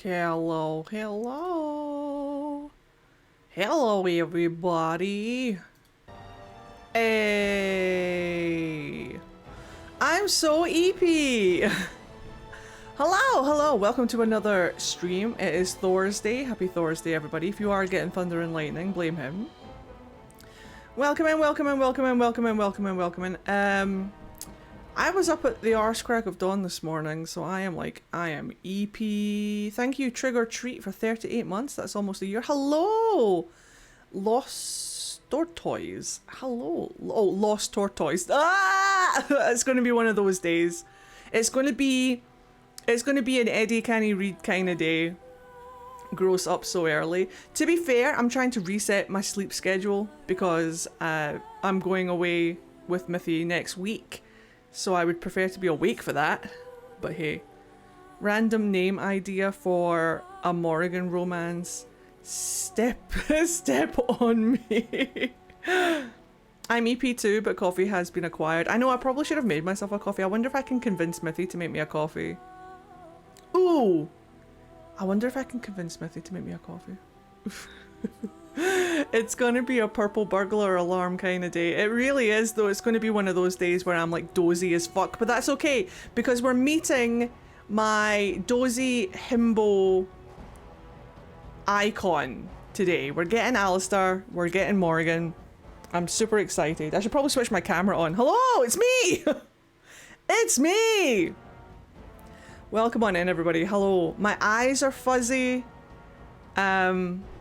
Hello, hello. Hello, everybody. Hey. I'm so EP. Hello. Welcome to another stream. It is Thursday. Happy Thursday, everybody. If you are getting thunder and lightning, blame him. Welcome in. I was up at the arse crack of dawn this morning, so I am EP. Thank you, Trigger Treat, for 38 months. That's almost a year. Hello! Lost Tortoise. Hello. Oh, Lost Tortoise. Ah! It's going to be one of those days. It's going to be an Eddie Can He Read kind of day. Gross up so early. To be fair, I'm trying to reset my sleep schedule because I'm going away with Mithy next week. So I would prefer to be awake for that, but hey. Random name idea for a Morrigan romance. Step on me. I'm EP too, but coffee has been acquired. I know I probably should have made myself a coffee. I wonder if I can convince Mithy to make me a coffee. Ooh! I wonder if I can convince Mithy to make me a coffee. It's gonna be a purple burglar alarm kind of day. It really is, though. It's gonna be one of those days where I'm like dozy as fuck, but that's okay because we're meeting my dozy himbo icon today. We're getting Alistair, we're getting Morgan. I'm super excited. I should probably switch my camera on. Hello, it's me! It's me! Welcome on in, everybody. Hello. My eyes are fuzzy.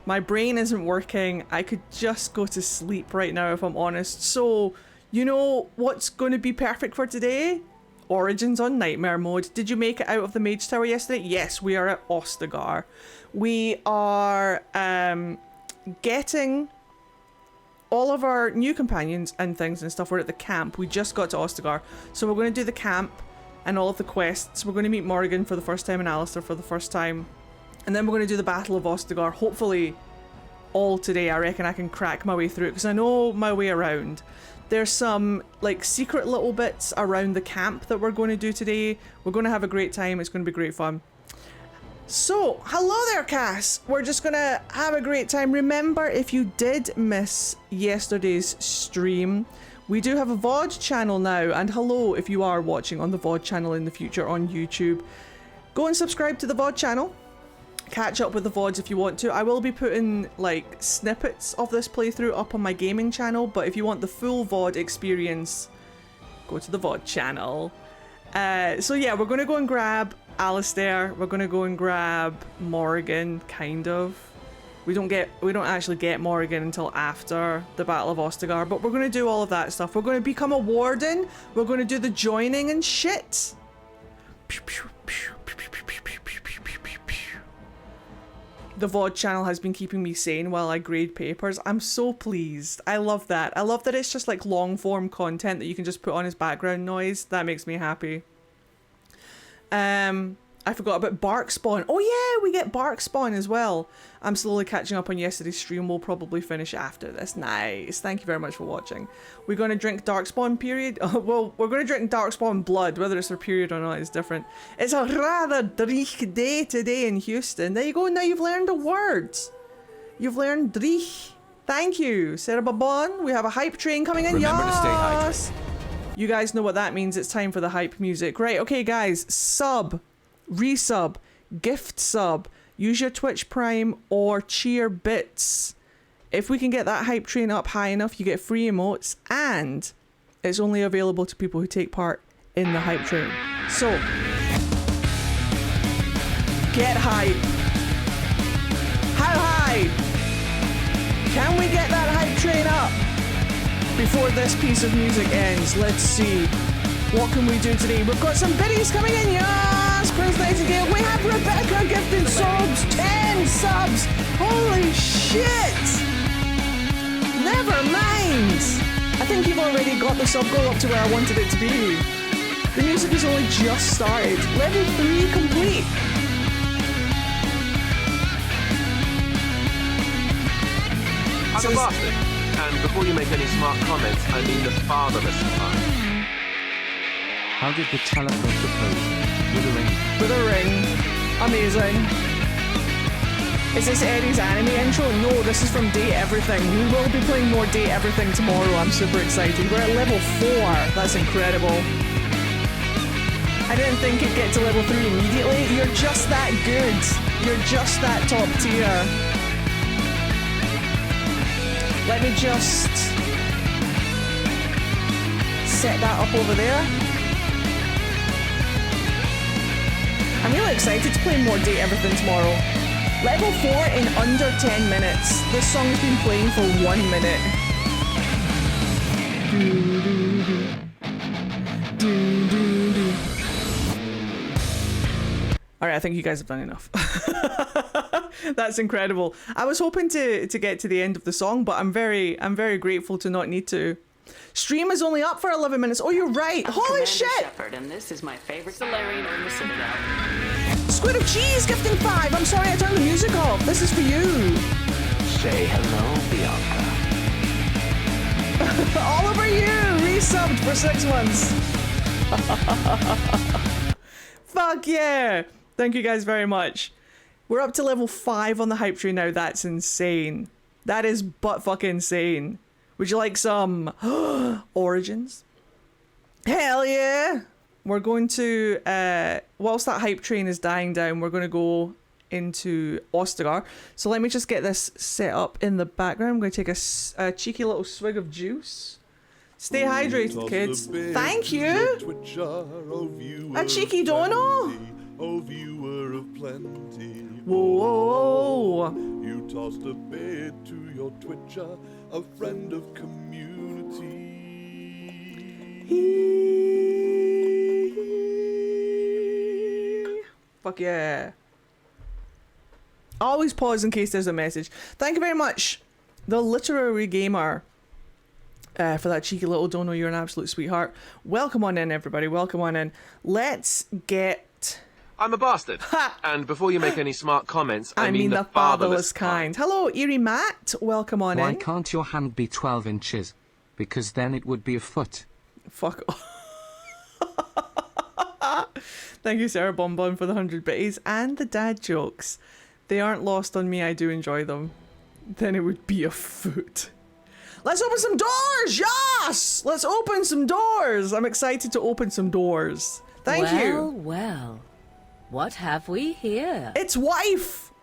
My brain isn't working. I could just go to sleep right now if I'm honest. So, you know what's going to be perfect for today? Origins on Nightmare mode. Did you make it out of the Mage Tower yesterday? Yes, we are at Ostagar. We are getting all of our new companions and things and stuff. We're at the camp. We just got to Ostagar. So we're going to do the camp and all of the quests. We're going to meet Morgan for the first time and Alistair for the first time. And then we're going to do the Battle of Ostagar, hopefully all today. I reckon I can crack my way through it because I know my way around. There's some like secret little bits around the camp that we're going to do today. We're going to have a great time. It's going to be great fun. So, hello there, Cass. We're just going to have a great time. Remember, if you did miss yesterday's stream, we do have a VOD channel now. And hello if you are watching on the VOD channel in the future on YouTube. Go and subscribe to the VOD channel. Catch up with the VODs if you want to. I will be putting like snippets of this playthrough up on my gaming channel, but if you want the full VOD experience, go to the VOD channel. So yeah, we're going to go and grab Alistair. We're going to go and grab Morgan, kind of. We don't actually get Morgan until after the Battle of Ostagar, but we're going to do all of that stuff. We're going to become a warden. We're going to do the joining and shit. The VOD channel has been keeping me sane while I grade papers. I'm so pleased. I love that. I love that it's just like long form content that you can just put on as background noise. That makes me happy. I forgot about Bark Spawn. Oh yeah, we get Bark Spawn as well. I'm slowly catching up on yesterday's stream. We'll probably finish after this. Nice. Thank you very much for watching. We're going to drink Darkspawn period. Well, we're going to drink Darkspawn blood. Whether it's a period or not is different. It's a rather dreich day today in Houston. There you go. Now you've learned a word. You've learned dreich. Thank you, Sarah Babon. We have a hype train coming in. Remember to stay hydrated. You guys know what that means. It's time for the hype music. Right, okay guys. Sub, resub, gift sub, use your Twitch Prime or cheer bits. If we can get that hype train up high enough, you get free emotes, and it's only available to people who take part in the hype train. So, get hype. How high? Can we get that hype train up before this piece of music ends? Let's see. What can we do today? We've got some biddies coming in. Yes, Prince Nightingale. We have Rebecca gifting subs. 10 subs. Holy shit. Never mind. I think you've already got the sub goal up to where I wanted it to be. The music has only just started. Level 3 complete. I'm a bastard. And before you make any smart comments, I mean the fatherless part. How did the talent propose? With a ring. With a ring. Amazing. Is this Eddie's anime intro? No, this is from Date Everything. We will be playing more Date Everything tomorrow. I'm super excited. We're at level 4. That's incredible. I didn't think it'd get to level 3 immediately. You're just that good. You're just that top tier. Let me just set that up over there. I'm really excited to play more Date Everything tomorrow. Level 4 in under 10 minutes. This song's been playing for 1 minute. Alright, I think you guys have done enough. That's incredible. I was hoping to get to the end of the song, but I'm very grateful to not need to. Stream is only up for 11 minutes. Oh, you're right. I'm Holy Commander shit! Shepard, and this is my favorite Solarian on the Citadel. Squid of Cheese gifting 5. I'm sorry I turned the music off. This is for you. Say hello, Bianca. All over you. Resubbed for 6 months. Fuck yeah. Thank you guys very much. We're up to level 5 on the hype tree now. That's insane. That is butt fucking insane. Would you like some origins? Hell yeah. We're going to, whilst that hype train is dying down, we're going to go into Ostagar. So let me just get this set up in the background. I'm going to take a cheeky little swig of juice. Stay hydrated, kids. Thank you. A cheeky dono. Whoa. You tossed a bit to your Twitcher, a friend of community. Fuck yeah. Always pause in case there's a message. Thank you very much, the literary gamer, for that cheeky little dono. You're an absolute sweetheart. Welcome on in, everybody. Welcome on in. Let's get... I'm a bastard. Ha! And before you make any smart comments, I mean the fatherless kind. Hello, Eerie Matt. Welcome on Why in. can't your hand be 12 inches? Because then it would be a foot. Fuck off. Thank you, Sarah Bonbon, for the 100 bitties and the dad jokes. They aren't lost on me. I do enjoy them. Then it would be a foot. Let's open some doors. Yes! Let's open some doors. I'm excited to open some doors. Thank you. Well, what have we here? It's wife.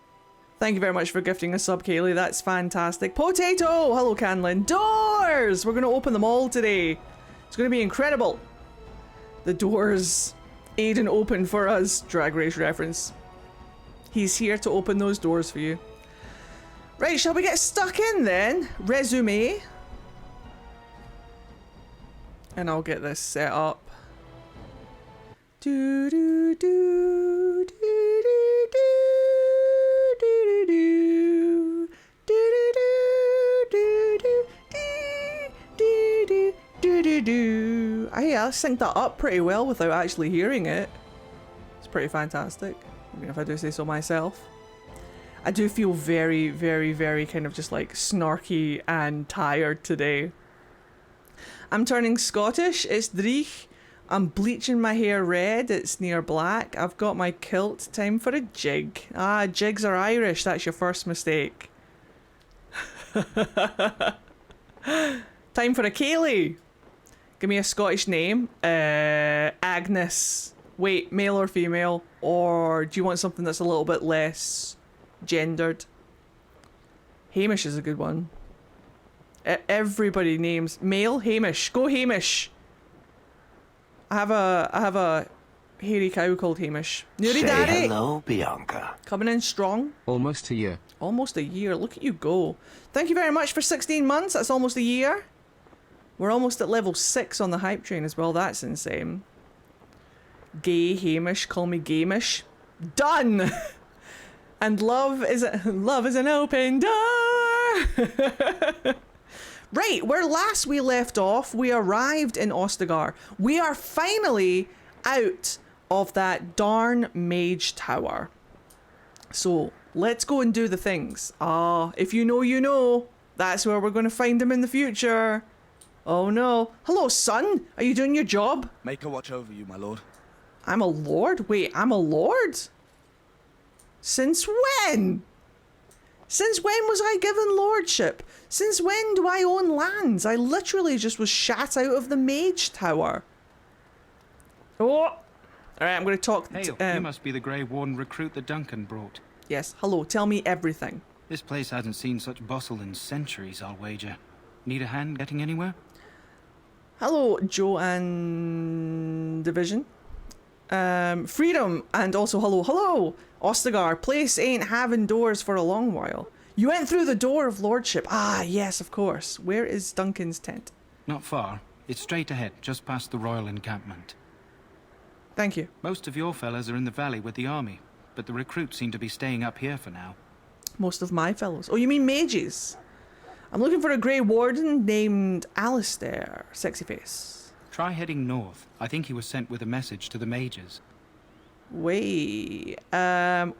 Thank you very much for gifting a sub, Kaylee. That's fantastic. Potato. Hello, Canlin. Doors. We're going to open them all today. It's going to be incredible. The doors Aiden opened for us. Drag Race reference. He's here to open those doors for you. Right, shall we get stuck in then? Resume. And I'll get this set up. Do do do do do do do do do do. I synced that up pretty well without actually hearing it. It's pretty fantastic. I mean, if I do say so myself. I do feel very, very, very kind of just like snarky and tired today. I'm turning Scottish. It's Dreich. I'm bleaching my hair red. It's near black. I've got my kilt. Time for a jig. Ah, jigs are Irish. That's your first mistake. Time for a Kaylee. Give me a Scottish name. Agnes. Wait, male or female? Or do you want something that's a little bit less gendered? Hamish is a good one. Everybody names male. Hamish. Go Hamish. I have a hairy cow called Hamish. Nuri Say Daddy. hello, Bianca. Coming in strong. Almost a year. Almost a year. Look at you go. Thank you very much for 16 months. That's almost a year. We're almost at level 6 on the hype train as well. That's insane. Gay Hamish. Call me Gamish. Done. And love is an open door. Right, where last we left off, we arrived in Ostagar. We are finally out of that darn Mage Tower. So let's go and do the things. If you know, you know. That's where we're going to find them in the future. Oh no. Hello, son. Are you doing your job? Maker watch over you, my lord. I'm a lord? Wait, I'm a lord? Since when? Since when was I given lordship? Since when do I own lands? I literally just was shot out of the Mage Tower. Oh! Alright, I'm going to talk... Hail, you must be the Grey Warden recruit that Duncan brought. Yes, hello, tell me everything. This place hasn't seen such bustle in centuries, I'll wager. Need a hand getting anywhere? Hello, Joe and Division. Freedom, and also hello, Ostagar. Place ain't having doors for a long while. You went through the door of lordship. Ah, yes, of course. Where is Duncan's tent? Not far. It's straight ahead, just past the royal encampment. Thank you. Most of your fellas are in the valley with the army, but the recruits seem to be staying up here for now. Most of my fellows. Oh, you mean mages? I'm looking for a Grey Warden named Alistair. Sexy face. Try heading north. I think he was sent with a message to the mages. Wait. Ooh,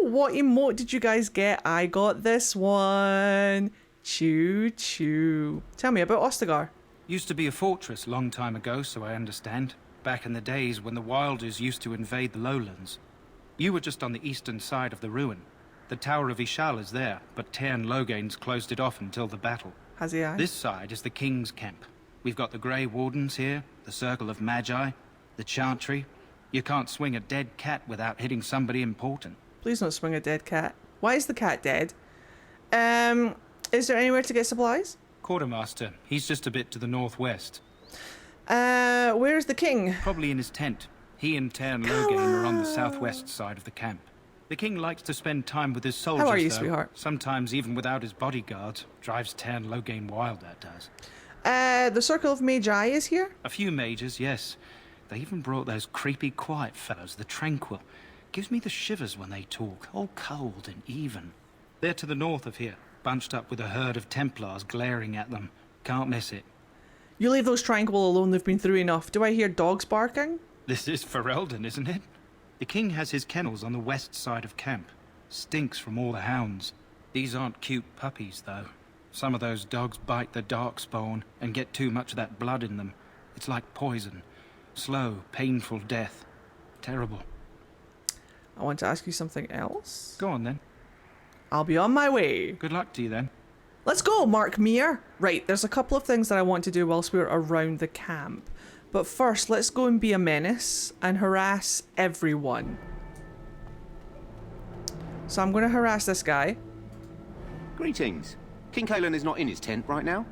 what emote did you guys get? I got this one. Choo choo. Tell me about Ostagar. Used to be a fortress long time ago, so I understand. Back in the days when the Wilders used to invade the lowlands. You were just on the eastern side of the ruin. The Tower of Ishal is there, but Tairn Logain's closed it off until the battle. Has he? This side is the King's camp. We've got the Grey Wardens here, the Circle of Magi, the Chantry. You can't swing a dead cat without hitting somebody important. Please don't swing a dead cat. Why is the cat dead? Is there anywhere to get supplies? Quartermaster, he's just a bit to the northwest. Where's the king? Probably in his tent. He and Tairn Logain are on the southwest side of the camp. The king likes to spend time with his soldiers, How are you, though. sweetheart? Sometimes even without his bodyguards. Drives Tairn Logain wild, that does. The Circle of Magi is here? A few mages, yes. They even brought those creepy quiet fellows, the Tranquil. Gives me the shivers when they talk, all cold and even. They're to the north of here, bunched up with a herd of Templars glaring at them. Can't miss it. You leave those Tranquil alone, they've been through enough. Do I hear dogs barking? This is Ferelden, isn't it? The king has his kennels on the west side of camp. Stinks from all the hounds. These aren't cute puppies, though. Some of those dogs bite the darkspawn and get too much of that blood in them. It's like poison. Slow, painful death. Terrible. I want to ask you something else. Go on, then. I'll be on my way. Good luck to you, then. Let's go, Mark Meir. Right, there's a couple of things that I want to do whilst we're around the camp. But first, let's go and be a menace and harass everyone. So I'm going to harass this guy. Greetings. King Kalen is not in his tent right now.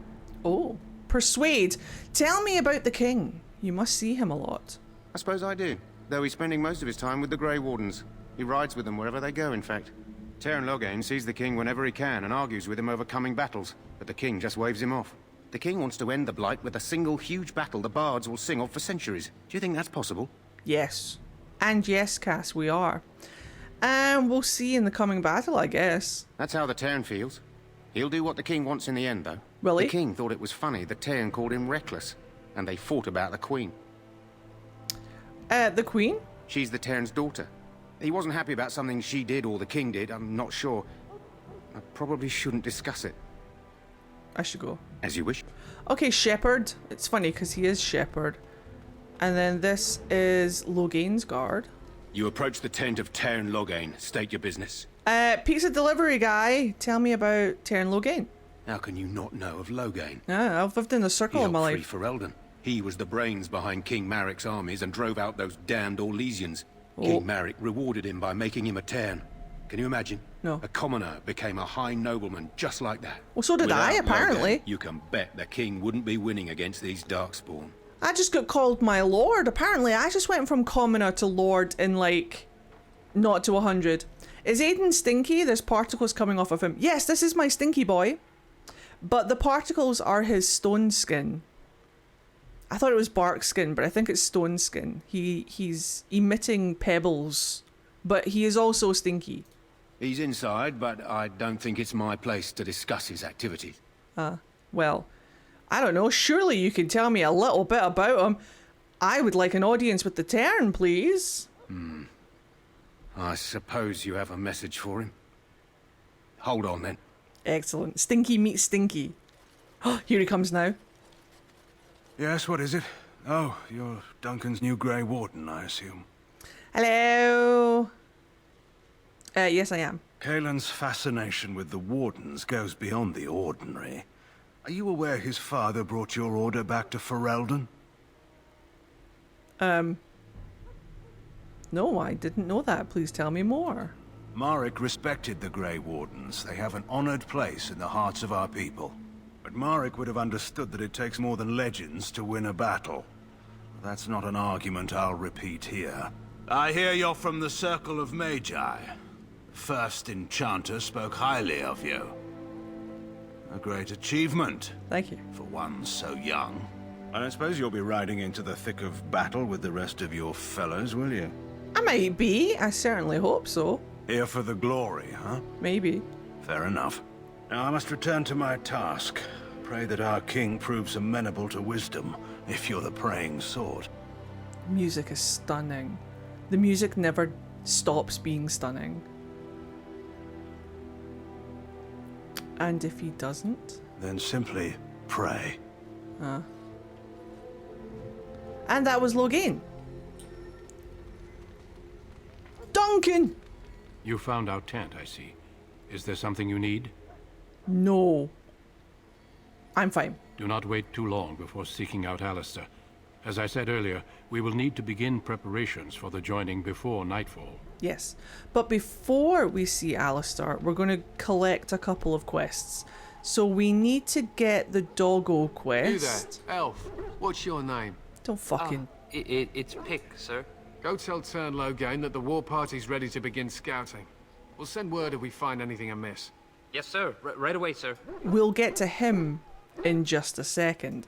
Oh. Persuade. Tell me about the king. You must see him a lot. I suppose I do, though he's spending most of his time with the Grey Wardens. He rides with them wherever they go, in fact. Tairn Logain sees the king whenever he can and argues with him over coming battles, but the king just waves him off. The king wants to end the Blight with a single huge battle the bards will sing of for centuries. Do you think that's possible? Yes. And yes, Cass, we are. And we'll see in the coming battle, I guess. That's how the Tairn feels. He'll do what the king wants in the end, though. Will he? The king thought it was funny that Tairn called him reckless, and they fought about the queen. The queen? She's the Tairn's daughter. He wasn't happy about something she did or the king did, I'm not sure. I probably shouldn't discuss it. I should go. As you wish. Okay, Shepherd. It's funny because he is Shepherd. And then this is Logain's guard. You approach the tent of Tairn Logain. State your business. Pizza delivery guy. Tell me about Tairn Logain. How can you not know of Logain? Yeah, I've lived in the circle of my life. For Ferelden. He was the brains behind King Maric's armies and drove out those damned Orlesians. Oh. King Maric rewarded him by making him a Tairn. Can you imagine? No. A commoner became a high nobleman just like that. Well, so did I, Without apparently. Logain, you can bet the king wouldn't be winning against these Darkspawn. I just got called my lord. Apparently, I just went from commoner to lord in, like, not to 100. Is Aiden stinky? There's particles coming off of him. Yes, this is my stinky boy. But the particles are his stone skin. I thought it was bark skin, but I think it's stone skin. He's emitting pebbles, but he is also stinky. He's inside, but I don't think it's my place to discuss his activities. Well, I don't know. Surely you can tell me a little bit about him. I would like an audience with the Tairn, please. I suppose you have a message for him. Hold on, then. Excellent. Stinky meets stinky. Here he comes now. Yes, what is it? Oh, you're Duncan's new Grey Warden, I assume. Hello. Yes, I am. Kaelin's fascination with the Wardens goes beyond the ordinary. Are you aware his father brought your order back to Ferelden? No, I didn't know that. Please tell me more. Marek respected the Grey Wardens. They have an honored place in the hearts of our people. But Marek would have understood that it takes more than legends to win a battle. That's not an argument I'll repeat here. I hear you're from the Circle of Magi. First Enchanter spoke highly of you. A great achievement. Thank you. For one so young. I don't suppose you'll be riding into the thick of battle with the rest of your fellows, will you? I might be. I certainly hope so. Here for the glory, huh? Maybe. Fair enough. Now I must return to my task. Pray that our king proves amenable to wisdom, if you're the praying sort. Music is stunning. The music never stops being stunning. And if he doesn't? Then simply pray. And that was Logain. Duncan! You found our tent, I see. Is there something you need? No. I'm fine. Do not wait too long before seeking out Alistair. As I said earlier, we will need to begin preparations for the joining before nightfall. Yes. But before we see Alistair, we're going to collect a couple of quests. So we need to get the doggo quest. You there, elf. What's your name? Don't fucking... It's Pick, sir. Go tell Tern Logain that the war party's ready to begin scouting. We'll send word if we find anything amiss. Yes, sir. Right away, sir. We'll get to him in just a second.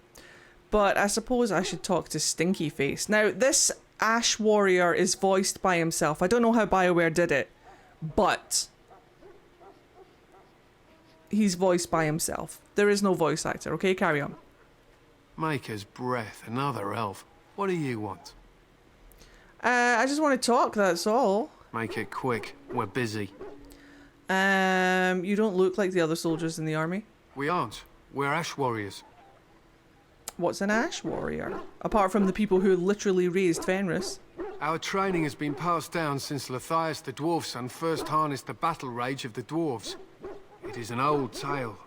But I suppose I should talk to Stinky Face. Now, this Ash Warrior is voiced by himself. I don't know how BioWare did it, but he's voiced by himself. There is no voice actor, okay? Carry on. Maker's Breath, another elf. What do you want? I just want to talk, that's all. Make it quick. We're busy. You don't look like the other soldiers in the army. We aren't. We're Ash Warriors. What's an Ash Warrior? Apart from the people who literally raised Fenris. Our training has been passed down since Lathias the Dwarf Son first harnessed the battle rage of the dwarves. It is an old tale.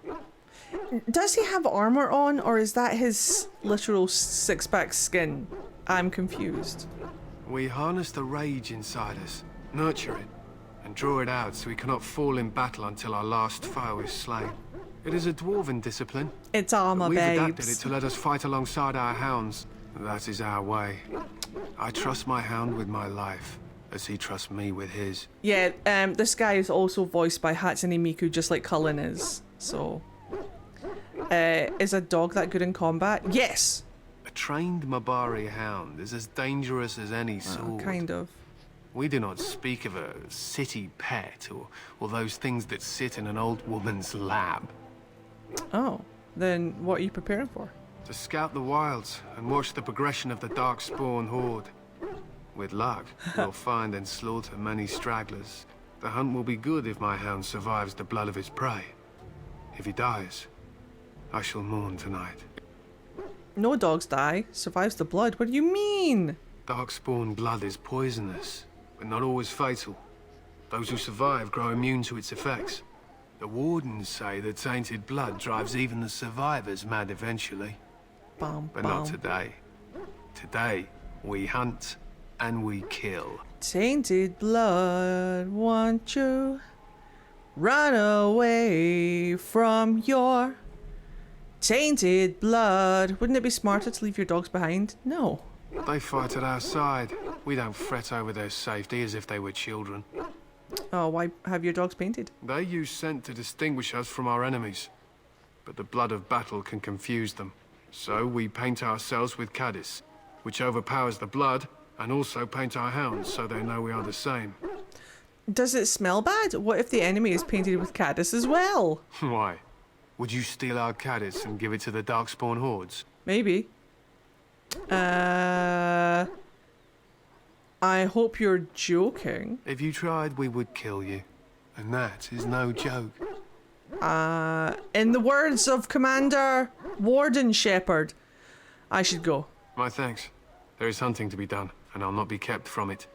Does he have armor on, or is that his literal six-pack skin? I'm confused. We harness the rage inside us, nurture it, and draw it out so we cannot fall in battle until our last foe is slain. It is a dwarven discipline. It's armor, We've babes. adapted it to let us fight alongside our hounds. That is our way. I trust my hound with my life, as he trusts me with his. Yeah, this guy is also voiced by Hatsune Miku, just like Cullen is. So, is a dog that good in combat? Yes! A trained Mabari hound is as dangerous as any sword. Kind of. We do not speak of a city pet, or those things that sit in an old woman's lap. Oh, then what are you preparing for? To scout the wilds and watch the progression of the Darkspawn horde. With luck, we'll find and slaughter many stragglers. The hunt will be good if my hound survives the blood of his prey. If he dies, I shall mourn tonight. No dogs die. Survives the blood. What do you mean? Darkspawn blood is poisonous, but not always fatal. Those who survive grow immune to its effects. The Wardens say that tainted blood drives even the survivors mad eventually. But not today. Today, we hunt and we kill. Tainted blood, won't you run away from your tainted blood? Wouldn't it be smarter to leave your dogs behind? No. They fight at our side. We don't fret over their safety as if they were children. Oh, why have your dogs painted? They use scent to distinguish us from our enemies. But the blood of battle can confuse them. So we paint ourselves with Caddis, which overpowers the blood, and also paint our hounds so they know we are the same. Does it smell bad? What if the enemy is painted with Caddis as well? Why? Would you steal our Caddis and give it to the Darkspawn hordes? Maybe. I hope you're joking. If you tried, we would kill you. And that is no joke. In the words of Commander Warden Shepherd, I should go. My thanks. There is hunting to be done, and I'll not be kept from it.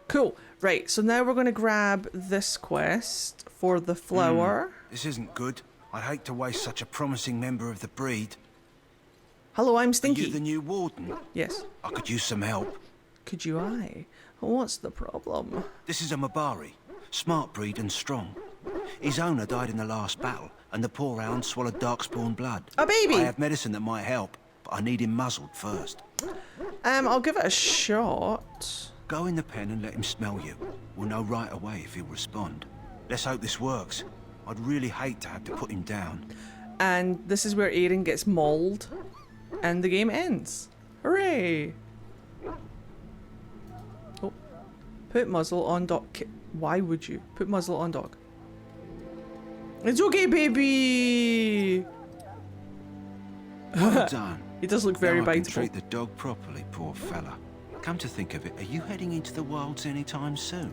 Cool. Right, so now we're going to grab this quest for the flower. This isn't good. I'd hate to waste such a promising member of the breed. Hello, I'm Are Stinky. you the new warden? Yes. I could use some help. Could you What's the problem? This is a Mabari. Smart breed and strong. His owner died in the last battle, and the poor hound swallowed darkspawn blood. A baby! I have medicine that might help, but I need him muzzled first. I'll give it a shot. Go in the pen and let him smell you. We'll know right away if he'll respond. Let's hope this works. I'd really hate to have to put him down. And this is where Aiden gets mauled, and the game ends. Hooray! Oh. Put muzzle on dog. Why would you? Put muzzle on dog. It's okay, baby! Well done. He does look very now I can biteable. treat the dog properly, poor fella. Come to think of it, are you heading into the wilds anytime soon?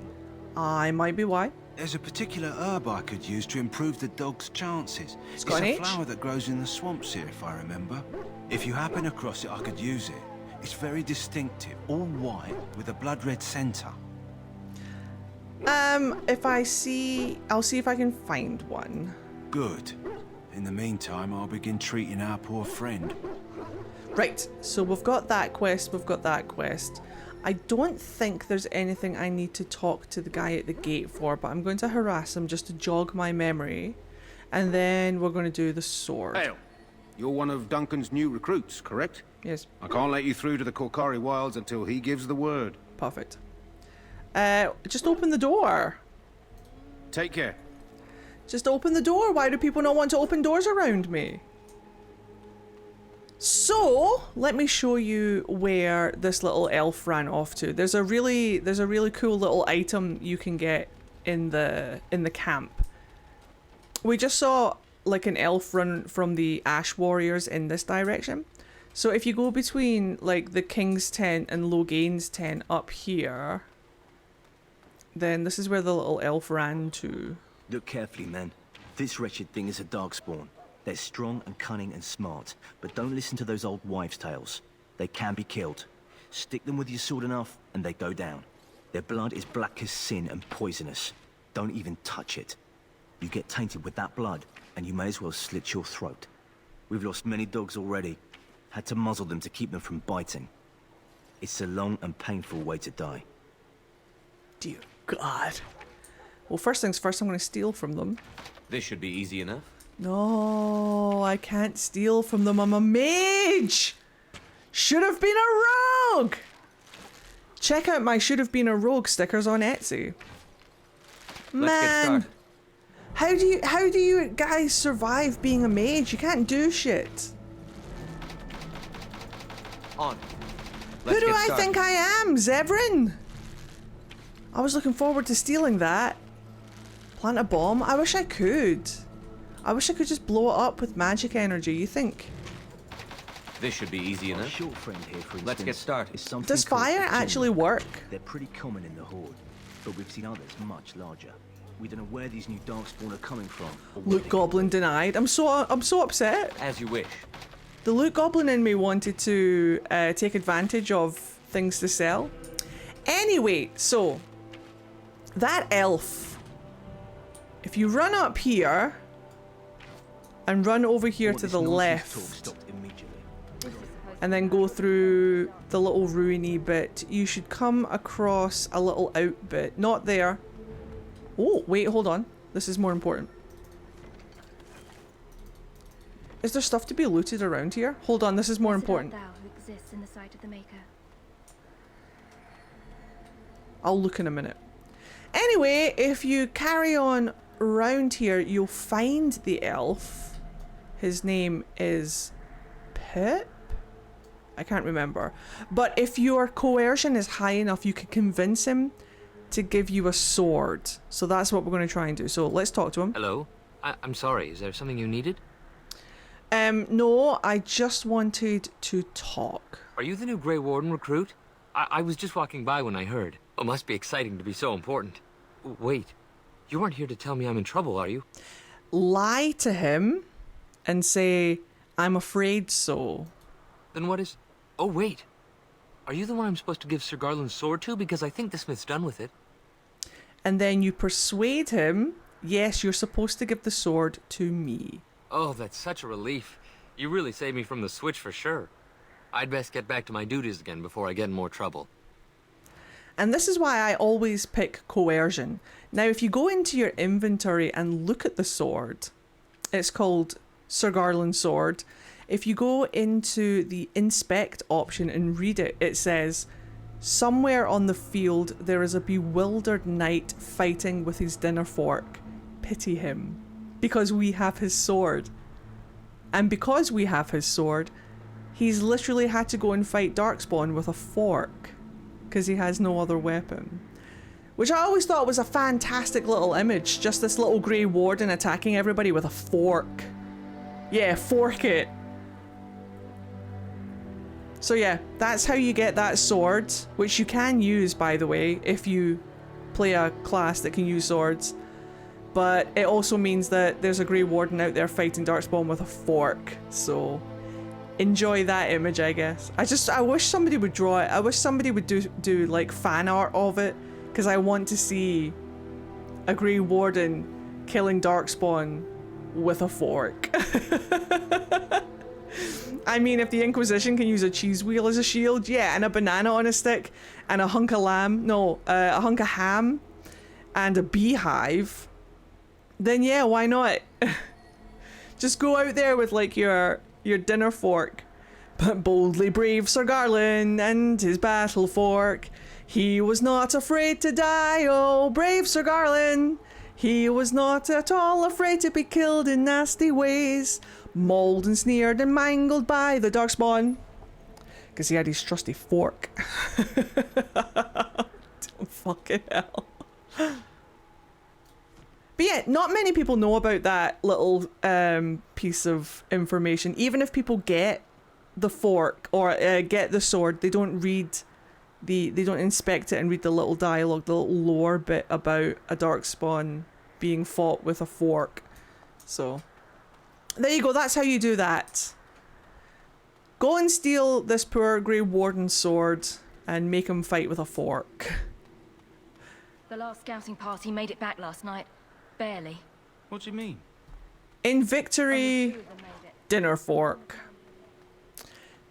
I might be why. There's a particular herb I could use to improve the dog's chances. It's got an a H? flower that grows in the swamps here, if I remember. If you happen across it, I could use it. It's very distinctive, all white with a blood red centre. If I see... I'll see if I can find one. Good. In the meantime, I'll begin treating our poor friend. Right, so we've got that quest, we've got that quest. I don't think there's anything I need to talk to the guy at the gate for, but I'm going to harass him just to jog my memory. And then we're going to do the sword. Hail. You're one of Duncan's new recruits, correct? Yes. I can't let you through to the Korkari Wilds until he gives the word. Perfect. Just open the door. Take care. Just open the door. Why do people not want to open doors around me? So, let me show you where this little elf ran off to. There's a really cool little item you can get in the camp. We just saw like an elf run from the Ash Warriors in this direction. So if you go between like the King's tent and Logain's tent up here, then this is where the little elf ran to. Look carefully, men. This wretched thing is a darkspawn. They're strong and cunning and smart, but don't listen to those old wives' tales. They can be killed. Stick them with your sword enough, and they go down. Their blood is black as sin and poisonous. Don't even touch it. You get tainted with that blood, and you may as well slit your throat. We've lost many dogs already. Had to muzzle them to keep them from biting. It's a long and painful way to die. Dear God. Well, first things first, I'm going to steal from them. This should be easy enough. No, I can't steal from them. I'm a mage. Should have been a rogue. Check out my should have been a rogue stickers on Etsy. Let's get started. How do you guys survive being a mage? You can't do shit. On. Who do I think I am, Zevran? I was looking forward to stealing that. Plant a bomb? I wish I could. I wish I could just blow it up with magic energy, you think? This should be easy enough. Short friend here, for instance, Let's get started. is something Does called fire a actually tumor. work? They're pretty common in the Horde, but we've seen others much larger. We don't know where these new darkspawn are coming from. Or where Loot Goblin denied. I'm so upset. As you wish. The Loot Goblin in me wanted to take advantage of things to sell. Anyway, so that elf. If you run up here and run over here to the left and then go through the little ruiny bit, you should come across a little out bit. Not there. Oh, wait, hold on. This is more important. Is there stuff to be looted around here? Hold on, this is more important. Thou who exists in the sight of the Maker. I'll look in a minute. Anyway, if you carry on around here, you'll find the elf. His name is Pip? I can't remember. But if your coercion is high enough, you can convince him to give you a sword. So that's what we're going to try and do. So let's talk to him. Hello? I'm sorry, is there something you needed? No, I just wanted to talk. Are you the new Grey Warden recruit? I was just walking by when I heard. It must be exciting to be so important. Wait, you aren't here to tell me I'm in trouble, are you? Lie to him and say, I'm afraid so. Then what is... Oh, wait. Are you the one I'm supposed to give Sir Garland's sword to? Because I think the smith's done with it. And then you persuade him, yes, you're supposed to give the sword to me. Oh, that's such a relief. You really saved me from the switch for sure. I'd best get back to my duties again before I get in more trouble. And this is why I always pick coercion. Now, if you go into your inventory and look at the sword, it's called Sir Garland's sword. If you go into the inspect option and read it, it says, somewhere on the field there is a bewildered knight fighting with his dinner fork. Pity him. Because we have his sword. And because we have his sword, he's literally had to go and fight Darkspawn with a fork. Because he has no other weapon. Which I always thought was a fantastic little image. Just this little grey warden attacking everybody with a fork. Yeah, fork it. So yeah, that's how you get that sword, which you can use, by the way, if you play a class that can use swords. But it also means that there's a Grey Warden out there fighting Darkspawn with a fork, so enjoy that image, I guess. I wish somebody would draw it. I wish somebody would do like fan art of it, because I want to see a Grey Warden killing Darkspawn with a fork. I mean, if the Inquisition can use a cheese wheel as a shield, yeah, and a banana on a stick, and a hunk of a hunk of ham, and a beehive, then yeah, why not? Just go out there with like your dinner fork. But boldly brave Sir Garland and his battle fork. He was not afraid to die, oh brave Sir Garland. He was not at all afraid to be killed in nasty ways. Mauled and sneered and mangled by the Darkspawn. Because he had his trusty fork. Don't fucking hell. But yeah, not many people know about that little piece of information. Even if people get the fork or get the sword, they don't read they don't inspect it and read the little dialogue, the little lore bit about a Darkspawn being fought with a fork. So there you go, that's how you do that. Go and steal this poor Grey Warden's sword and make him fight with a fork. The last scouting party made it back last night. Barely. What do you mean? In victory, dinner fork.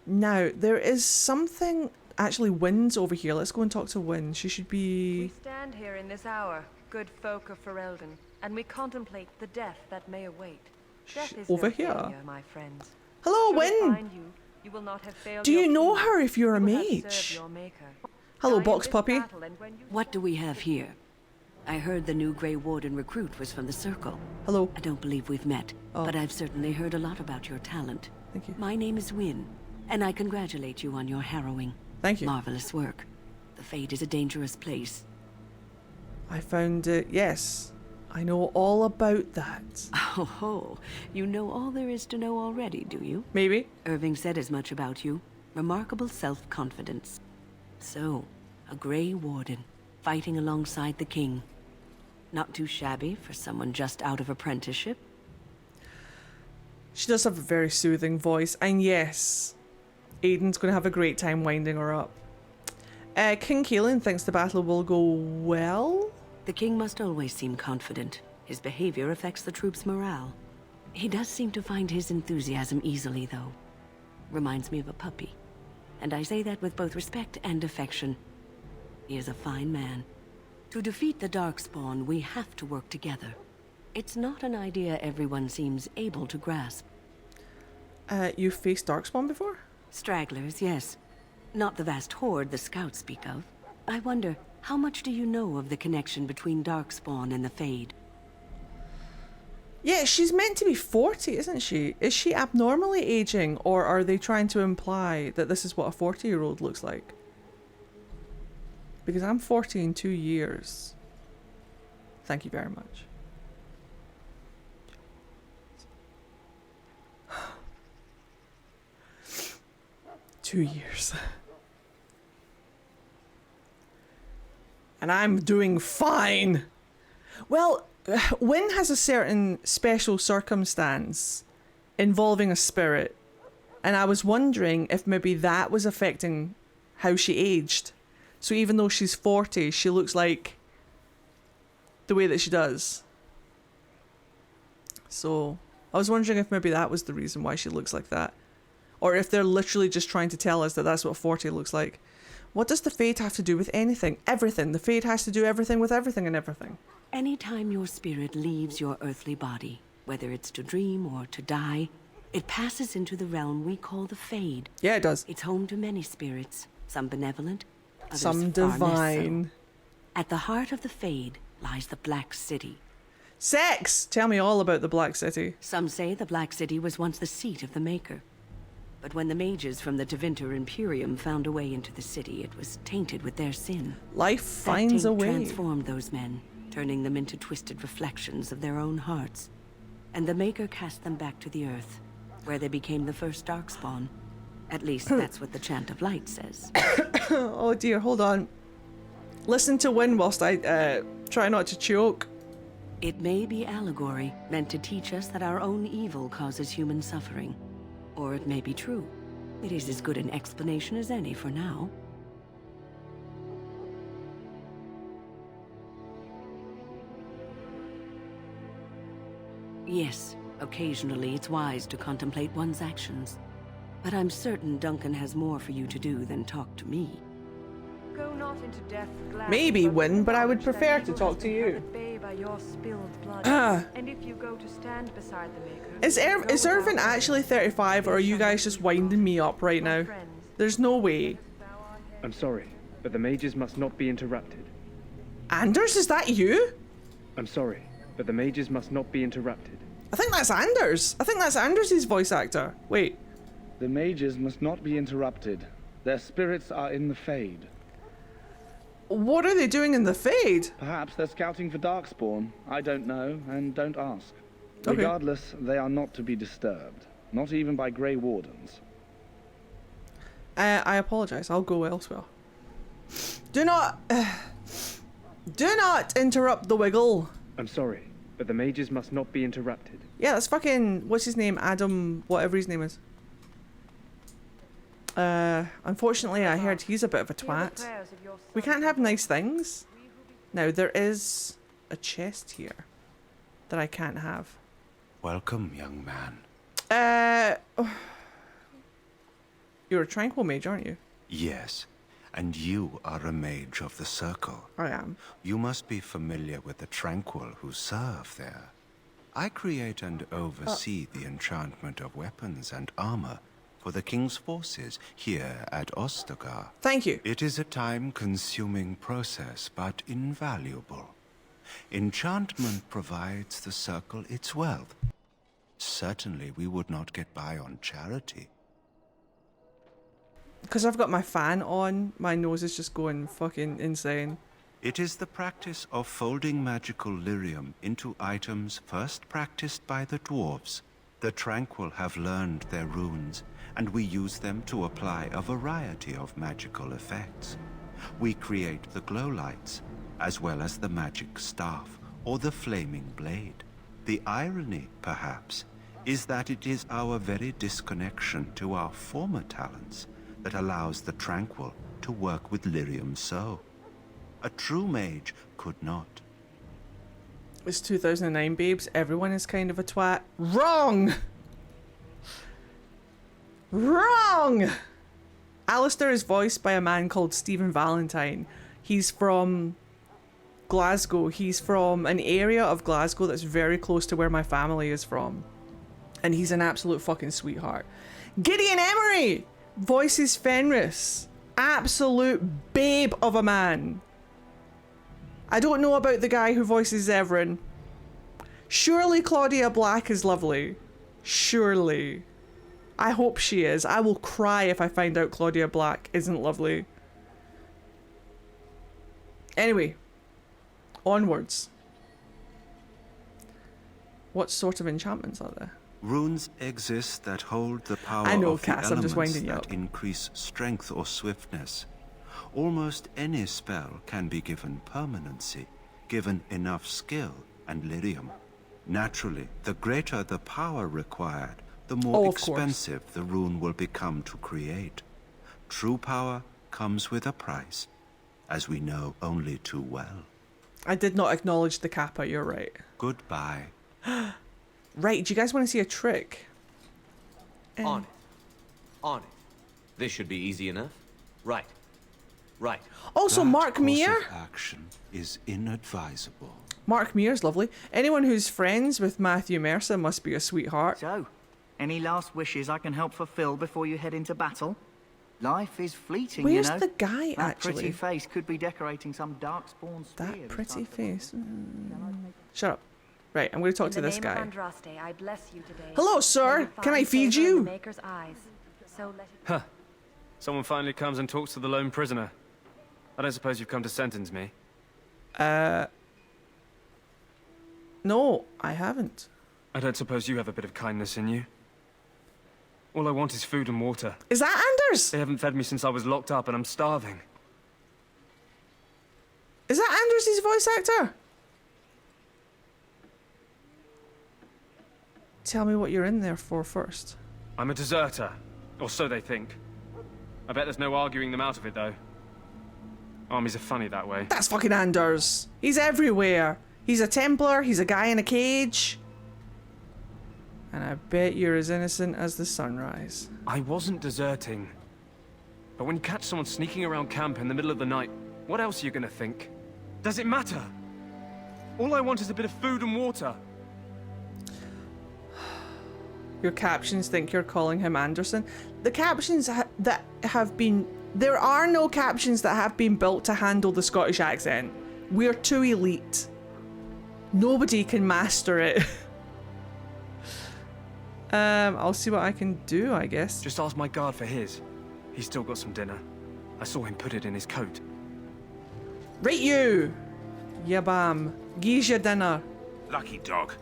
Now, there is something... Actually, Wynn's over here. Let's go and talk to Wynn. She should be... We stand here in this hour, good folk of Ferelden, and we contemplate the death that may await. Death is over no here. failure, my friends. Hello, Should it Wynn. find you, you will not have failed Do you your know king. her if you're a You will have mage? served your maker. Hello, Die box in this puppy. battle, and when you What do we have here? I heard the new Grey Warden recruit was from the Circle. Hello. I don't believe we've met, but I've certainly heard a lot about your talent. Thank you. My name is Wynn, and I congratulate you on your harrowing, Thank you. marvelous work. The Fade is a dangerous place. I found it, yes. I know all about that. Oh ho, you know all there is to know already, do you? Maybe. Irving said as much about you. Remarkable self-confidence. So, a Grey Warden, fighting alongside the king. Not too shabby for someone just out of apprenticeship. She does have a very soothing voice, and yes, Aiden's going to have a great time winding her up. King Kaelin thinks the battle will go well? The king must always seem confident. His behavior affects the troops' morale. He does seem to find his enthusiasm easily, though. Reminds me of a puppy. And I say that with both respect and affection. He is a fine man. To defeat the Darkspawn, we have to work together. It's not an idea everyone seems able to grasp. You've faced Darkspawn before? Stragglers, yes. Not the vast horde the scouts speak of. I wonder, how much do you know of the connection between Darkspawn and the Fade? Yeah, she's meant to be 40, isn't she? Is she abnormally aging, or are they trying to imply that this is what a 40-year-old looks like? Because I'm 40 in 2 years. Thank you very much. Two years. And I'm doing fine. Well, Wynn has a certain special circumstance involving a spirit. And I was wondering if maybe that was affecting how she aged. So even though she's 40, she looks like the way that she does. So I was wondering if maybe that was the reason why she looks like that. Or if they're literally just trying to tell us that that's what 40 looks like. What does the Fade have to do with anything? Everything. The Fade has to do everything with everything and everything. Anytime your spirit leaves your earthly body, whether it's to dream or to die, it passes into the realm we call the Fade. Yeah, it does. It's home to many spirits, some benevolent, others some far less divine. so. At the heart of the Fade lies the Black City. Sex! Tell me all about the Black City. Some say the Black City was once the seat of the Maker. But when the mages from the Tevinter Imperium found a way into the city, it was tainted with their sin. Life finds a way. Transformed those men, turning them into twisted reflections of their own hearts. And the Maker cast them back to the Earth, where they became the first Darkspawn. At least that's what the Chant of Light says. Oh dear, hold on. Listen to Win whilst I try not to choke. It may be allegory, meant to teach us that our own evil causes human suffering. Or it may be true. It is as good an explanation as any for now. Yes, occasionally it's wise to contemplate one's actions. But I'm certain Duncan has more for you to do than talk to me. Go not into death glad, Maybe Win, but I would prefer to talk to you. By your spilled blood. And if you go to stand beside the Maker, Is Irvin actually 35, or are you guys just winding me up right now? There's no way. I'm sorry, but the mages must not be interrupted. Anders, is that you? I'm sorry, but the mages must not be interrupted. I think that's Anders. I think that's Anders' voice actor. Wait. The mages must not be interrupted. Their spirits are in the Fade. What are they doing in the Fade? Perhaps they're scouting for Darkspawn. I don't know, and don't ask. Okay. Regardless, they are not to be disturbed. Not even by Grey Wardens. I apologize. I'll go elsewhere. Do not interrupt the wiggle. I'm sorry, but the mages must not be interrupted. Yeah, that's fucking, what's his name? Adam, whatever his name is. Unfortunately, I heard he's a bit of a twat. We can't have nice things. Now, there is a chest here that I can't have. Welcome, young man. You're a tranquil mage, aren't you? Yes, and you are a mage of the Circle. I am. You must be familiar with the Tranquil who serve there. I create and oversee the enchantment of weapons and armor for the King's forces here at Ostagar. Thank you. It is a time-consuming process, but invaluable. Enchantment provides the Circle its wealth. Certainly we would not get by on charity. Because I've got my fan on, my nose is just going fucking insane. It is the practice of folding magical lyrium into items first practiced by the dwarves. The Tranquil have learned their runes, and we use them to apply a variety of magical effects. We create the glow lights, as well as the magic staff or the flaming blade. The irony, perhaps, is that it is our very disconnection to our former talents that allows the Tranquil to work with lyrium so. A true mage could not. It's 2009, babes. Everyone is kind of a twat. Wrong! Wrong! Alistair is voiced by a man called Stephen Valentine. He's from Glasgow. He's from an area of Glasgow that's very close to where my family is from. And he's an absolute fucking sweetheart. Gideon Emery voices Fenris. Absolute babe of a man. I don't know about the guy who voices Zevran. Surely Claudia Black is lovely. Surely. I hope she is. I will cry if I find out Claudia Black isn't lovely. Anyway. Onwards. What sort of enchantments are there? Runes exist that hold the power I know, of Cass, the I'm just elements winding you that up. increase strength or swiftness. Almost any spell can be given permanency, given enough skill and lyrium. Naturally, the greater the power required, the more expensive the rune will become to create. True power comes with a price, as we know only too well. I did not acknowledge the kappa, you're right. Goodbye. Right, do you guys want to see a trick? On it. On it. This should be easy enough. Right. Right. Also, Mark Meir. Action is inadvisable. Mark Meir's lovely. Anyone who's friends with Matthew Mercer must be a sweetheart. So, any last wishes I can help fulfill before you head into battle? Life is fleeting, Where's you know. the guy, that actually? pretty face could be decorating some darkspawn spear. That pretty face. Shut up. Right, I'm going to talk to this guy. I bless you today. Hello, sir. Can I feed you? Huh. Someone finally comes and talks to the lone prisoner. I don't suppose you've come to sentence me. No, I haven't. I don't suppose you have a bit of kindness in you. All I want is food and water. Is that Anders? They haven't fed me since I was locked up and I'm starving. Is that Anders' voice actor? Tell me what you're in there for first. I'm a deserter, or so they think. I bet there's no arguing them out of it, though. Armies are funny that way. That's fucking Anders. He's everywhere. He's a Templar, he's a guy in a cage. And I bet you're as innocent as the sunrise. I wasn't deserting. But when you catch someone sneaking around camp in the middle of the night, what else are you gonna think? Does it matter? All I want is a bit of food and water. Your captions think you're calling him Anderson. The captions that have been... There are no captions that have been built to handle the Scottish accent. We're too elite. Nobody can master it. I'll see what I can do, I guess. Just ask my guard for his. He's still got some dinner. I saw him put it in his coat. Right, you! Yabam. Gi's your dinner. Lucky dog.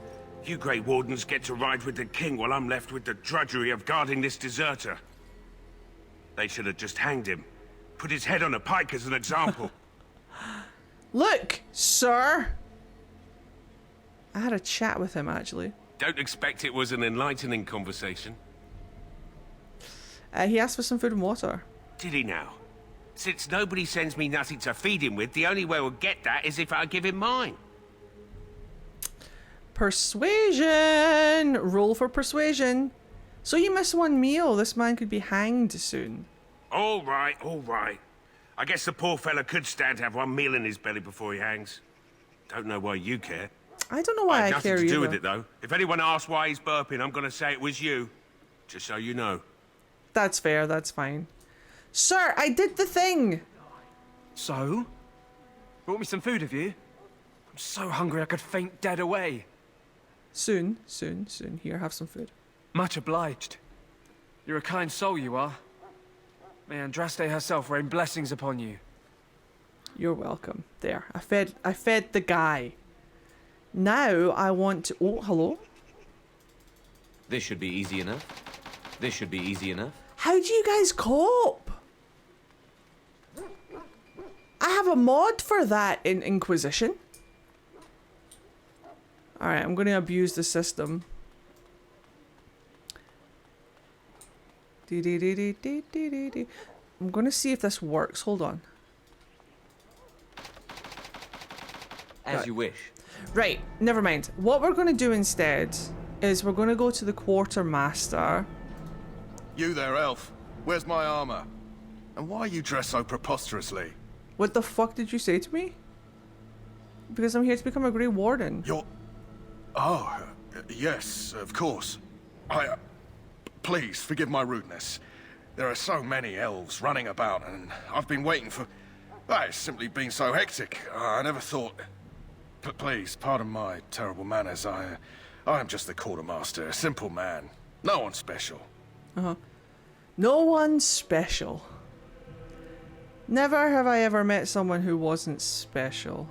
You Grey Wardens get to ride with the king while I'm left with the drudgery of guarding this deserter. They should have just hanged him. Put his head on a pike as an example. Look, sir! I had a chat with him, actually. Don't expect it was an enlightening conversation. He asked for some food and water. Did he now? Since nobody sends me nothing to feed him with, the only way we'll get that is if I give him mine. Persuasion! Roll for persuasion. So you miss one meal. This man could be hanged soon. All right, all right. I guess the poor fella could stand to have one meal in his belly before he hangs. Don't know why you care. I don't know why I care nothing to do either. with it, though. If anyone asks why he's burping, I'm going to say it was you. Just so you know. That's fair, that's fine. Sir, I did the thing! So? Brought me some food, have you? I'm so hungry I could faint dead away. Soon, soon, soon. Here, have some food. Much obliged. You're a kind soul, you are. May Andraste herself rain blessings upon you. You're welcome. There, I fed the guy. Now I want to... Oh, hello? This should be easy enough. This should be easy enough. How do you guys cope? I have a mod for that in Inquisition. Alright, I'm going to abuse the system. I'm going to see if this works. Hold on. As you wish. Right, never mind. What we're going to do instead is we're going to go to the quartermaster. You there, elf. Where's my armor? And why are you dressed so preposterously? What the fuck did you say to me? Because I'm here to become a Grey Warden. You're... Oh, yes, of course. Please, forgive my rudeness. There are so many elves running about, and I've been waiting for... It's simply been so hectic. I never thought... Please, pardon my terrible manners. I am just the quartermaster, a simple man. No one special. Uh-huh. No one special. Never have I ever met someone who wasn't special.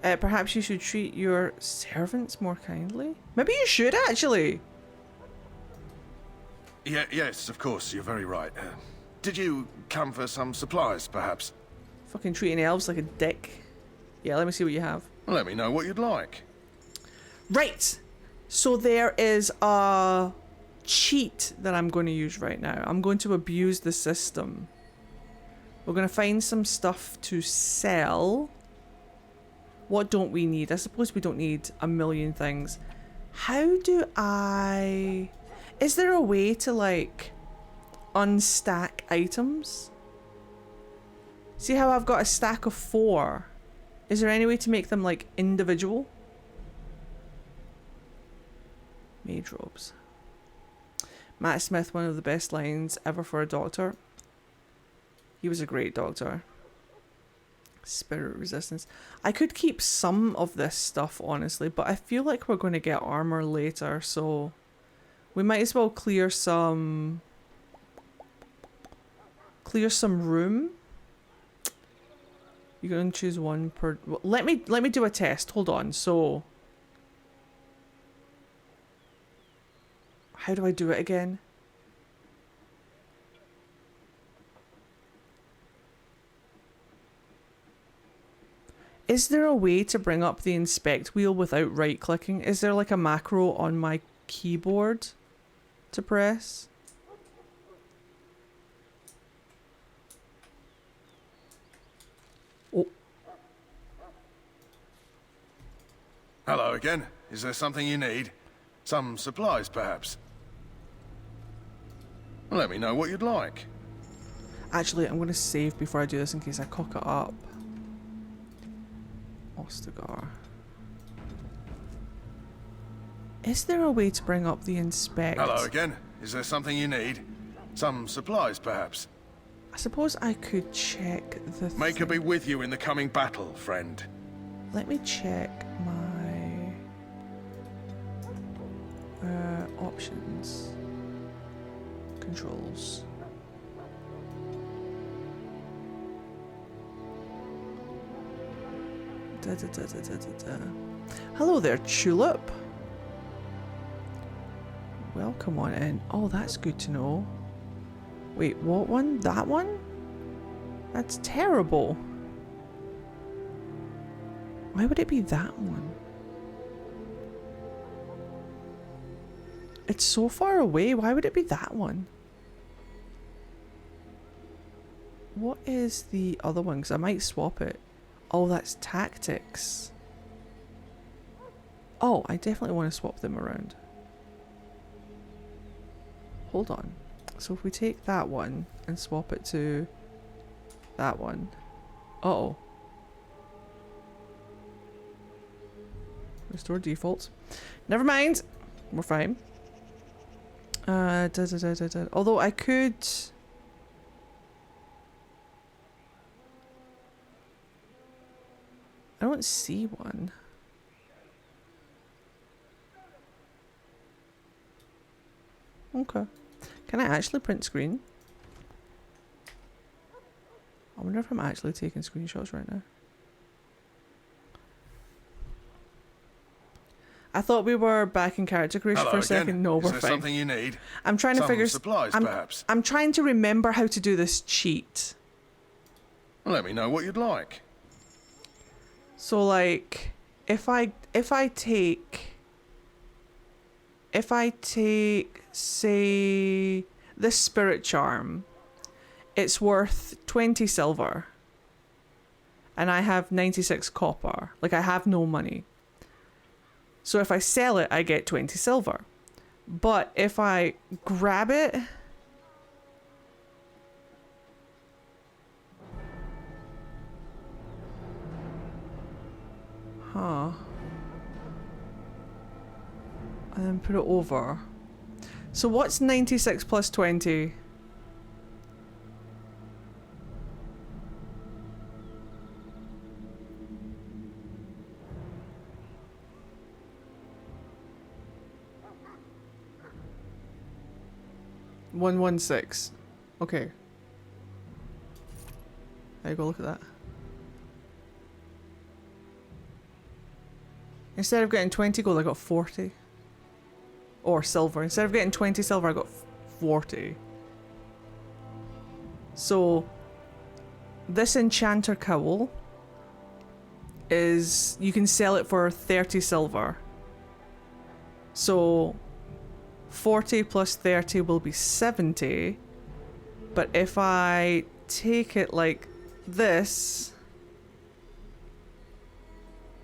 Perhaps you should treat your servants more kindly? Maybe you should, actually. Yes, of course, you're very right. Did you come for some supplies, perhaps? Fucking treating elves like a dick. Yeah, let me see what you have. Let me know what you'd like. Right. So there is a cheat that I'm going to use right now. I'm going to abuse the system. We're going to find some stuff to sell. What don't we need? I suppose we don't need a million things. How do I... Is there a way to, like, unstack items? See how I've got a stack of 4? Is there any way to make them, like, individual? Mage robes. Matt Smith, one of the best lines ever for a doctor. He was a great doctor. Spirit resistance. I could keep some of this stuff, honestly, but I feel like we're going to get armor later, so we might as well clear some room. You can choose one per. Well, let me do a test. Hold on. So how do I do it again? Is there a way to bring up the inspect wheel without right clicking? Is there like a macro on my keyboard to press? Oh. Hello again. Is there something you need? Some supplies, perhaps? Let me know what you'd like. Actually, I'm going to save before I do this in case I cock it up. Ostagar. Is there a way to bring up the inspect? Hello again. Is there something you need? Some supplies, perhaps? I suppose I could check the... May her be with you in the coming battle, friend. Let me check my... options. Controls. Hello there, Tulip. Welcome on in. Oh, that's good to know. Wait, what one? That one? That's terrible. Why would it be that one? It's so far away. Why would it be that one? What is the other one? Because I might swap it. Oh, that's tactics. Oh, I definitely want to swap them around. Hold on. So if we take that one and swap it to that one. Uh-oh. Restore defaults. Never mind. We're fine. Although I could... I don't see one. Okay. Can I actually print screen? I wonder if I'm actually taking screenshots right now. I thought we were back in character creation for a second. No, we're fine. Is there something you need? I'm trying to figure... supplies, perhaps? I'm trying to remember how to do this cheat. Let me know what you'd like. So like, if I take, say, this spirit charm, it's worth 20 silver. And I have 96 copper. Like, I have no money. So if I sell it, I get 20 silver. But if I grab it... Huh. And then put it over. So what's 96 plus 20? $116. Okay. There you go, look at that. Instead of getting 20 gold, I got 40. Or silver. Instead of getting 20 silver, I got 40. So, this enchanter cowl is... You can sell it for 30 silver. So, 40 plus 30 will be 70. But if I take it like this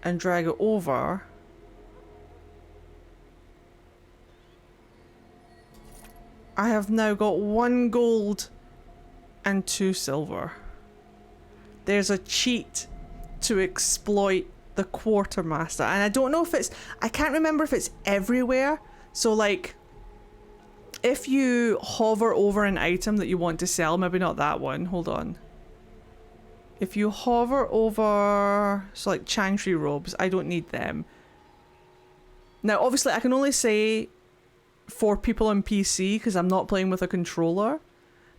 and drag it over. I have now got 1 gold and 2 silver. There's a cheat to exploit the quartermaster, and I don't know if it's, I can't remember if it's everywhere. So like, if you hover over an item that you want to sell, maybe not that one, hold on. If you hover over, so like chantry robes, I don't need them. Now obviously I can only say for people on PC because I'm not playing with a controller,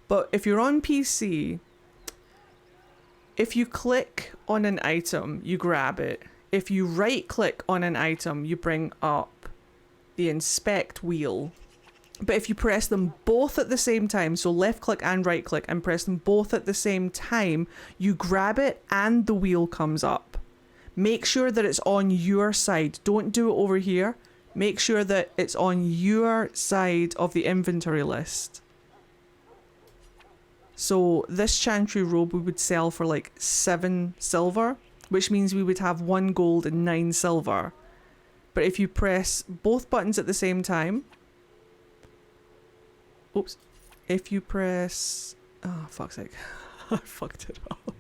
but if you're on PC, if you click on an item, you grab it. If you right click on an item, you bring up the inspect wheel. But if you press them both at the same time, so left click and right click, and press them both at the same time, you grab it and the wheel comes up. Make sure that it's on your side. Don't do it over here. Make sure that it's on your side of the inventory list. So this chantry robe we would sell for like 7 silver, which means we would have 1 gold and 9 silver. But if you press both buttons at the same time, oops, if you press, oh fuck's sake, I fucked it up.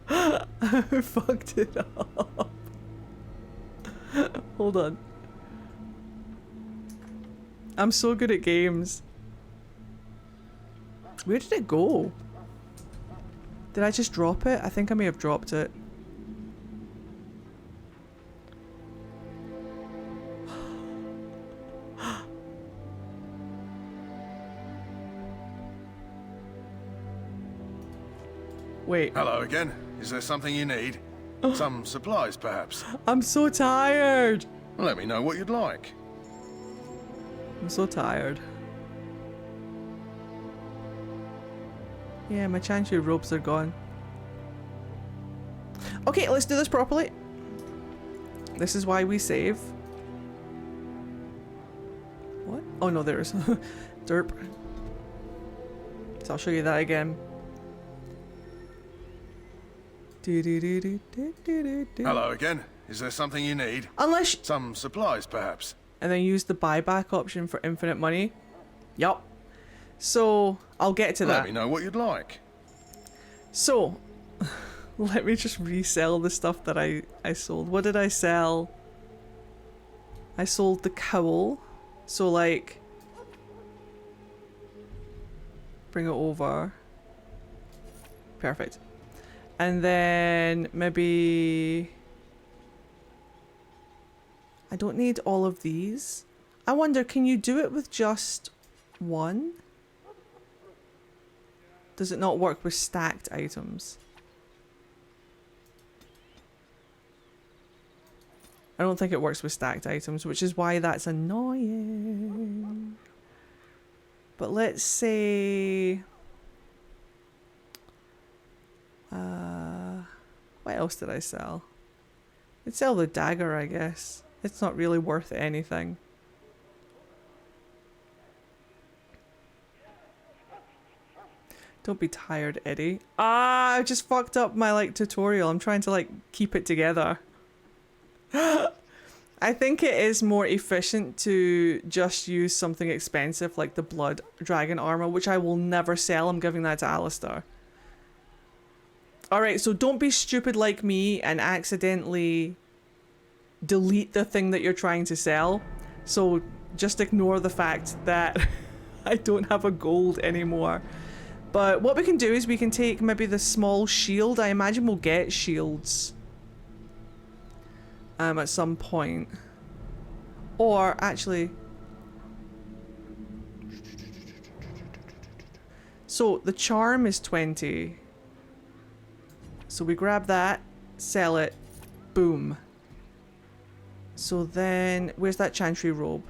I fucked it up. Hold on. I'm so good at games. Where did it go? Did I just drop it? I think I may have dropped it. Wait. Hello again. Is there something you need? Some supplies, perhaps? I'm so tired. Let me know what you'd like. I'm so tired. Yeah, my chantry robes are gone. Okay, let's do this properly. This is why we save. What? Oh no, there's derp. So I'll show you that again. Hello again. Is there something you need? Unless some supplies, perhaps. And then use the buyback option for infinite money. Yup. So I'll get to that. Let me know what you'd like. So let me just resell the stuff that I sold. What did I sell? I sold the cowl. So like, bring it over. Perfect. And then maybe, I don't need all of these. I wonder, can you do it with just one? Does it not work with stacked items? I don't think it works with stacked items, which is why that's annoying. But let's say, what else did I sell? I'd sell the dagger, I guess. It's not really worth anything. Don't be tired, Eddie. Ah, I just fucked up my like tutorial. I'm trying to like keep it together. I think it is more efficient to just use something expensive like the blood dragon armor, which I will never sell. I'm giving that to Alistair. Alright, so don't be stupid like me and accidentally delete the thing that you're trying to sell. So just ignore the fact that I don't have a gold anymore. But what we can do is we can take maybe the small shield. I imagine we'll get shields at some point. Or actually, so the charm is 20. So we grab that, sell it, boom. So then, where's that chantry robe?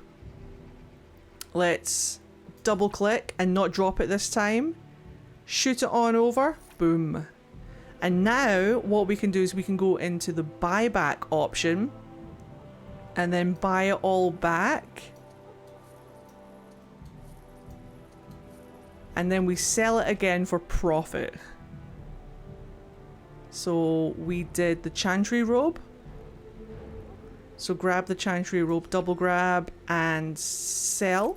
Let's double click and not drop it this time. Shoot it on over, boom. And now what we can do is we can go into the buyback option and then buy it all back. and then we sell it again for profit. So we did the Chantry robe. So grab the Chantry robe, double grab, and sell.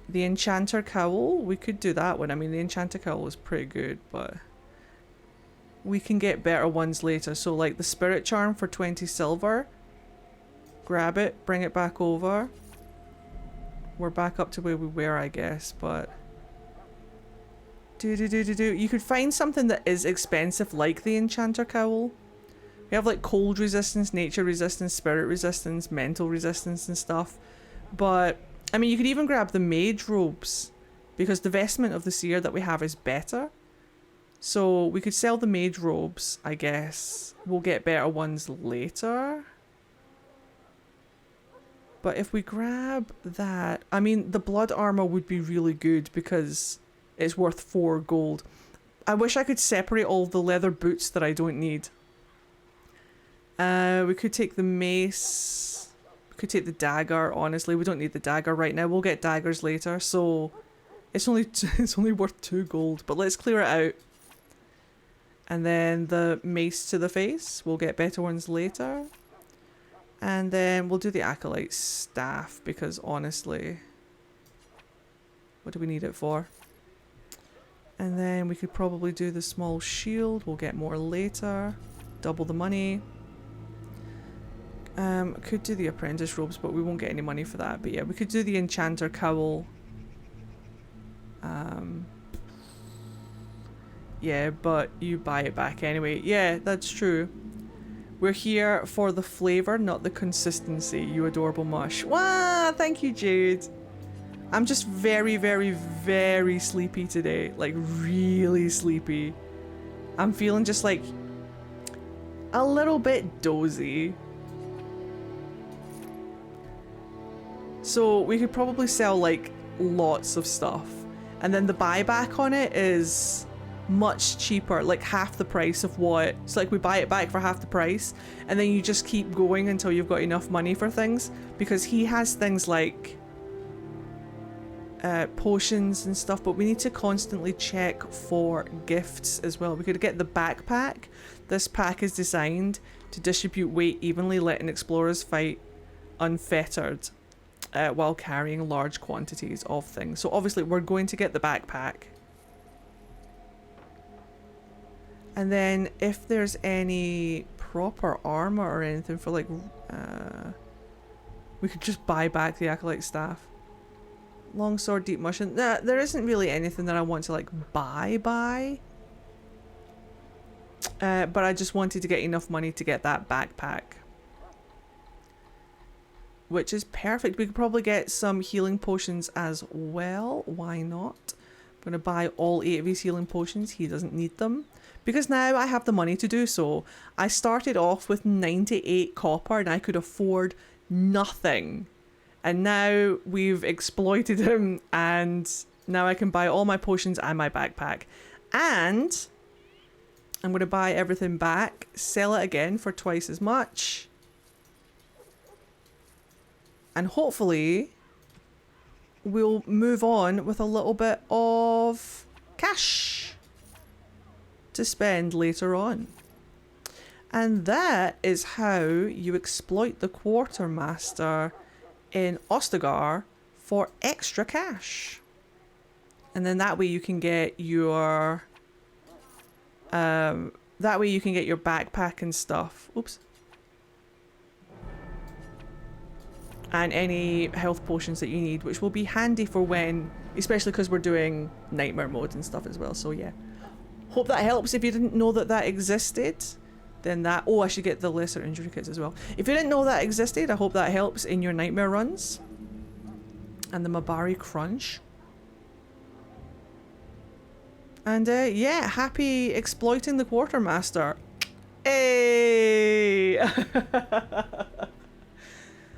The Enchanter cowl, we could do that one. I mean, the Enchanter cowl is pretty good, but we can get better ones later. So like the Spirit Charm for 20 silver. Grab it, bring it back over. We're back up to where we were, I guess, but... You could find something that is expensive like the Enchanter cowl. We have like cold resistance, nature resistance, spirit resistance, mental resistance and stuff. But, I mean, you could even grab the Mage robes, because the vestment of the Seer that we have is better. So we could sell the Mage robes, I guess. We'll get better ones later. But if we grab that... I mean, the blood armor would be really good because it's worth 4 gold. I wish I could separate all the leather boots that I don't need. We could take the mace. We could take the dagger. Honestly, we don't need the dagger right now. We'll get daggers later. So it's only worth 2 gold. But let's clear it out. And then the mace to the face. We'll get better ones later. And then we'll do the Acolyte staff because honestly, what do we need it for? And then we could probably do the small shield. We'll get more later. Double the money. Could do the apprentice robes, but we won't get any money for that. But yeah, we could do the Enchanter cowl. Yeah, but you buy it back anyway. Yeah, that's true. We're here for the flavor, not the consistency, you adorable mush. Wow, thank you, Jade. I'm just very, very, very sleepy today. Like, really sleepy. I'm feeling just like a little bit dozy. So we could probably sell like lots of stuff. And then the buyback on it is much cheaper, like half the price of what. It's like we buy it back for half the price and then you just keep going until you've got enough money for things, because he has things like potions and stuff, but we need to constantly check for gifts as well. We could get the backpack. This pack is designed to distribute weight evenly, letting explorers fight unfettered while carrying large quantities of things. So obviously we're going to get the backpack. And then if there's any proper armor or anything for like, we could just buy back the Acolyte staff. Longsword, deep mushroom. There isn't really anything that I want to like buy. But I just wanted to get enough money to get that backpack. Which is perfect. We could probably get some healing potions as well. Why not? I'm going to buy all 8 of his healing potions. He doesn't need them. Because now I have the money to do so. I started off with 98 copper and I could afford nothing. And now we've exploited him and now I can buy all my potions and my backpack. And I'm going to buy everything back, sell it again for twice as much. And hopefully we'll move on with a little bit of cash to spend later on. And that is how you exploit the Quartermaster in Ostagar for extra cash. And then that way you can get your backpack and stuff. Oops. And any health potions that you need, which will be handy for when, especially because we're doing nightmare mode and stuff as well. So yeah, hope that helps. If you didn't know that that existed, then that... Oh, I should get the lesser injury kits as well. If you didn't know that existed, I hope that helps in your nightmare runs. And the Mabari Crunch. And yeah, happy exploiting the Quartermaster. Hey!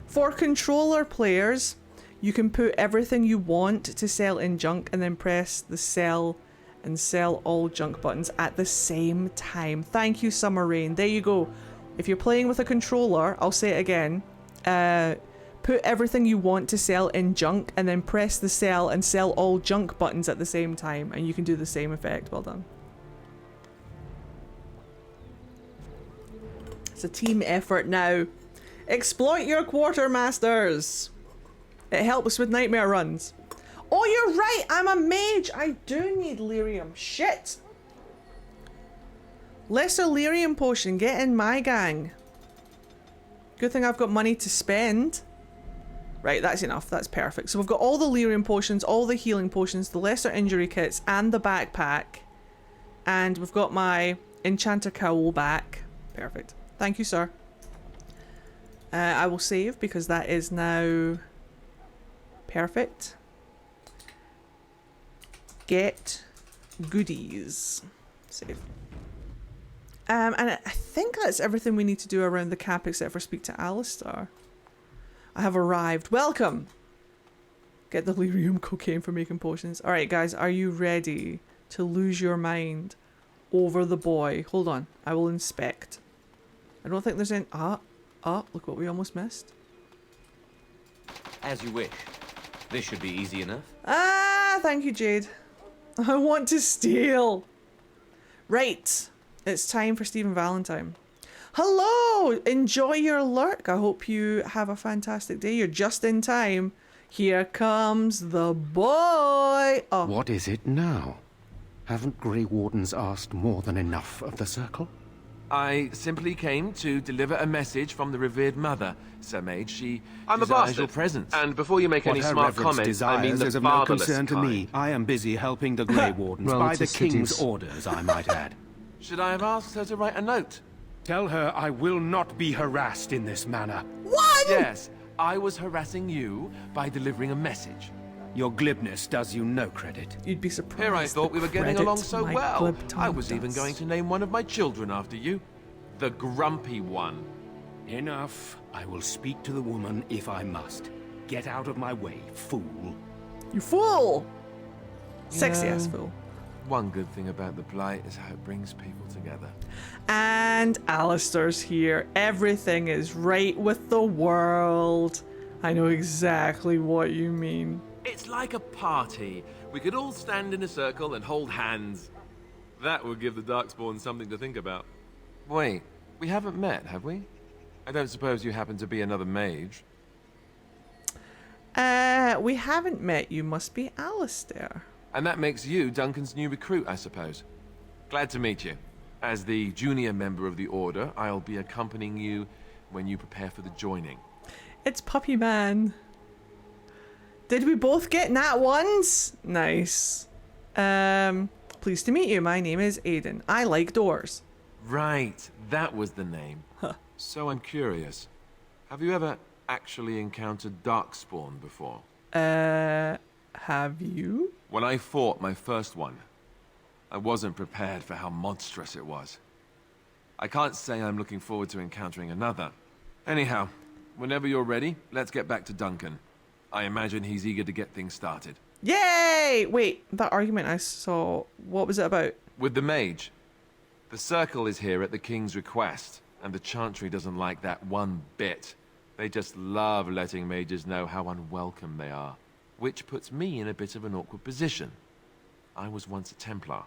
For controller players, you can put everything you want to sell in junk and then press the sell and sell all junk buttons at the same time. Thank you, Summer Rain. There you go. If you're playing with a controller, I'll say it again, put everything you want to sell in junk and then press the sell and sell all junk buttons at the same time, and you can do the same effect. Well done. It's a team effort now. Exploit your quartermasters. It helps with nightmare runs. Oh, you're right, I'm a mage. I do need lyrium. Shit. Lesser lyrium potion, get in my gang. Good thing I've got money to spend. Right, that's enough. That's perfect. So we've got all the lyrium potions, all the healing potions, the lesser injury kits, and the backpack. And we've got my enchanter cowl back. Perfect. Thank you, sir. I will save because that is now perfect. Get goodies. Save. And I think that's everything we need to do around the camp except for speak to Alistair. I have arrived. Welcome! Get the lyrium cocaine for making potions. Alright guys, are you ready to lose your mind over the boy? Hold on, I will inspect. I don't think there's any... look what we almost missed. As you wish. This should be easy enough. Thank you, Jade. I want to steal. Right. It's time for Stephen Valentine. Hello! Enjoy your lurk. I hope you have a fantastic day. You're just in time. Here comes the boy. Oh. What is it now? Haven't Grey Wardens asked more than enough of the Circle? I simply came to deliver a message from the revered mother, Sir Mage. She I'm a desires bastard. your presence. And before you make What any her smart reverence comments, I mean desires the is of no fatherless concern to kind. me. I am busy helping the Grey Wardens Well, by it's the a city. King's orders, I might add. Should I have asked her to write a note? Tell her I will not be harassed in this manner. What? Yes, I was harassing you by delivering a message. Your glibness does you no credit. You'd be surprised. Here I thought we were getting credit along so my well. glib tongue I was even does. going to name one of my children after you. The grumpy one. Enough. I will speak to the woman if I must. Get out of my way, fool. You fool! Sexy Yeah. ass fool. One good thing about the Blight is how it brings people together. And Alistair's here. Everything is right with the world. I know exactly what you mean. It's like a party. We could all stand in a circle and hold hands. That would give the Darkspawn something to think about. Wait, we haven't met, have we? I don't suppose you happen to be another mage. We haven't met. You must be Alistair. And that makes you Duncan's new recruit, I suppose. Glad to meet you. As the junior member of the Order, I'll be accompanying you when you prepare for the joining. It's Puppy Man. Did we both get nat ones? Nice. Pleased to meet you. My name is Aiden. I like doors. Right, that was the name. Huh. So I'm curious. Have you ever actually encountered Darkspawn before? Have you? When I fought my first one, I wasn't prepared for how monstrous it was. I can't say I'm looking forward to encountering another. Anyhow, whenever you're ready, let's get back to Duncan. I imagine he's eager to get things started. Yay! Wait, that argument I saw, what was it about? With the Mage. The Circle is here at the King's request, and the Chantry doesn't like that one bit. They just love letting mages know how unwelcome they are, which puts me in a bit of an awkward position. I was once a Templar.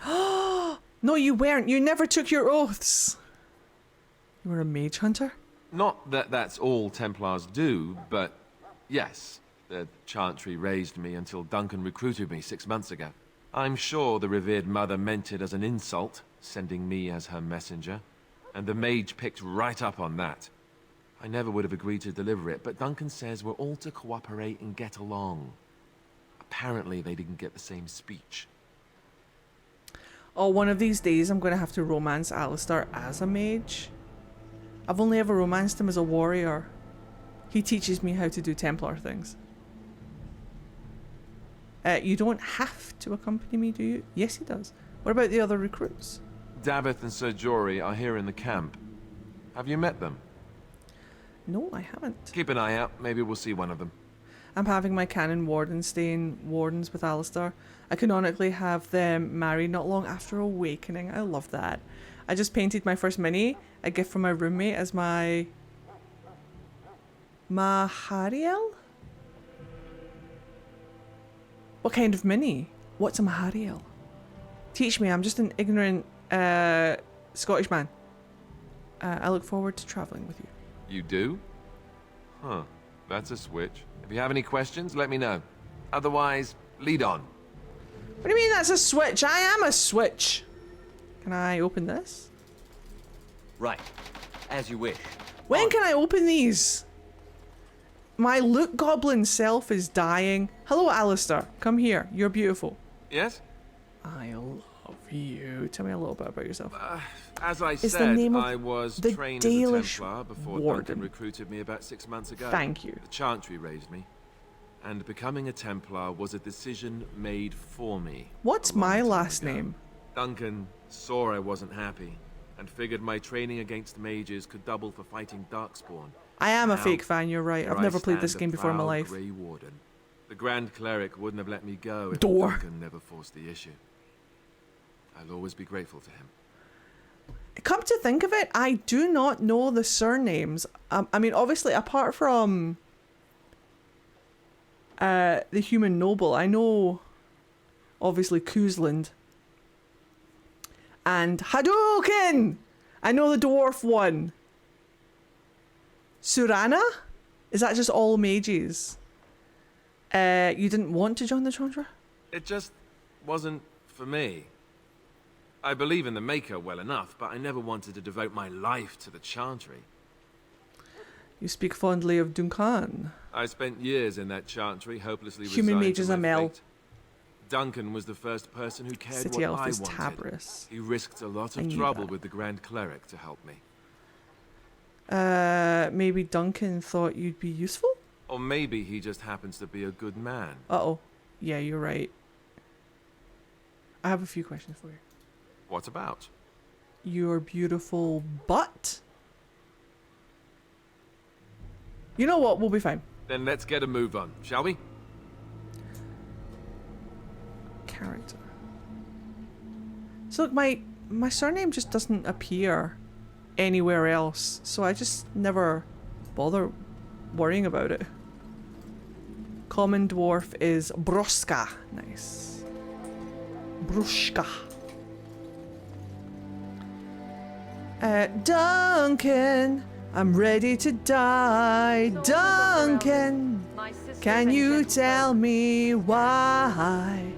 No, you weren't. You never took your oaths. You were a mage hunter? Not that that's all Templars do, but yes, the Chantry raised me until Duncan recruited me 6 months ago. I'm sure the revered mother meant it as an insult, sending me as her messenger, and the mage picked right up on that. I never would have agreed to deliver it, but Duncan says we're all to cooperate and get along. Apparently they didn't get the same speech. Oh, one of these days I'm going to have to romance Alistair as a mage. I've only ever romanced him as a warrior. He teaches me how to do Templar things. You don't have to accompany me, do you? Yes, he does. What about the other recruits? Davith and Sir Jory are here in the camp. Have you met them? No, I haven't. Keep an eye out. Maybe we'll see one of them. I'm having my canon wardens staying wardens with Alistair. I canonically have them married not long after awakening. I love that. I just painted my first mini, a gift from my roommate, as my Mahariel? What kind of mini? What's a Mahariel? Teach me, I'm just an ignorant Scottish man. I look forward to traveling with you. You do? Huh. That's a switch. If you have any questions, let me know. Otherwise, lead on. What do you mean that's a switch? I am a switch. Can I open this? Right. As you wish. When can I open these? My Luke Goblin self is dying. Hello, Alistair. Come here. You're beautiful. Yes? I love you. Tell me a little bit about yourself. As I It's said, the name of I was the trained as a Dalish Templar before warden. Duncan recruited me about 6 months ago. Thank you. The Chantry raised me. And becoming a Templar was a decision made for me. What's my last name? Duncan saw I wasn't happy and figured my training against mages could double for fighting Darkspawn. I am a Now, fake fan, you're right. I've here never I played this stand, game a before in my proud life. Grey Warden. The Grand Cleric wouldn't have let me go if Door. Duncan never forced the issue. I'll always be grateful to him. Come to think of it, I do not know the surnames. I mean, obviously, apart from the Human Noble, I know, obviously, Kuzland. And Hadouken! I know the dwarf one. Surana? Is that just all mages? You didn't want to join the Chandra? It just wasn't for me. I believe in the Maker well enough, but I never wanted to devote my life to the Chantry. You speak fondly of Duncan. I spent years in that Chantry, hopelessly Human resigned mages to are my Mel. fate. Duncan was the first person who cared City what elf I is wanted. Tabris. He risked a lot I of knew trouble that. with the Grand Cleric to help me. Maybe Duncan thought you'd be useful? Or maybe he just happens to be a good man. Uh-oh. Yeah, you're right. I have a few questions for you. What about? Your beautiful butt? You know what? We'll be fine. Then let's get a move on, shall we? Character. So look, my surname just doesn't appear anywhere else, so I just never bother worrying about it. Common dwarf is Broska. Nice. Brushka. Duncan, I'm ready to die. Duncan, can you tell me why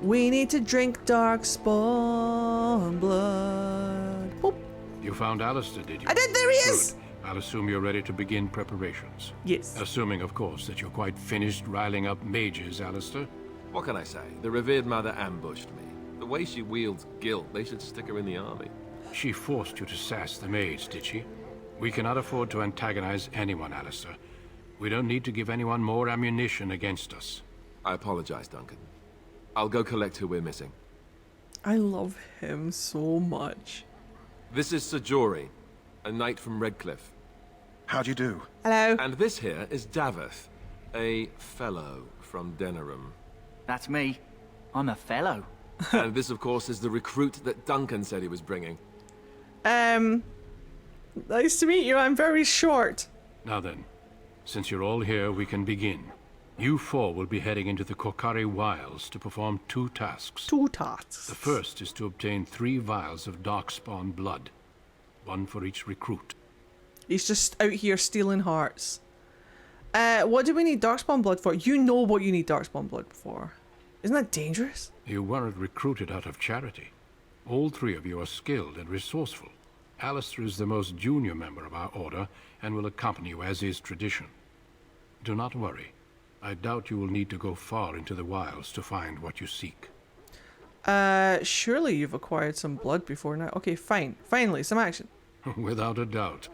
we need to drink darkspawn blood? Boop. You found Alistair, did you? I did, there he is! Good. I'll assume you're ready to begin preparations. Yes. Assuming, of course, that you're quite finished riling up mages, Alistair. What can I say? The revered mother ambushed me. The way she wields guilt, they should stick her in the army. She forced you to sass the maids, did she? We cannot afford to antagonize anyone, Alistair. We don't need to give anyone more ammunition against us. I apologize, Duncan. I'll go collect who we're missing. I love him so much. This is Sajori, a knight from Redcliffe. How do you do? Hello. And this here is Daveth, a fellow from Denerim. That's me. I'm a fellow. And this, of course, is the recruit that Duncan said he was bringing. Nice to meet you. I'm very short. Now then, since you're all here, we can begin. You four will be heading into the Kokari Wilds to perform 2 tasks. 2 tasks. The first is to obtain 3 vials of Darkspawn blood. 1 for each recruit. He's just out here stealing hearts. What do we need Darkspawn blood for? You know what you need Darkspawn blood for. Isn't that dangerous? You weren't recruited out of charity. All 3 of you are skilled and resourceful. Alistair is the most junior member of our order and will accompany you as is tradition. Do not worry. I doubt you will need to go far into the wilds to find what you seek. Surely you've acquired some blood before now. Okay, fine. Finally, some action. Without a doubt.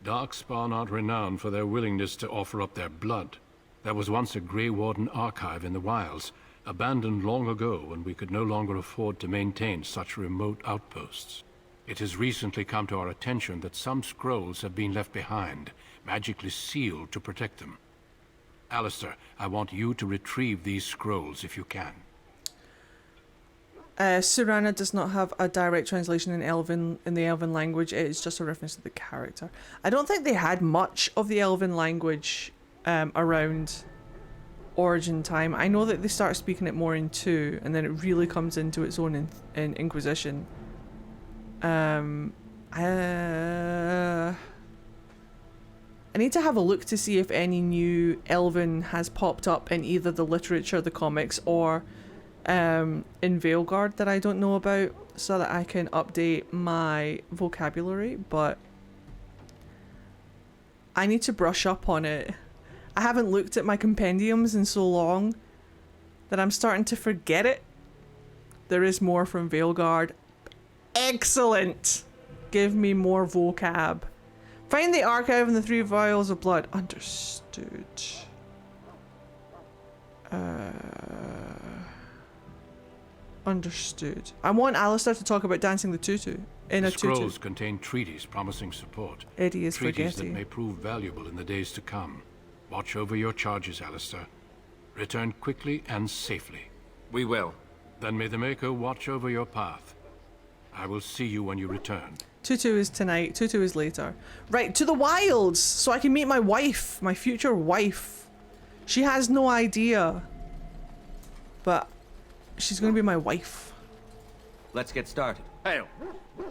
Darkspawn aren't renowned for their willingness to offer up their blood. There was once a Grey Warden archive in the wilds, abandoned long ago when we could no longer afford to maintain such remote outposts. It has recently come to our attention that some scrolls have been left behind, magically sealed to protect them. Alistair, I want you to retrieve these scrolls if you can. Surana does not have a direct translation in the Elven language. It is just a reference to the character. I don't think they had much of the Elven language around Origin time. I know that they start speaking it more in 2, and then it really comes into its own in Inquisition. I need to have a look to see if any new Elven has popped up in either the literature, the comics, or in Veilguard that I don't know about, so that I can update my vocabulary, but I need to brush up on it. I haven't looked at my compendiums in so long that I'm starting to forget it. There is more from Veilguard. Excellent! Give me more vocab. Find the archive and the 3 vials of blood. Understood. Understood. I want Alistair to talk about dancing the tutu in The a tutu. scrolls contain treaties promising support. Eddie is treaties forgetting. that may prove valuable in the days to come. Watch over your charges, Alistair. Return quickly and safely. We will. Then may the Maker watch over your path. I will see you when you return. Tutu is tonight, Tutu is later. Right, to the wilds, so I can meet my wife, my future wife. She has no idea, but she's going to be my wife. Let's get started. Hail.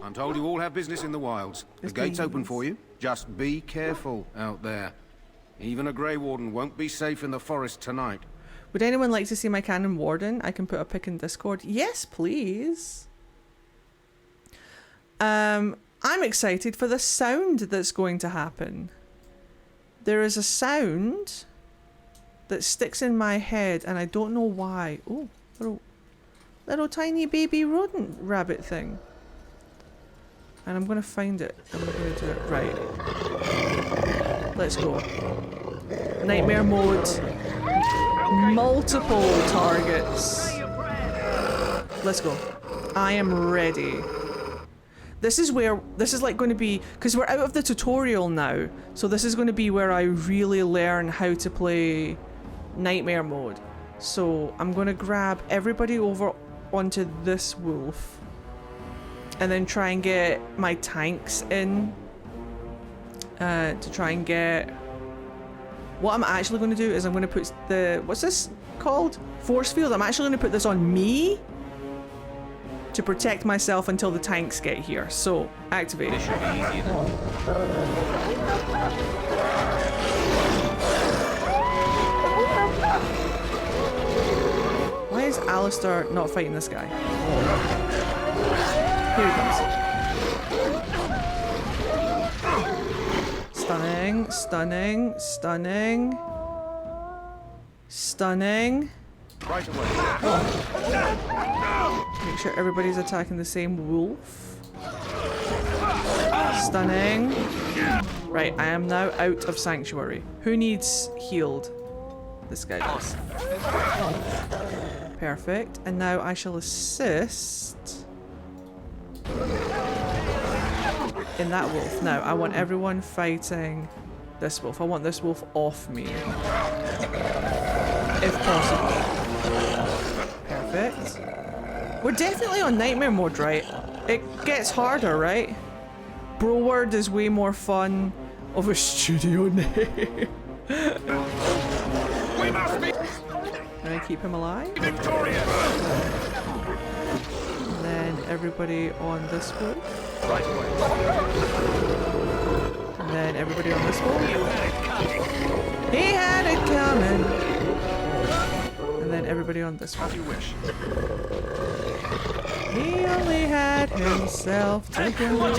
I'm told you all have business in the wilds. The gate's open for you. Just be careful out there. Even a Grey Warden won't be safe in the forest tonight. Would anyone like to see my Canon Warden? I can put a pic in Discord. Yes, please. I'm excited for the sound that's going to happen. There is a sound that sticks in my head and I don't know why. Oh, little tiny baby rodent rabbit thing. And I'm going to find it. I'm going to do it right. Let's go. Nightmare mode. Multiple targets. Let's go. I am ready. This is like going to be, because we're out of the tutorial now, so this is going to be where I really learn how to play Nightmare mode. So I'm going to grab everybody over onto this wolf and then try and get my tanks in to try and get... What I'm actually going to do is I'm going to put the... What's this called? Force field. I'm actually going to put this on me to protect myself until the tanks get here. So, activate. This should be easy enough. Why is Alistair not fighting this guy? Here he comes. Stunning, stunning, stunning. Stunning. Right away. Make sure everybody's attacking the same wolf. Stunning. Right, I am now out of Sanctuary. Who needs healed? This guy does. Perfect. And now I shall assist in that wolf. Now, I want everyone fighting this wolf. I want this wolf off me. If possible. Perfect. We're definitely on Nightmare mode, right? It gets harder, right? Broward is way more fun of a studio name. We must be Can I keep him alive? victorious. And then everybody on this wolf. Right away. And then everybody on this wolf. He had it coming. And then everybody on this one. As you wish. He only had himself to go.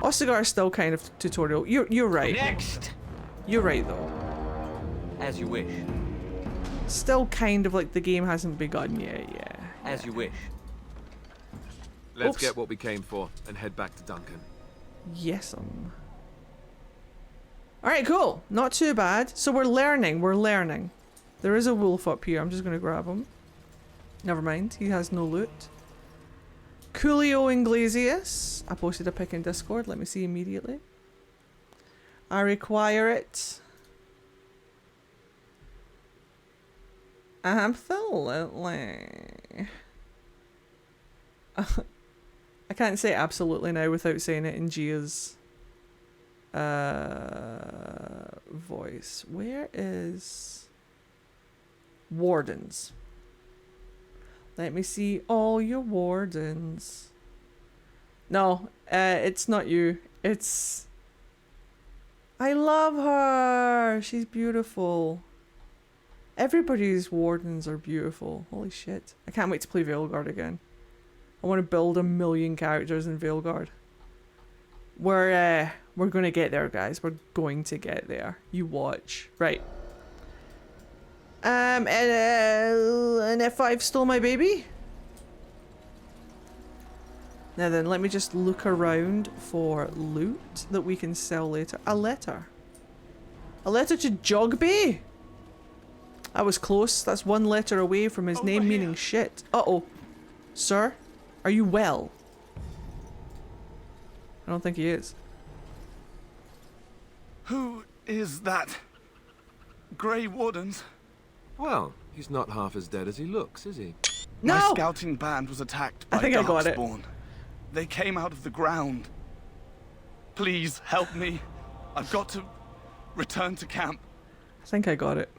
Ostagar is still kind of tutorial. You're right. Next. You're right though. As you wish. Still kind of like the game hasn't begun yet. Yeah. As you wish. Let's Oops. get what we came for and head back to Duncan. Yes. Alright, cool. Not too bad. So we're learning. We're learning. There is a wolf up here. I'm just going to grab him. Never mind. He has no loot. Coolio Inglesias. I posted a pic in Discord. Let me see immediately. I require it. Absolutely. I can't say absolutely now without saying it in Gia's Voice. Where is wardens? Let me see all your wardens. No, it's not you. It's... I love her. She's beautiful. Everybody's wardens are beautiful. Holy shit. I can't wait to play Veilguard again. I want to build 1 million characters in Veilguard. We're going to get there, guys. We're going to get there. You watch. Right. And F5 stole my baby. Now then, let me just look around for loot that we can sell later. A letter. A letter to Jogby? I was close. That's 1 letter away from his name meaning shit. Uh-oh. Sir? Are you well? I don't think he is. Who is that? Grey Wardens? Well, he's not half as dead as he looks, is he? No! My scouting band was attacked by I think I got it. Darkspawn. They came out of the ground. Please help me. I've got to return to camp. I think I got it.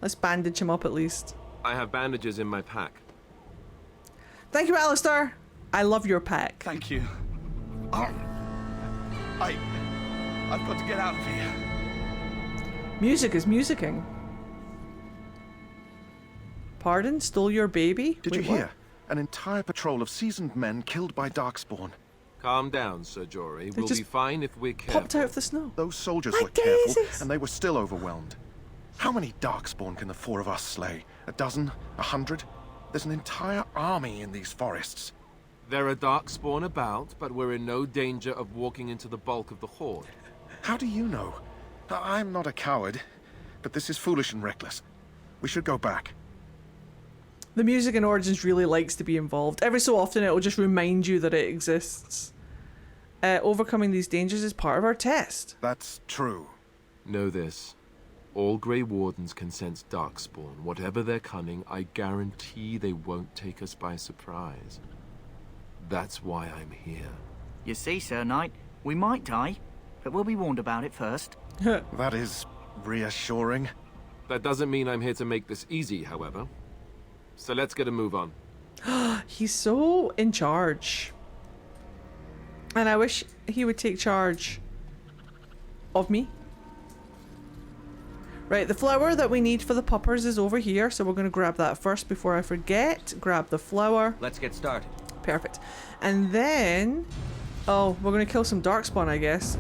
Let's bandage him up at least. I have bandages in my pack. Thank you, Alistair. I love your pack. Thank you. I've got to get out of here. Music is musicking. Pardon? Stole your baby? Did Wait, you what? hear? An entire patrol of seasoned men killed by Darkspawn. Calm down, Sir Jory. We'll just be fine if we're careful. Popped out of the snow. Those soldiers My were careful, daisies! and they were still overwhelmed. How many Darkspawn can the 4 of us slay? 12? 100? There's an entire army in these forests. There are Darkspawn about, but we're in no danger of walking into the bulk of the horde. How do you know? I'm not a coward, but this is foolish and reckless. We should go back. The music in Origins really likes to be involved. Every so often it will just remind you that it exists. Overcoming these dangers is part of our test. That's true. Know this. All Grey Wardens can sense Darkspawn. Whatever their cunning, I guarantee they won't take us by surprise. That's why I'm here. You see, Sir Knight, we might die, but we'll be warned about it first. That is reassuring. That doesn't mean I'm here to make this easy, however. So let's get a move on. He's so in charge. And I wish he would take charge of me. Right, the flower that we need for the puppers is over here, so we're going to grab that first before I forget. Grab the flower. Let's get started. Perfect. And then... oh, we're going to kill some Darkspawn, I guess.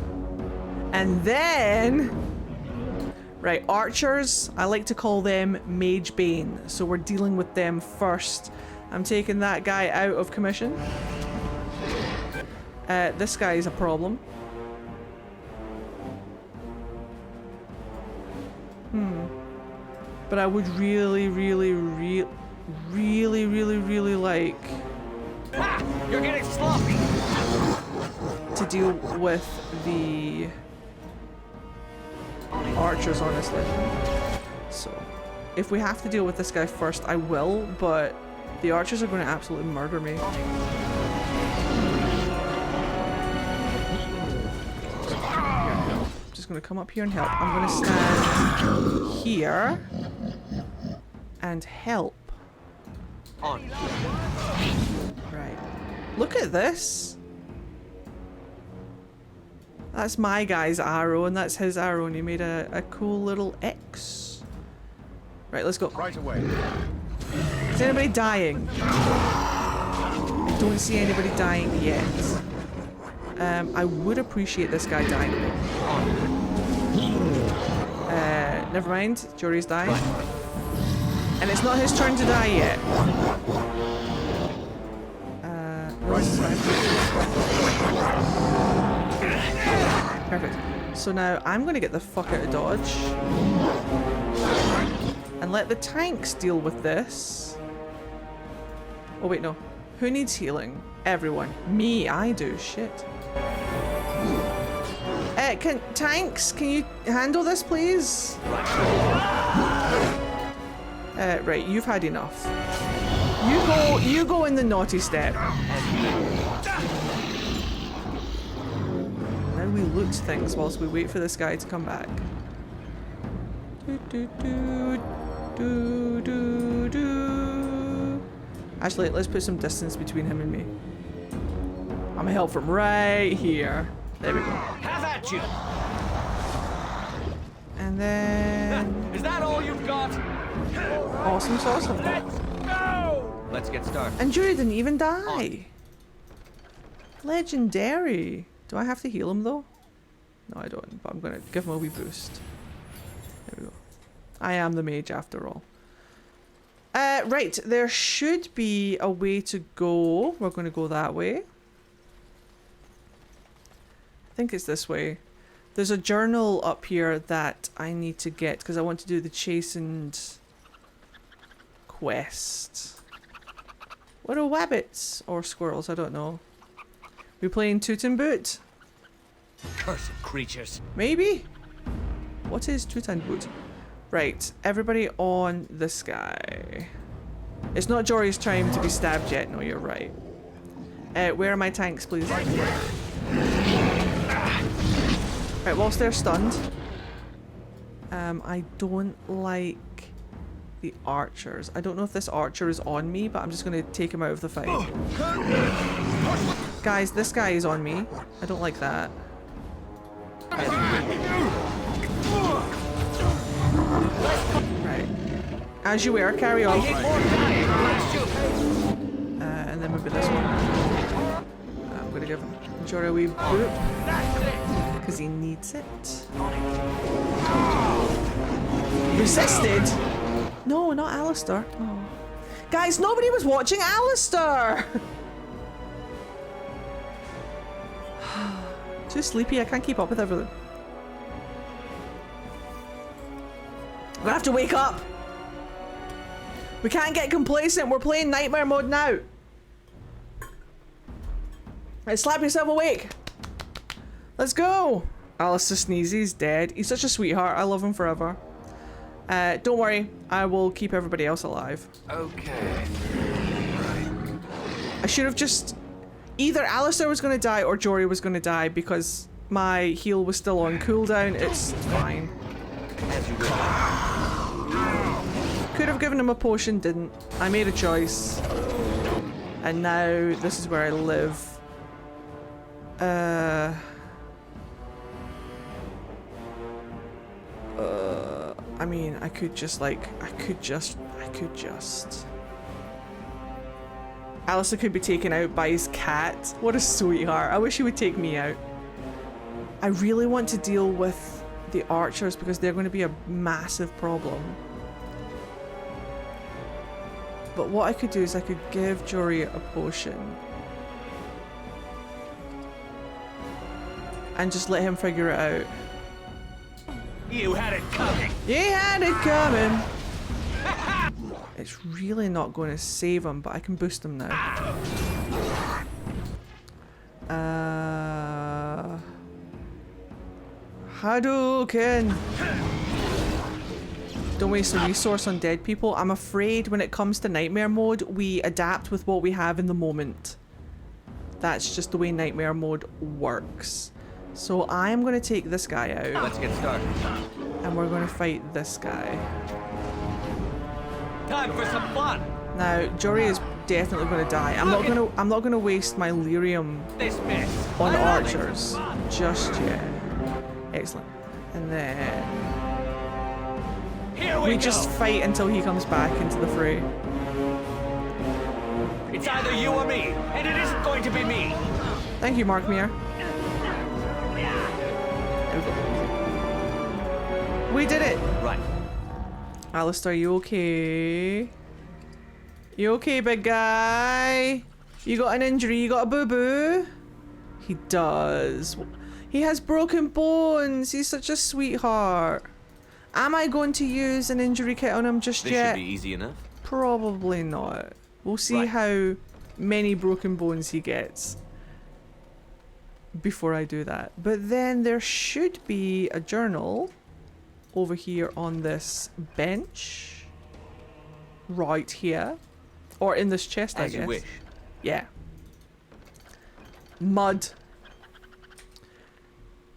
And then... right, archers. I like to call them Mage Bane, so we're dealing with them first. I'm taking that guy out of commission. This guy is a problem. But I would really like You're getting sloppy. to deal with the archers, honestly. So, if we have to deal with this guy first, I will, but the archers are going to absolutely murder me. Just going to come up here and help. I'm going to stand here and help. On. Right. Look at this. That's my guy's arrow, and that's his arrow, and he made a cool little X. Right, let's go. Right away. Is anybody dying? I don't see anybody dying yet. I would appreciate this guy dying. Never mind. Jory's dying. And it's not his turn to die yet. Perfect. So now I'm going to get the fuck out of dodge. And let the tanks deal with this. Oh wait, no. Who needs healing? Everyone. Me, I do. Shit. Tanks, can you handle this, please? Right, you've had enough. You go in the naughty step. loot things whilst we wait for this guy to come back. Actually, let's put some distance between him and me. I'm gonna help from right here. There we go. Have at you! And then... Is that all you've got? Awesome sauce. Let's get started. And Jury didn't even die. Legendary. Do I have to heal him though? No, I don't, but I'm gonna give him a wee boost. There we go. I am the mage after all. Right, there should be a way to go. We're gonna go that way. I think it's this way. There's a journal up here that I need to get because I want to do the chastened quest. What are wabbits or squirrels? I don't know. We playing Toot and Boot? Cursed creatures. Maybe? What is Toot and Boot? Right, everybody on this guy. It's not Jory's time to be stabbed yet. No, you're right. Where are my tanks, please? Right, whilst they're stunned. I don't like the archers. I don't know if this archer is on me, but I'm just going to take him out of the fight. Guys, this guy is on me. I don't like that. Right. As you were, carry on. And then maybe this one. I'm going to give him Jory a wee boot. Because he needs it. Resisted? No, not Alistair. Oh. Guys, nobody was watching Alistair! Too sleepy, I can't keep up with everything. I'm gonna have to wake up! We can't get complacent, we're playing nightmare mode now! Right, slap yourself awake! Let's go! Alistair Sneezy's dead. He's such a sweetheart, I love him forever. Don't worry, I will keep everybody else alive. Okay. Right. I should have just... Either Alistair was going to die or Jory was going to die because my heal was still on cooldown. It's fine. Could have given him a potion, didn't. I made a choice. And now this is where I live. I mean, I could just like, I could just. Alistair could be taken out by his cat. What a sweetheart. I wish he would take me out. I really want to deal with the archers because they're going to be a massive problem. But what I could do is I could give Jory a potion. And just let him figure it out. You had it coming. You had it coming. It's really not going to save him, but I can boost him now. Hadouken! Don't waste a resource on dead people. I'm afraid when it comes to nightmare mode, we adapt with what we have in the moment. That's just the way nightmare mode works. So I am going to take this guy out. Let's get started. And we're going to fight this guy. Time for some fun. Now, Jory is definitely going to die. I'm not going to waste my lyrium on archers just yet. Excellent. And then we just fight until he comes back into the fray. It's either you or me, and it isn't going to be me. Thank you, Mark Meir. We did it! Right. Alistair, you okay? You okay, big guy? You got an injury? You got a boo-boo? He does. He has broken bones. He's such a sweetheart. Am I going to use an injury kit on him just yet? This should be easy enough. Probably not. We'll see how many broken bones he gets before I do that. But then there should be a journal over here on this bench. Right here. Or in this chest, I guess. As you wish. Yeah. Mud.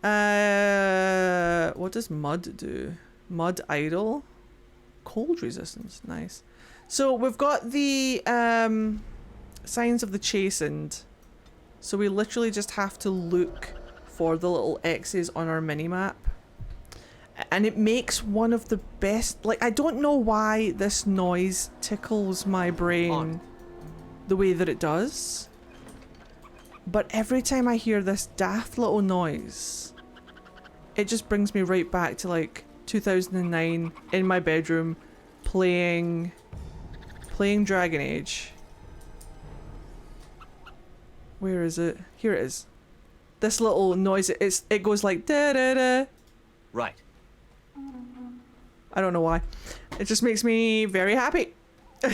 What does mud do? Mud idle? Cold resistance, nice. So we've got the signs of the chastened. So we literally just have to look for the little X's on our mini-map. And it makes one of the best, like, I don't know why this noise tickles my brain the way that it does. But every time I hear this daft little noise, it just brings me right back to like 2009 in my bedroom playing Dragon Age. Where is it? Here it is. This little noise, it goes like da da da. Right. I don't know why. It just makes me very happy. It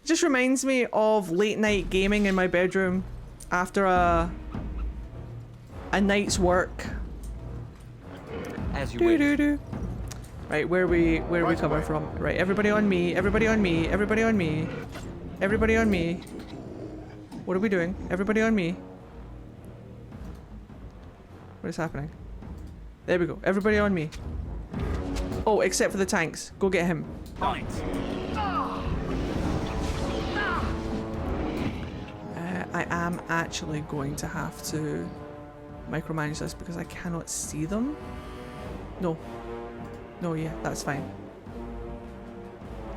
just reminds me of late night gaming in my bedroom after a night's work. As you wish. Right, where are we coming from? Right, everybody on me, everybody on me, everybody on me. Everybody on me. What are we doing? Everybody on me. What is happening? There we go. Everybody on me. Oh, except for the tanks. Go get him. On it. I am actually going to have to micromanage this because I cannot see them. No. No, yeah, that's fine.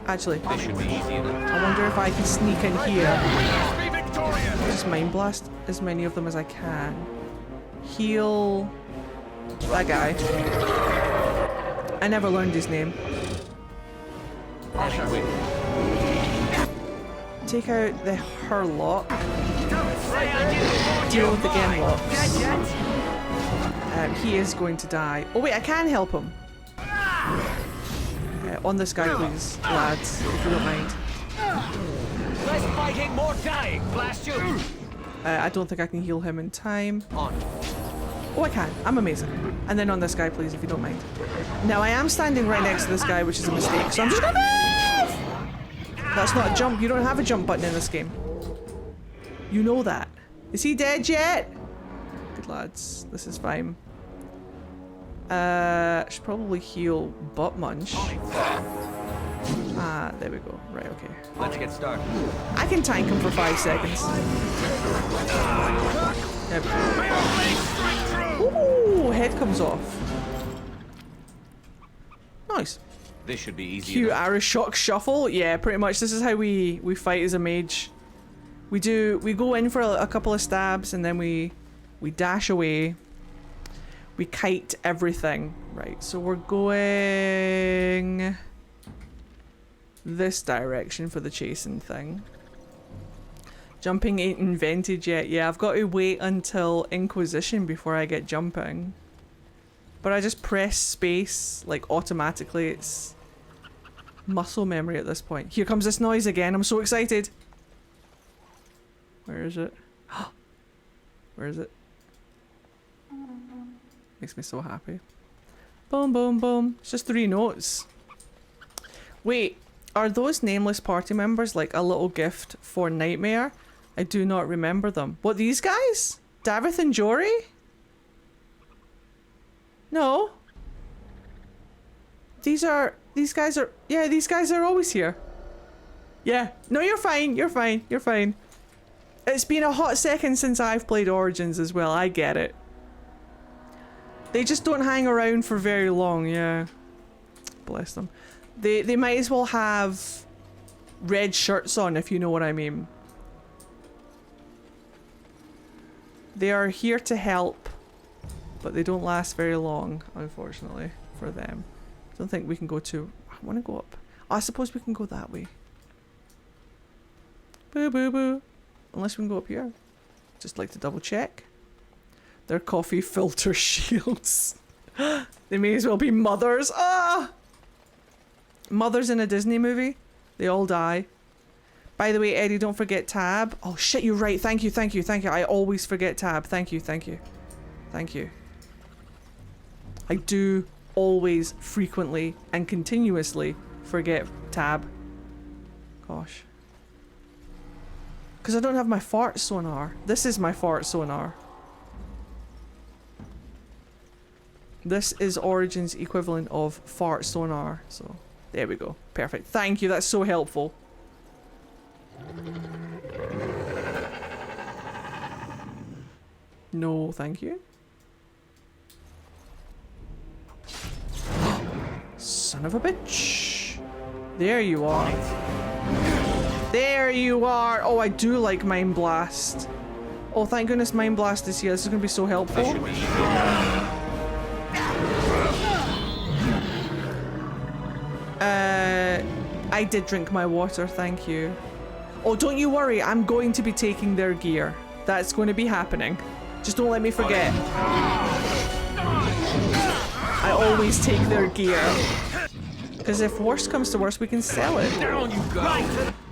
Actually, This should be easy enough. I wonder if I can sneak in here. Just mind blast as many of them as I can. Heal that guy. I never learned his name. As you wish. Take out the Herlock. Deal with the Genlocks. He is going to die. Oh wait, I can help him. On this guy, please, lads, if you don't mind. Less fighting, more dying, blast you! I don't think I can heal him in time. On. Oh, I can. I'm amazing. And then on this guy, please, if you don't mind. Now, I am standing right next to this guy, which is a mistake, so I'm just gonna move! That's not a jump. You don't have a jump button in this game. You know that. Is he dead yet? Good lads. This is fine. Should probably heal Butt Munch. Ah, there we go. Right, okay. Let's get started. I can tank him for 5 seconds. There we go. Ooh, head comes off. Nice. This should be easy Cute enough. arrow shock shuffle. Yeah, pretty much. This is how we fight as a mage. We go in for a couple of stabs and then we dash away. We kite everything. Right, so we're going this direction for the chasing thing. Jumping ain't invented yet. Yeah, I've got to wait until Inquisition before I get jumping. But I just press space, like, automatically. It's muscle memory at this point. Here comes this noise again. I'm so excited. Where is it? Where is it? Makes me so happy. Boom, boom, boom. It's just 3 notes. Wait, are those nameless party members like a little gift for Nightmare? I do not remember them. What, these guys? Davith and Jory? No. These guys are, yeah, these guys are always here. Yeah. No, you're fine, you're fine, you're fine. It's been a hot second since I've played Origins as well, I get it. They just don't hang around for very long, yeah. Bless them. They might as well have red shirts on, if you know what I mean. They are here to help, but they don't last very long, unfortunately, for them. I don't think we can go to... I want to go up. Oh, I suppose we can go that way. Boo boo boo. Unless we can go up here. Just like to double check. They're coffee filter shields. They may as well be mothers. Ah! Mothers in a Disney movie. They all die. By the way, Eddie, don't forget tab. Oh shit, you're right. Thank you, thank you, thank you. I always forget tab. Thank you, thank you. Thank you. I do always, frequently, and continuously forget tab. Gosh. Because I don't have my fart sonar. This is my fart sonar. This is Origin's equivalent of fart sonar. So there we go. Perfect. Thank you. That's so helpful. No, thank you. Son of a bitch. There you are. There you are. Oh, I do like Mind Blast. Oh, thank goodness Mind Blast is here. This is going to be so helpful. I did drink my water, thank you. Oh, don't you worry. I'm going to be taking their gear. That's going to be happening. Just don't let me forget. I always take their gear. Because if worst comes to worst, we can sell it. Down you go.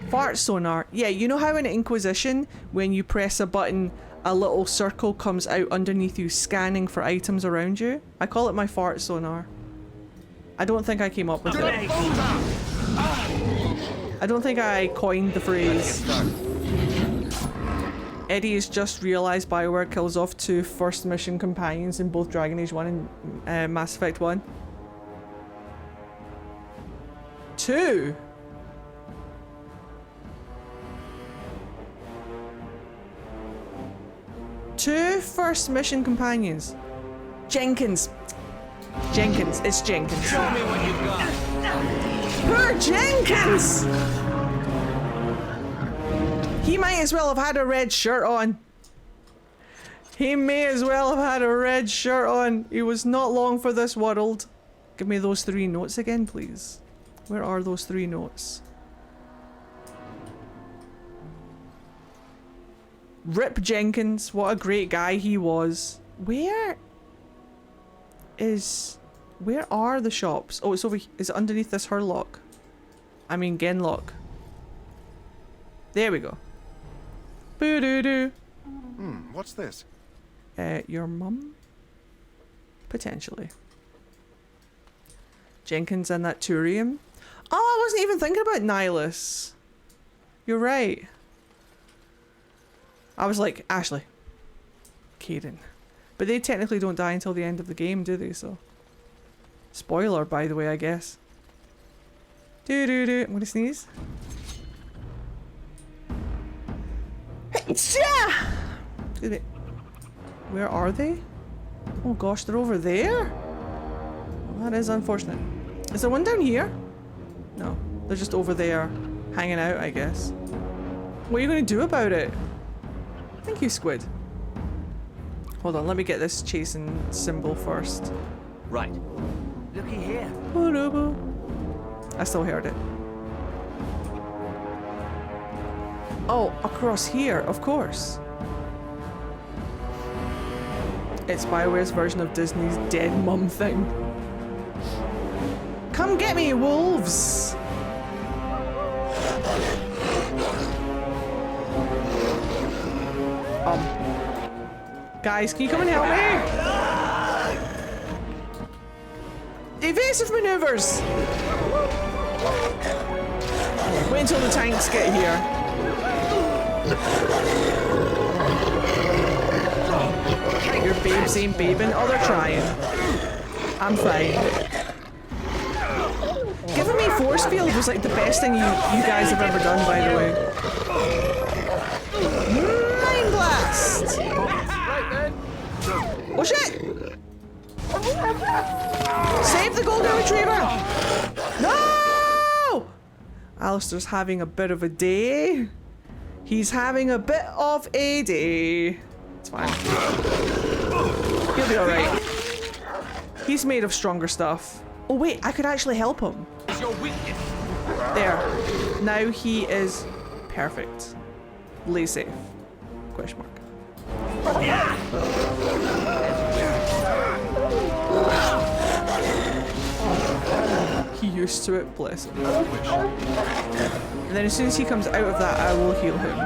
Fart sonar. Yeah, you know how in Inquisition, when you press a button, a little circle comes out underneath you scanning for items around you? I call it my fart sonar. I don't think I came up with it. I don't think I coined the phrase. Eddie has just realised BioWare kills off 2 first mission companions in both Dragon Age 1 and Mass Effect 1. 2? Two first mission companions. Jenkins. Jenkins. It's Jenkins. Show me what you've got. Poor Jenkins! He might as well have had a red shirt on. He may as well have had a red shirt on. He was not long for this world. Give me those 3 notes again, please. Where are those 3 notes? Rip Jenkins, what a great guy he was. Where are the shops? Oh, it's over here. Is it underneath this Hurlock? I mean Genlock. There we go. Boo-doo-doo. What's this? Your mum? Potentially. Jenkins and that Turium. Oh, I wasn't even thinking about Nihilus. You're right. I was like, Ashley. Caden. But they technically don't die until the end of the game, do they? So, spoiler, by the way, I guess. I'm gonna sneeze. Excuse me. Where are they? Oh gosh, they're over there? Well, that is unfortunate. Is there one down here? No, they're just over there, hanging out, I guess. What are you gonna do about it? Thank you, Squid. Hold on, let me get this chasing symbol first. Right. Looky here. I still heard it. Oh, across here, of course. It's BioWare's version of Disney's dead mum thing. Come get me, wolves! Guys, can you come and help me? Evasive maneuvers! Wait until the tanks get here. Your babes ain't babing. Oh, they're trying. I'm fine. Giving me force field was like the best thing you guys have ever done, by the way. Mind blast! Oh shit! Save the golden retriever! No! Alistair's having a bit of a day. He's having a bit of a day. It's fine. He'll be alright. He's made of stronger stuff. Oh wait, I could actually help him. It's your weakness. There. Now he is perfect. Lay safe. Question mark. He used to it, bless him. And then as soon as he comes out of that, I will heal him.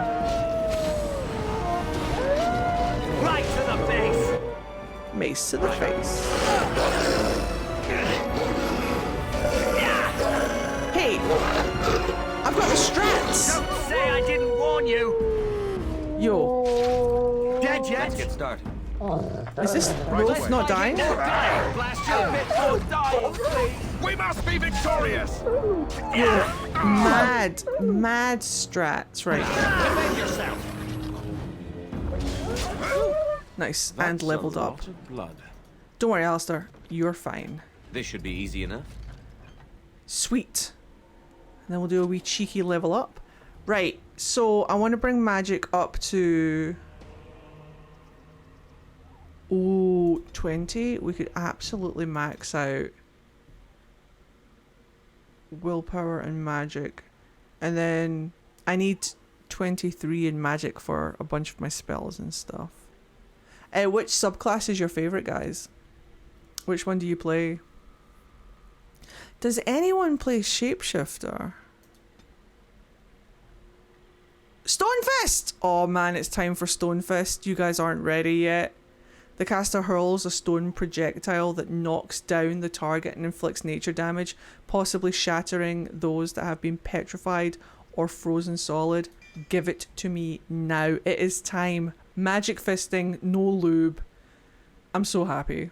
Right to the face. Mace to the face. Hey! I've got the strats! Don't say I didn't warn you! Yo. Dead yet? Let's get started. Is this Rolf not dying? Blast you a bit more dying, please. We must be victorious! Mad strats, right. Defend yourself. Nice, That's and leveled a up. lot of blood. Don't worry, Alistair, you're fine. This should be easy enough. Sweet. And then we'll do a wee cheeky level up. Right, so I want to bring magic up to... Ooh, 20. We could absolutely max out willpower and magic. And then I need 23 in magic for a bunch of my spells and stuff. Which subclass is your favorite, guys? Which one do you play? Does anyone play Shapeshifter? Stonefist! Oh man, it's time for Stonefist. You guys aren't ready yet. The caster hurls a stone projectile that knocks down the target and inflicts nature damage, possibly shattering those that have been petrified or frozen solid. Give it to me now. It is time. Magic fisting, no lube. I'm so happy.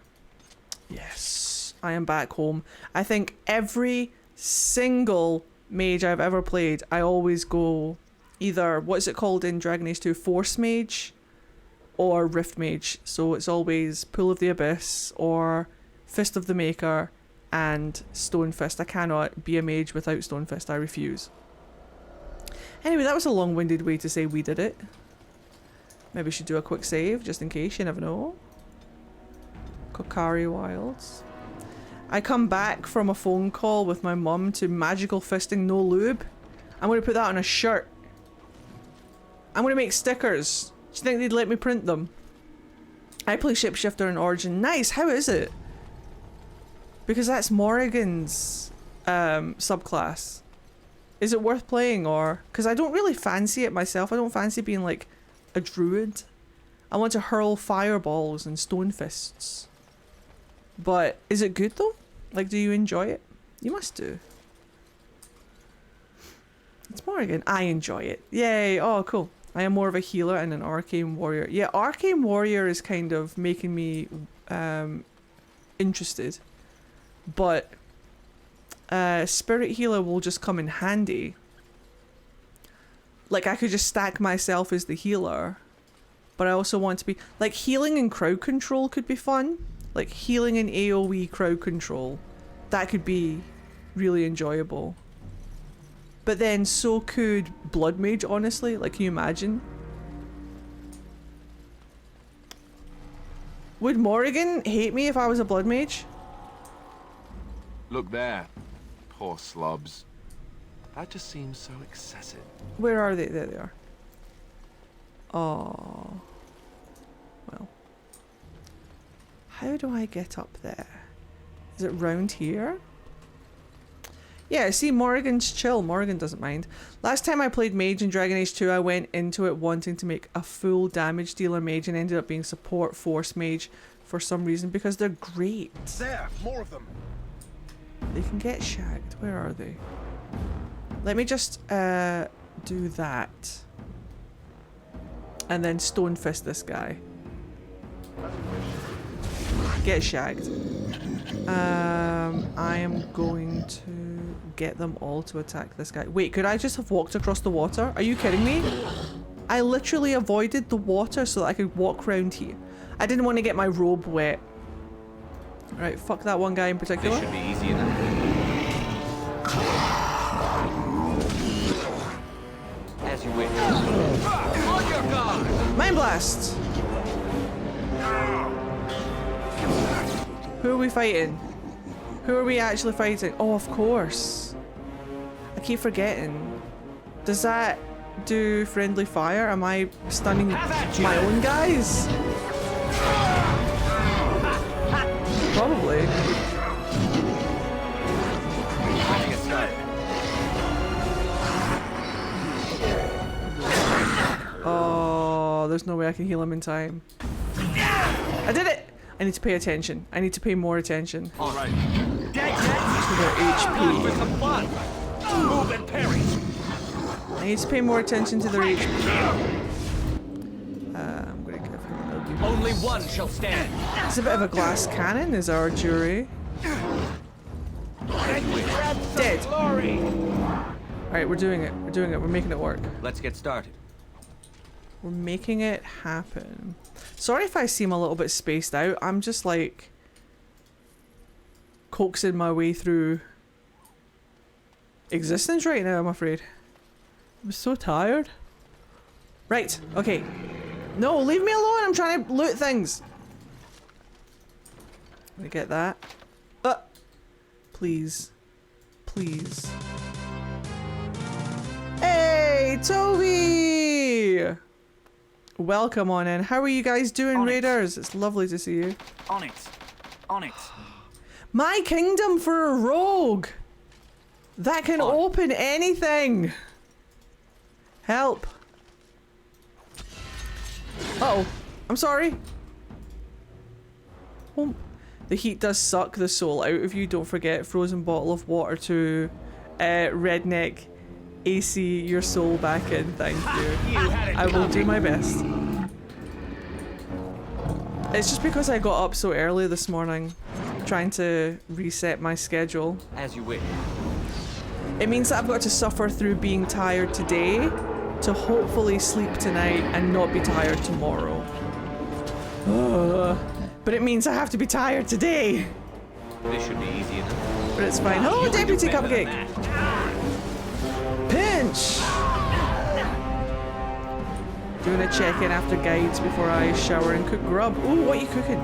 Yes, I am back home. I think every single mage I've ever played, I always go either, what's it called in Dragon Age 2, Force Mage or Rift Mage. So it's always Pool of the Abyss or Fist of the Maker and Stonefist. I cannot be a mage without Stonefist. I refuse. Anyway, that was a long-winded way to say we did it. Maybe we should do a quick save, just in case, you never know. Kokari Wilds. I come back from a phone call with my mum to magical fisting no lube. I'm going to put that on a shirt. I'm going to make stickers. Do you think they'd let me print them? I play Shapeshifter in Origin. Nice, how is it? Because that's Morrigan's subclass. Is it worth playing or... Because I don't really fancy it myself. I don't fancy being like a druid. I want to hurl fireballs and stone fists. But is it good though? Like, do you enjoy it? You must do. It's Morrigan. I enjoy it. Yay. Oh, cool. I am more of a healer and an arcane warrior. Yeah, arcane warrior is kind of making me interested. But spirit healer will just come in handy. Like, I could just stack myself as the healer. But I also want to be... Like, healing and crowd control could be fun. Like, healing and AoE crowd control. That could be really enjoyable. But then so could Blood Mage, honestly. Like, can you imagine? Would Morrigan hate me if I was a Blood Mage? Look there. Poor slobs. That just seems so excessive. Where are they? There they are. Oh. Well. How do I get up there? Is it round here? Yeah, see, Morrigan's chill. Morrigan doesn't mind. Last time I played Mage in Dragon Age 2, I went into it wanting to make a full damage dealer mage and ended up being support force mage for some reason because they're great. There, more of them. They can get shagged. Where are they? Let me just do that. And then stone fist this guy. Get shagged. I am going to get them all to attack this guy. Wait, could I just have walked across the water? Are you kidding me? I literally avoided the water so that I could walk around here. I didn't want to get my robe wet. Alright, fuck that one guy in particular. This should be easy enough. As you wish. On your guard! Mind Blast! Who are we fighting? Who are we actually fighting? Oh, of course. I keep forgetting. Does that do friendly fire? Am I stunning my own guys? Probably. Oh, there's no way I can heal him in time. I did it! I need to pay attention. I need to pay more attention. All right. To their HP. Move and parry. I need to pay more attention to their HP. I'm gonna give him a Only one shall stand. It's a bit of a glass cannon is our jury. Dead. Alright, we're doing it. We're doing it. We're making it work. Let's get started. We're making it happen. Sorry if I seem a little bit spaced out. I'm just like coaxing my way through existence right now, I'm afraid. I'm so tired. Right, okay. No, leave me alone. I'm trying to loot things. Let me get that. Please. Please. Hey, Toby! Welcome on in. How are you guys doing, Raiders? It's lovely to see you. On it. On it. My kingdom for a rogue! That can open anything! Help. Uh-oh. I'm sorry. Oh. The heat does suck the soul out of you. Don't forget, frozen bottle of water to redneck AC your soul back in. Thank you. I will do my best. It's just because I got up so early this morning, trying to reset my schedule. As you wish. It means that I've got to suffer through being tired today to hopefully sleep tonight and not be tired tomorrow. But it means I have to be tired today. This should be easy enough. But it's fine. Hello, Deputy Cupcake. Pinch. Doing a check-in after guides before I shower and cook grub. Ooh, what are you cooking?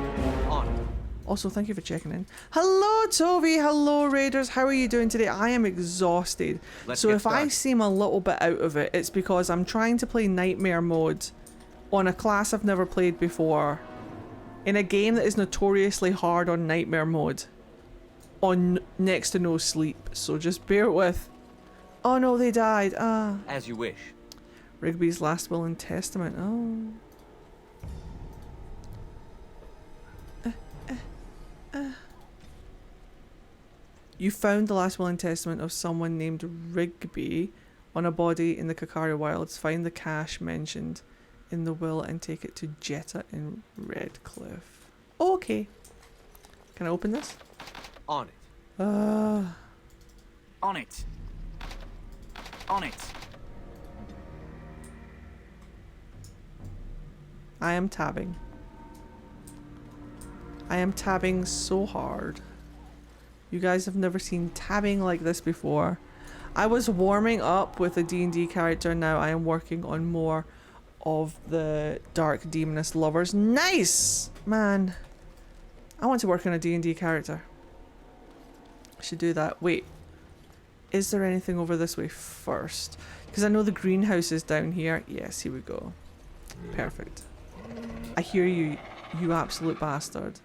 Also, thank you for checking in. Hello, Toby. Hello, Raiders. How are you doing today? I am exhausted. So if I seem a little bit out of it, it's because I'm trying to play Nightmare mode on a class I've never played before. In a game that is notoriously hard on Nightmare mode. On next to no sleep. So just bear with. Oh no, they died. Ah. As you wish. Rigby's last will and testament. Oh. You found the last will and testament of someone named Rigby on a body in the Kakari Wilds. Find the cache mentioned in the will and take it to Jetta in Redcliffe. Okay. Can I open this? On it. On it. On it. I am tabbing. I am tabbing so hard. You guys have never seen tabbing like this before. I was warming up with a D&D character. Now I am working on more of the Dark Demoness Lovers. Nice! Man. I want to work on a D&D character. I should do that. Wait. Is there anything over this way first? Because I know the greenhouse is down here. Yes, here we go. Perfect. I hear you, you absolute bastard.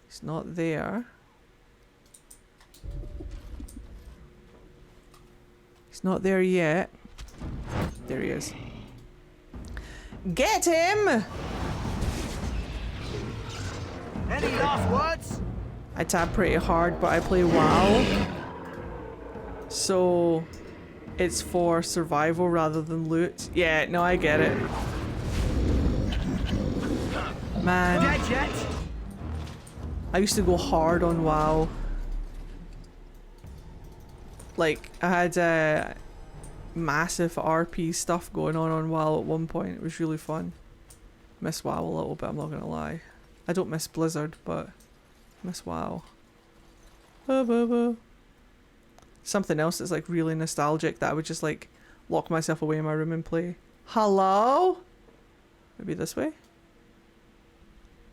He's not there. He's not there yet. There he is. Get him! Any last words? I tab pretty hard, but I play WoW. So it's for survival rather than loot. Yeah, no, I get it. Man. Dead yet? I used to go hard on WoW. Like, I had massive RP stuff going on WoW at one point. It was really fun. Miss WoW a little bit, I'm not gonna lie. I don't miss Blizzard, but miss WoW. Something else that's like really nostalgic that I would just like lock myself away in my room and play. Hello? Maybe this way?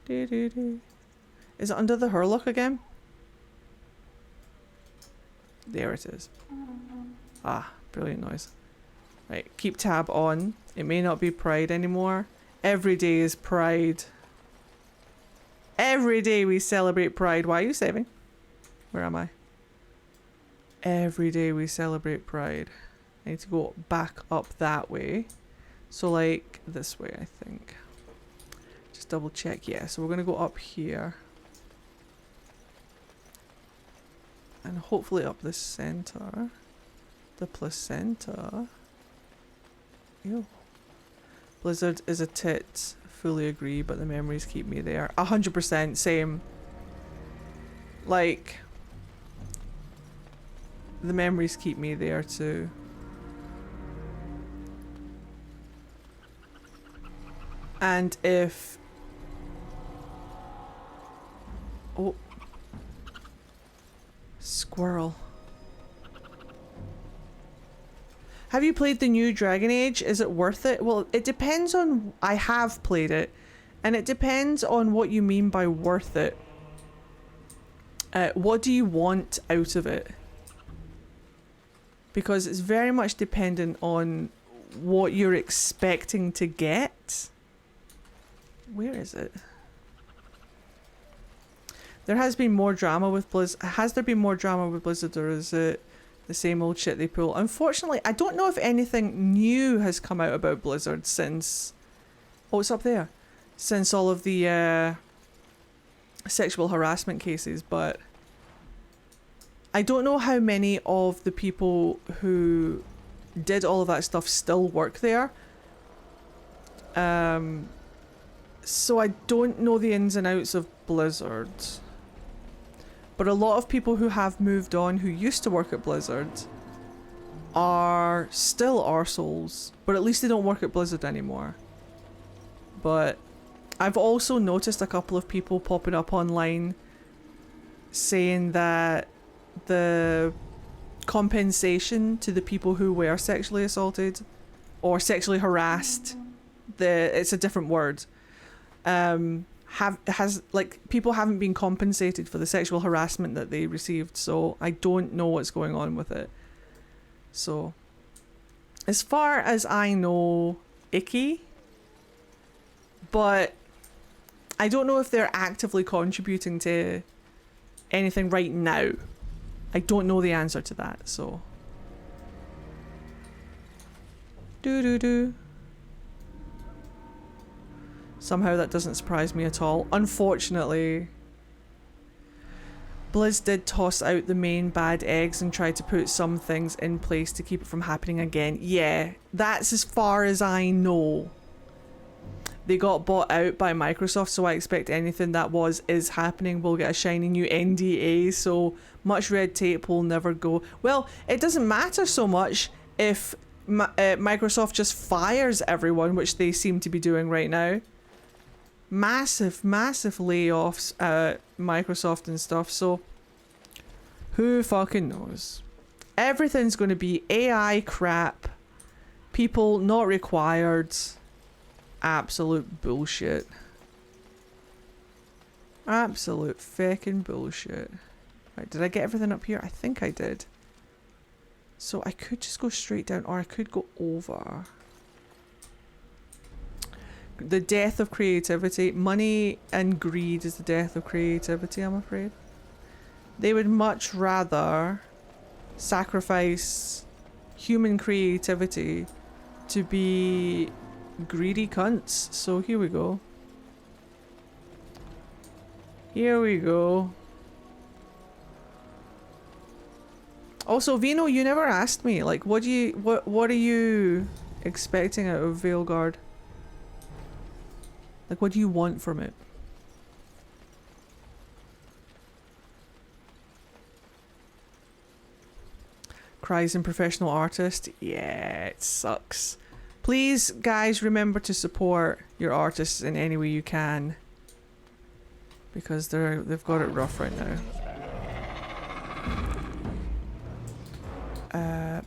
Is it under the Hurlock again? There it is. Ah, brilliant noise. Right, keep tab on. It may not be Pride anymore. Every day is Pride. Every day we celebrate Pride. Why are you saving? Where am I? Every day we celebrate Pride. I need to go back up that way. So like this way, I think. Just double check. Yeah, so we're going to go up here. And hopefully up the center. The placenta. Ew. Blizzard is a tit. Fully agree, but the memories keep me there. 100% same. Like, the memories keep me there too. And if... Oh. Squirrel. Have you played the new Dragon Age? Is it worth it? Well, it depends on... I have played it. And it depends on what you mean by worth it. What do you want out of it? Because it's very much dependent on what you're expecting to get. Where is it? There has been more drama with Blizzard. Has there been more drama with Blizzard, or is it the same old shit they pull? Unfortunately, I don't know if anything new has come out about Blizzard since... Oh, it's up there. Since all of the sexual harassment cases, but I don't know how many of the people who did all of that stuff still work there. So I don't know the ins and outs of Blizzard. But a lot of people who have moved on, who used to work at Blizzard, are still arseholes. But at least they don't work at Blizzard anymore. But I've also noticed a couple of people popping up online saying that the compensation to the people who were sexually assaulted or sexually harassed, it's a different word, people haven't been compensated for the sexual harassment that they received, so I don't know what's going on with it. So as far as I know, icky, but I don't know if they're actively contributing to anything right now. I don't know the answer to that, so. Somehow that doesn't surprise me at all. Unfortunately, Blizz did toss out the main bad eggs and try to put some things in place to keep it from happening again. Yeah, that's as far as I know. They got bought out by Microsoft, so I expect anything that is happening will get a shiny new NDA, so much red tape will never go. Well, it doesn't matter so much if Microsoft just fires everyone, which they seem to be doing right now. Massive layoffs at Microsoft and stuff, so who fucking knows? Everything's going to be AI crap, people not required. Absolute bullshit. Absolute fucking bullshit. Right, did I get everything up here? I think I did. So I could just go straight down, or I could go over. The death of creativity. Money and greed is the death of creativity, I'm afraid. They would much rather sacrifice human creativity to be greedy cunts. So here we go. Here we go. Also, Vino, you never asked me, like, what are you expecting out of Veilguard? Like, what do you want from it? Cries in professional artist. Yeah, it sucks. Please, guys, remember to support your artists in any way you can, because they've got it rough right now.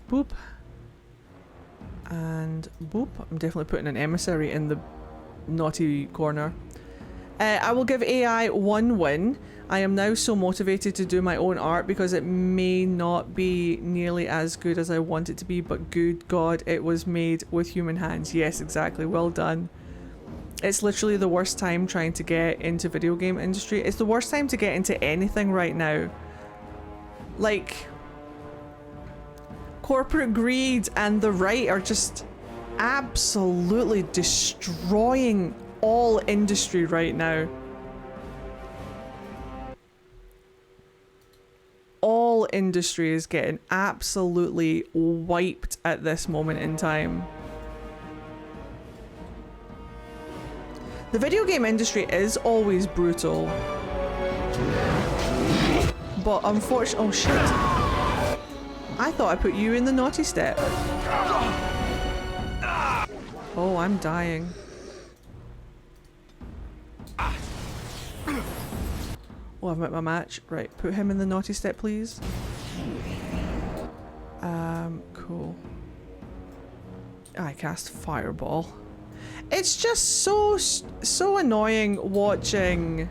Boop. And boop. I'm definitely putting an emissary in the naughty corner. I will give AI 1 win. I am now so motivated to do my own art because it may not be nearly as good as I want it to be, but good God, it was made with human hands. Yes, exactly. Well done. It's literally the worst time trying to get into video game industry. It's the worst time to get into anything right now. Like, corporate greed and the right are just absolutely destroying all industry right now. All industry is getting absolutely wiped at this moment in time. The video game industry is always brutal. But unfortunately, oh shit. I thought I put you in the naughty step. Oh, I'm dying. Oh, I've met my match. Right, put him in the naughty step, please. Cool. I cast Fireball. It's just so annoying watching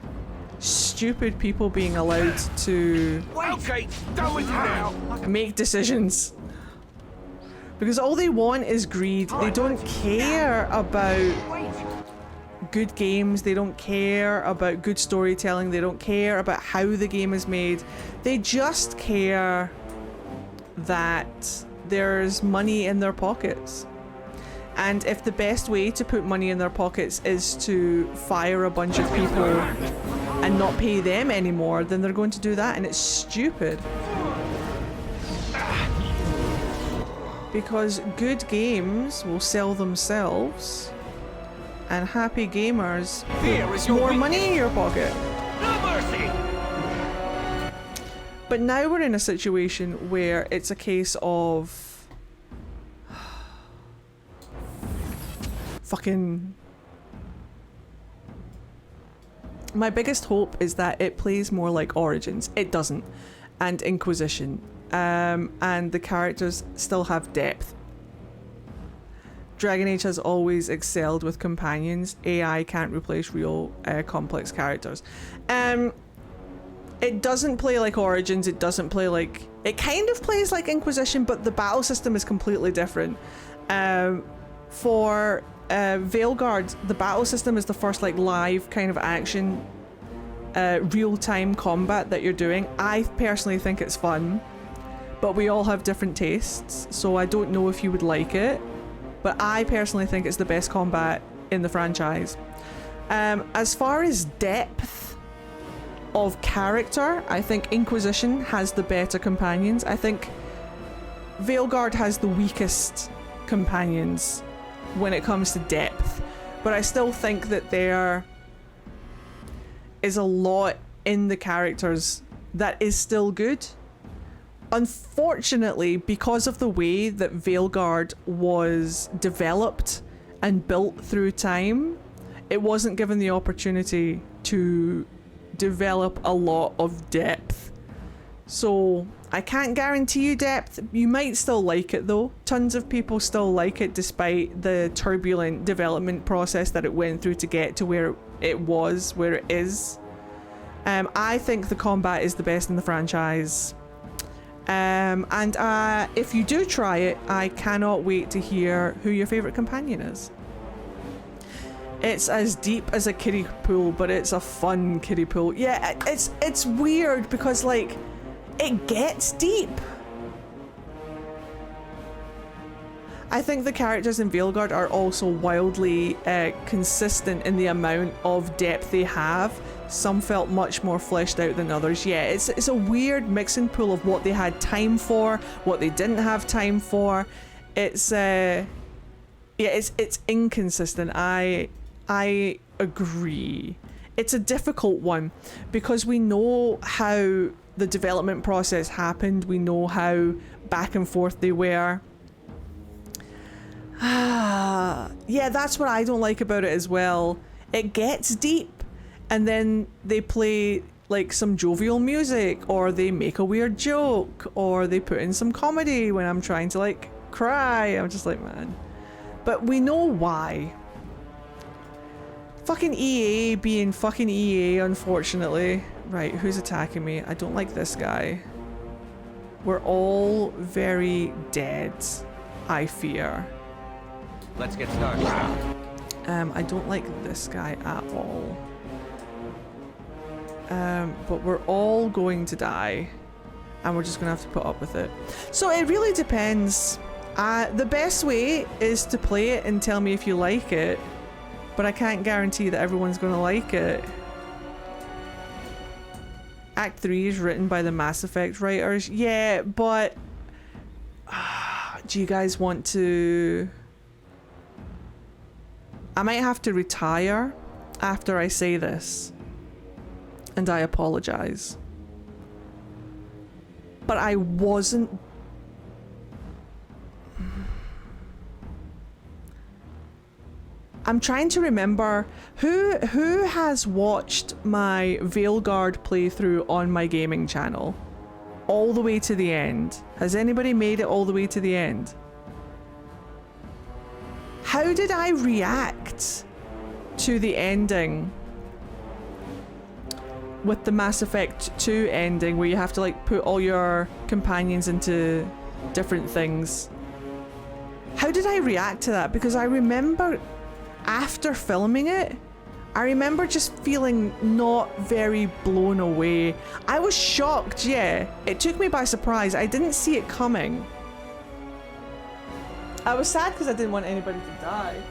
stupid people being allowed to make decisions. Because all they want is greed. They don't care about good games. They don't care about good storytelling. They don't care about how the game is made. They just care that there's money in their pockets. And if the best way to put money in their pockets is to fire a bunch of people and not pay them anymore, then they're going to do that, and it's stupid. Because good games will sell themselves, and happy gamers put more money in your pocket. No mercy! But now we're in a situation where it's a case of fucking... My biggest hope is that it plays more like Origins. It doesn't. And Inquisition. And the characters still have depth. Dragon Age has always excelled with companions. AI can't replace real complex characters. It doesn't play like Origins. It doesn't play like... It kind of plays like Inquisition, but the battle system is completely different. For Veilguard, the battle system is the first like live kind of action real-time combat that you're doing. I personally think it's fun, but we all have different tastes, so I don't know if you would like it, but I personally think it's the best combat in the franchise. As far as depth of character, I think Inquisition has the better companions. I think Veilguard has the weakest companions when it comes to depth, but I still think that there is a lot in the characters that is still good. Unfortunately, because of the way that Veilguard was developed and built through time, it wasn't given the opportunity to develop a lot of depth. So I can't guarantee you depth. You might still like it though. Tons of people still like it despite the turbulent development process that it went through to get to where it was, where it is. I think the combat is the best in the franchise. And if you do try it, I cannot wait to hear who your favourite companion is. It's as deep as a kiddie pool, but it's a fun kiddie pool. Yeah, it's weird because like it gets deep. I think the characters in Veilguard are also wildly consistent in the amount of depth they have. Some felt much more fleshed out than others. Yeah, it's a weird mixing pool of what they had time for, what they didn't have time for. It's it's inconsistent. I agree. It's a difficult one because we know how the development process happened. We know how back and forth they were. Yeah, that's what I don't like about it as well. It gets deep and then they play like some jovial music, or they make a weird joke, or they put in some comedy when I'm trying to like cry. I'm just like, man. But we know why. Fucking EA being fucking EA, unfortunately. Right, who's attacking me? I don't like this guy. We're all very dead, I fear. Let's get started. I don't like this guy at all. But we're all going to die, and we're just gonna have to put up with it. So it really depends. The best way is to play it and tell me if you like it, but I can't guarantee that everyone's gonna like it. Act 3 is written by the Mass Effect writers. Yeah, but do you guys want to... I might have to retire after I say this, and I apologize, but I wasn't... I'm trying to remember who has watched my Veilguard playthrough on my gaming channel all the way to the end. Has anybody made it all the way to the end? How did I react to the ending with the Mass Effect 2 ending where you have to like put all your companions into different things? How did I react to that? Because I remember after filming it, I remember just feeling not very blown away. I was shocked, yeah. It took me by surprise. I didn't see it coming. I was sad because I didn't want anybody to die.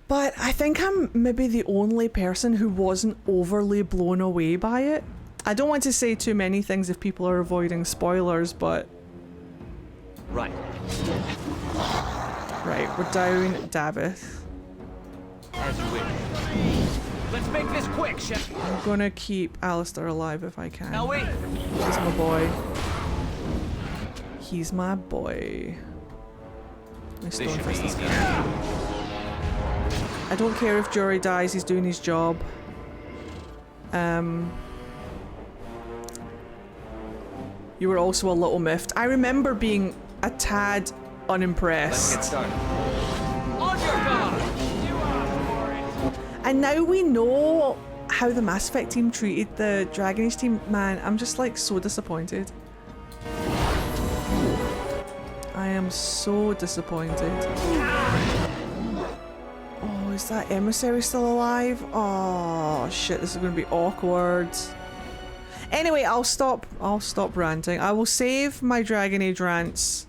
But I think I'm maybe the only person who wasn't overly blown away by it. I don't want to say too many things if people are avoiding spoilers, but... Right. Right, we're down Davith. As you wish. Let's make this quick, Chef. I'm gonna keep Alistair alive if I can. Now wait. He's my boy. He's my boy. This should be easy enough. I don't care if Jory dies, he's doing his job. You were also a little miffed. I remember being a tad unimpressed. Let's get started. On your guard! You are for it. And now we know how the Mass Effect team treated the Dragon Age team. Man, I'm just like so disappointed. I am so disappointed. Oh, is that emissary still alive? Oh shit, this is gonna be awkward. Anyway, I'll stop ranting. I will save my Dragon Age rants.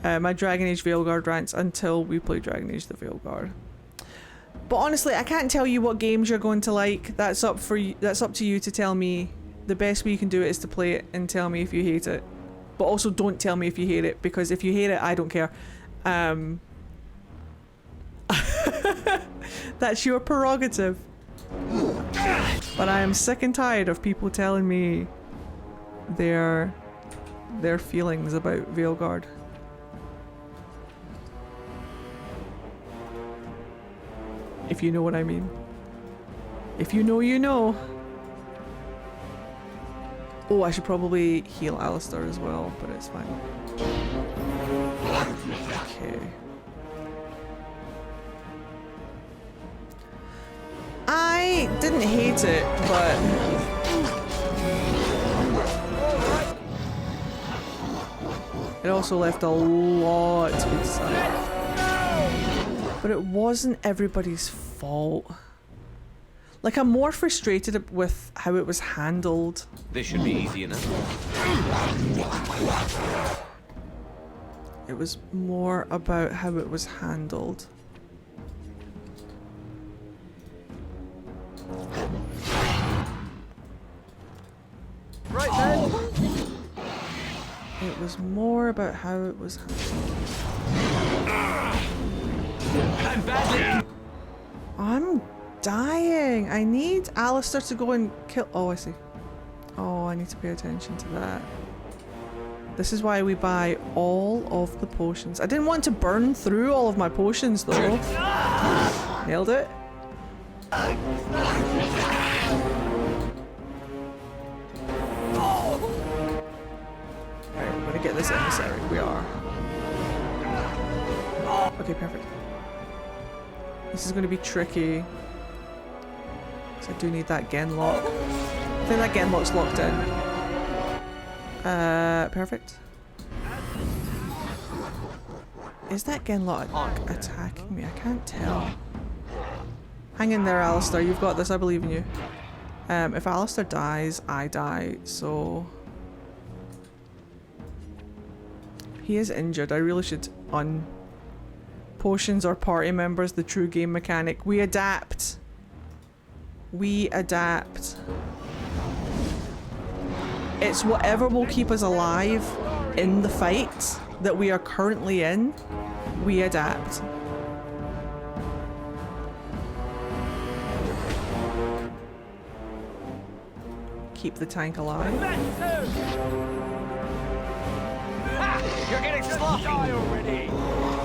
My Dragon Age Veilguard rants until we play Dragon Age the Veilguard. But honestly, I can't tell you what games you're going to like. That's up for you. That's up to you to tell me. The best way you can do it is to play it and tell me if you hate it. But also don't tell me if you hate it, because if you hate it, I don't care. That's your prerogative. But I am sick and tired of people telling me their feelings about Veilguard. If you know what I mean. If you know, you know. Oh, I should probably heal Alistair as well, but it's fine. Okay. I didn't hate it, but... it also left a lot to be desired. But it wasn't everybody's fault. Like, I'm more frustrated with how it was handled. This should be easy enough. It was more about how it was handled. Right then. It was more about how it was handled. I'm badly. I'm dying. I need Alistair to go and kill. Oh, I see. Oh, I need to pay attention to that. This is why we buy all of the potions. I didn't want to burn through all of my potions though. Nailed it. Right, we're gonna get this emissary. We are. Okay, perfect. This is gonna be tricky. Because I do need that Genlock. I think that Genlock's locked in. Perfect. Is that Genlock attacking me? I can't tell. Hang in there, Alistair. You've got this. I believe in you. If Alistair dies, I die, so... he is injured. I really should potions or party members, the true game mechanic. We adapt. We adapt. It's whatever will keep us alive. in the fight that we are currently in, we adapt. Keep the tank alive. You're getting sloppy already.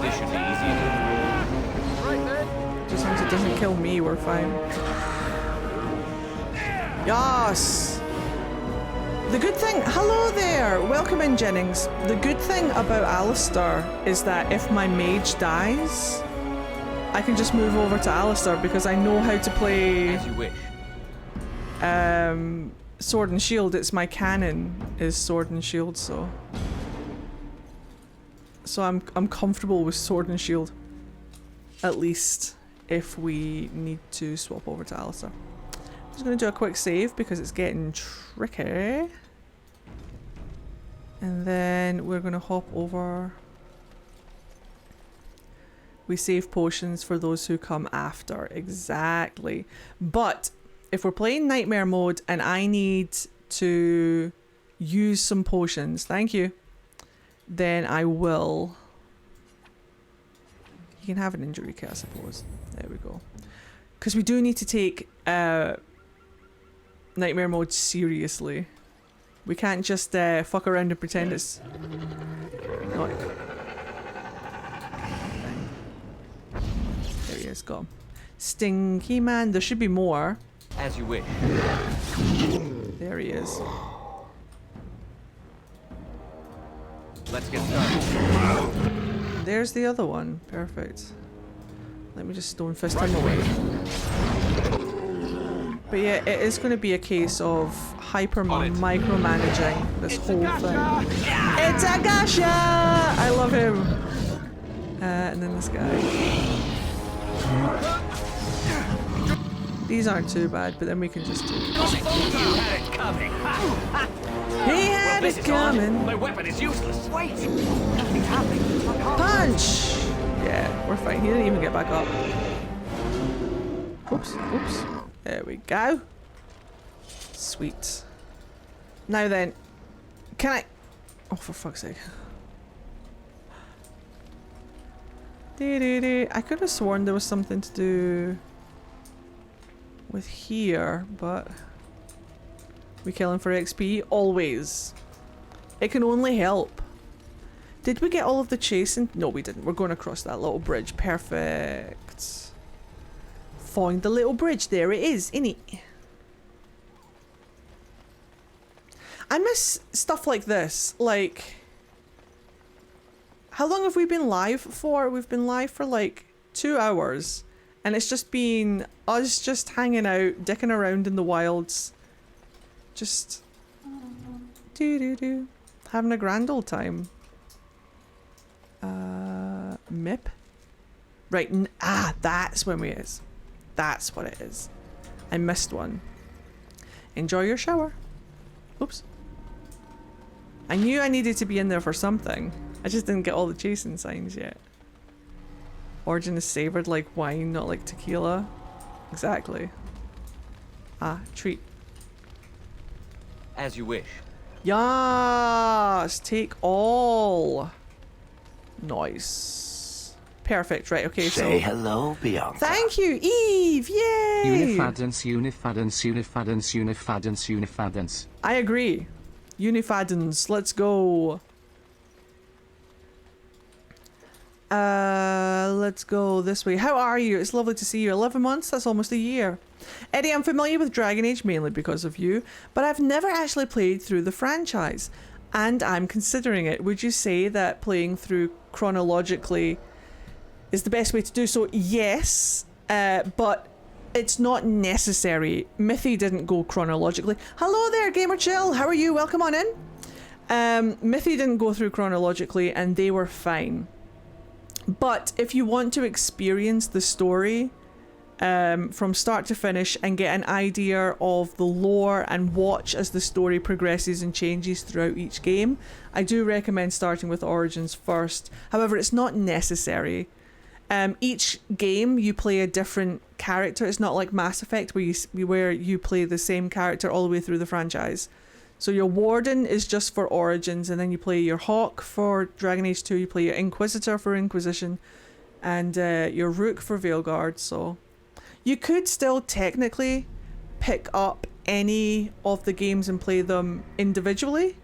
This should be easy enough. Right then. Just as long as it doesn't kill me, we're fine. Yes! The good thing, hello there! Welcome in, Jennings. The good thing about Alistair is that if my mage dies, I can just move over to Alistair because I know how to play... As you wish. Sword and Shield. It's my canon is Sword and Shield, so... So I'm comfortable with Sword and Shield. At least if we need to swap over to Alistair. I'm just going to do a quick save because it's getting tricky. And then we're going to hop over. We save potions for those who come after. Exactly. But if we're playing Nightmare mode and I need to use some potions, thank you, then I will. You can have an injury kit, I suppose. There we go. Because we do need to take Nightmare mode seriously. We can't just fuck around and pretend it's not. There he is, got him. Stinky man, there should be more. As you wish. There he is. Let's get started. There's the other one. Perfect. Let me just stone fist him away. But yeah, it is going to be a case of hyper micromanaging this whole thing. It's a gasha! I love him. And then this guy. These aren't too bad, but then we can just do. You had it coming. He had it coming. My weapon is useless. Wait, nothing's happening. Punch! Yeah, we're fine. He didn't even get back up. Oops, oops. There we go. Sweet. Now then, can I... Oh, for fuck's sake. I could have sworn there was something to do with here, but... We kill him for XP? Always. It can only help. Did we get all of the chasing? No, we didn't. We're going across that little bridge. Perfect. Find the little bridge. There it is, innit? I miss stuff like this. Like, how long have we been live for? We've been live for like 2 hours. And it's just been us just hanging out, dicking around in the wilds. Just having a grand old time. Mip? Right, that's when we is. That's what it is. I missed one. Enjoy your shower. Oops. I knew I needed to be in there for something. I just didn't get all the chasing signs yet. Origin is savoured like wine, not like tequila. Exactly. Treat. As you wish. Yes! Take all. Nice. Perfect. Right, okay, so... Say hello, Bianca. Thank you, Eve! Yay! Unifadence, unifadence, unifadence, unifadence, unifadence. I agree. Unifadence, let's go. Let's go this way. How are you? It's lovely to see you. 11 months? That's almost a year. Eddie, I'm familiar with Dragon Age mainly because of you, but I've never actually played through the franchise, and I'm considering it. Would you say that playing through chronologically is the best way to do so? Yes, but it's not necessary. Mithy didn't go chronologically. Hello there, Gamer Chill. How are you? Welcome on in. Mithy didn't go through chronologically, and they were fine. But if you want to experience the story from start to finish and get an idea of the lore and watch as the story progresses and changes throughout each game, I do recommend starting with Origins first. However, it's not necessary. Each game you play a different character. It's not like Mass Effect where you play the same character all the way through the franchise. So your Warden is just for Origins, and then you play your Hawk for Dragon Age 2, you play your Inquisitor for Inquisition, and your Rook for Veilguard. So you could still technically pick up any of the games and play them individually,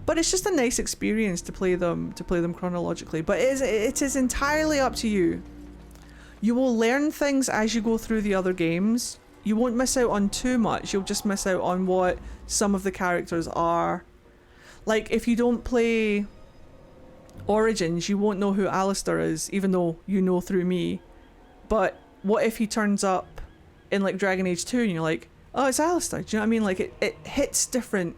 but it's just a nice experience to play them chronologically. But it is entirely up to you. You will learn things as you go through the other games. You won't miss out on too much, you'll just miss out on what some of the characters are. Like, if you don't play Origins, you won't know who Alistair is, even though you know through me. But what if he turns up in like Dragon Age 2 and you're like, oh, it's Alistair, do you know what I mean? Like, it hits different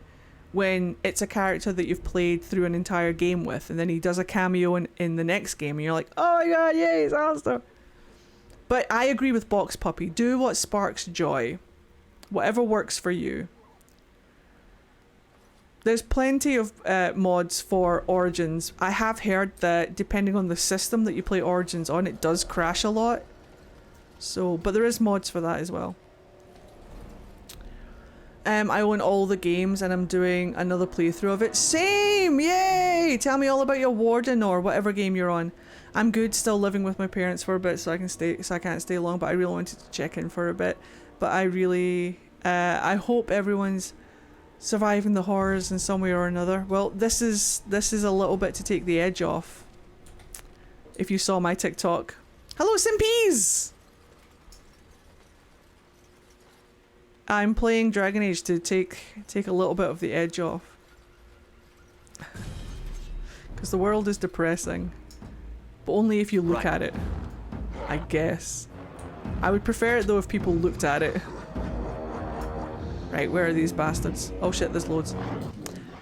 when it's a character that you've played through an entire game with, and then he does a cameo in the next game and you're like, oh my god, yeah, it's Alistair. But I agree with Box Puppy. Do what sparks joy. Whatever works for you. There's plenty of mods for Origins. I have heard that depending on the system that you play Origins on, it does crash a lot. So, but there is mods for that as well. I own all the games and I'm doing another playthrough of it. Same! Yay! Tell me all about your Warden or whatever game you're on. I'm good, still living with my parents for a bit, so I can't stay long, but I really wanted to check in for a bit. But I really, I hope everyone's surviving the horrors in some way or another. Well, this is a little bit to take the edge off. If you saw my TikTok. Hello, Simpees! I'm playing Dragon Age to take a little bit of the edge off. Because the world is depressing. But only if you look at it, I guess. I would prefer it though if people looked at it. Right, where are these bastards? Oh shit, there's loads.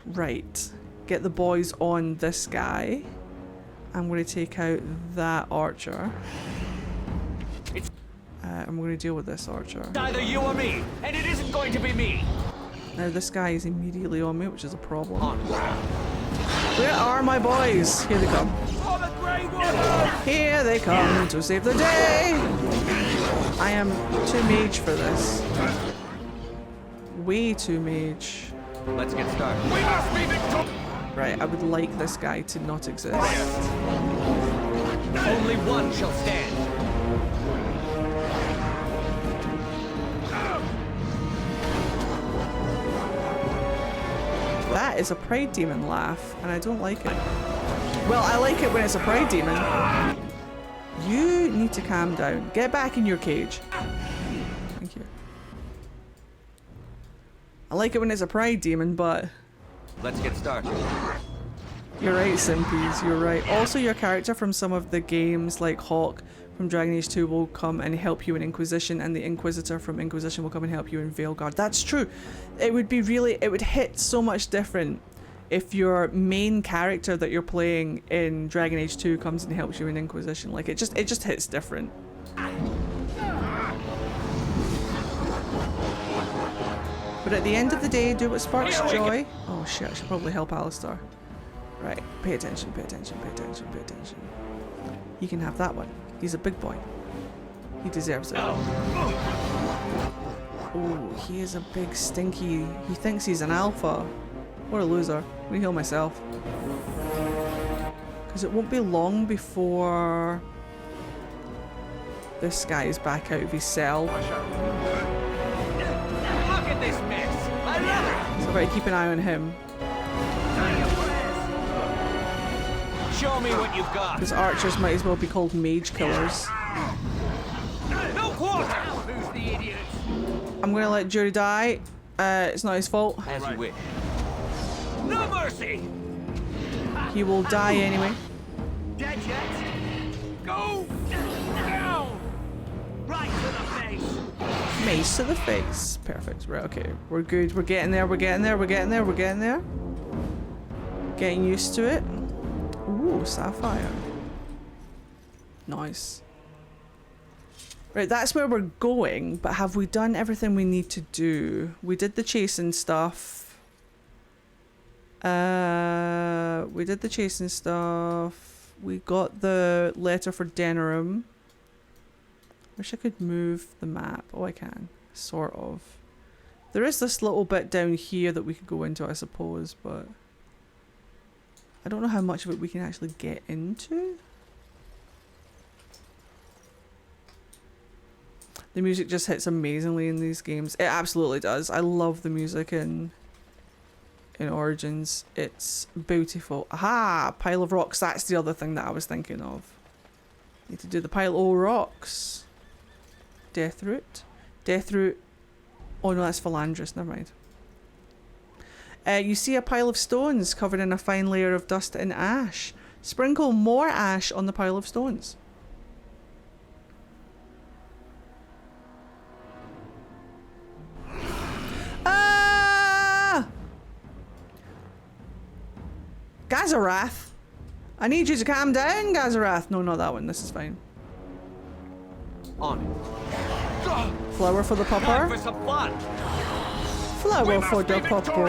Right, get the boys on this guy. I'm going to take out that archer. I'm going to deal with this archer. It's either you or me, and it isn't going to be me. Now this guy is immediately on me, which is a problem. Where are my boys? Here they come. Here they come to save the day! I am too mage for this. Way too mage. Let's get started. We must be victorious! Right, I would like this guy to not exist. Only one shall stand. That is a Pride Demon laugh, and I don't like it. Well, I like it when it's a Pride Demon. You need to calm down. Get back in your cage. Thank you. I like it when it's a Pride Demon, but... Let's get started. You're right, Simpies, you're right. Also, your character from some of the games, like Hawk from Dragon Age 2, will come and help you in Inquisition, and the Inquisitor from Inquisition will come and help you in Veilguard. That's true. It would be really... It would hit so much different if your main character that you're playing in Dragon Age 2 comes and helps you in Inquisition. Like, it just hits different. But at the end of the day, do what sparks joy. Oh shit, I should probably help Alistair. Right, pay attention, pay attention, pay attention, pay attention. He can have that one. He's a big boy. He deserves it. Oh, he is a big stinky... He thinks he's an alpha. What a loser. Let me heal myself. Because it won't be long before this guy is back out of his cell. Look at this mess. I love it. So I better keep an eye on him. Show me what you've got. Because archers might as well be called mage killers. No quarter. Who's the idiot? I'm gonna let Jury die. It's not his fault. As you wish. No mercy. He will die anyway. Dead yet? Go down. Right to the face. Mace to the face. Perfect. Right, okay. We're good. We're getting there. We're getting there. We're getting there. We're getting there. Getting used to it. Ooh, sapphire. Nice. Right, that's where we're going, but have we done everything we need to do? We did the chasing stuff. We did the chasing stuff. We got the letter for Denerim. Wish I could move the map. Oh, I can. Sort of. There is this little bit down here that we could go into, I suppose, but I don't know how much of it we can actually get into. The music just hits amazingly in these games. It absolutely does. I love the music in Origins. It's beautiful. Aha! Pile of rocks. That's the other thing that I was thinking of. Need to do the pile of rocks. Deathroot. Deathroot. Oh no, that's Philandris. Never mind. You see a pile of stones covered in a fine layer of dust and ash. Sprinkle more ash on the pile of stones. Ah! Gazarath! I need you to calm down, Gazarath! No, not that one. This is fine. On it. Flower for the popper. For some fun. Flower for the popper.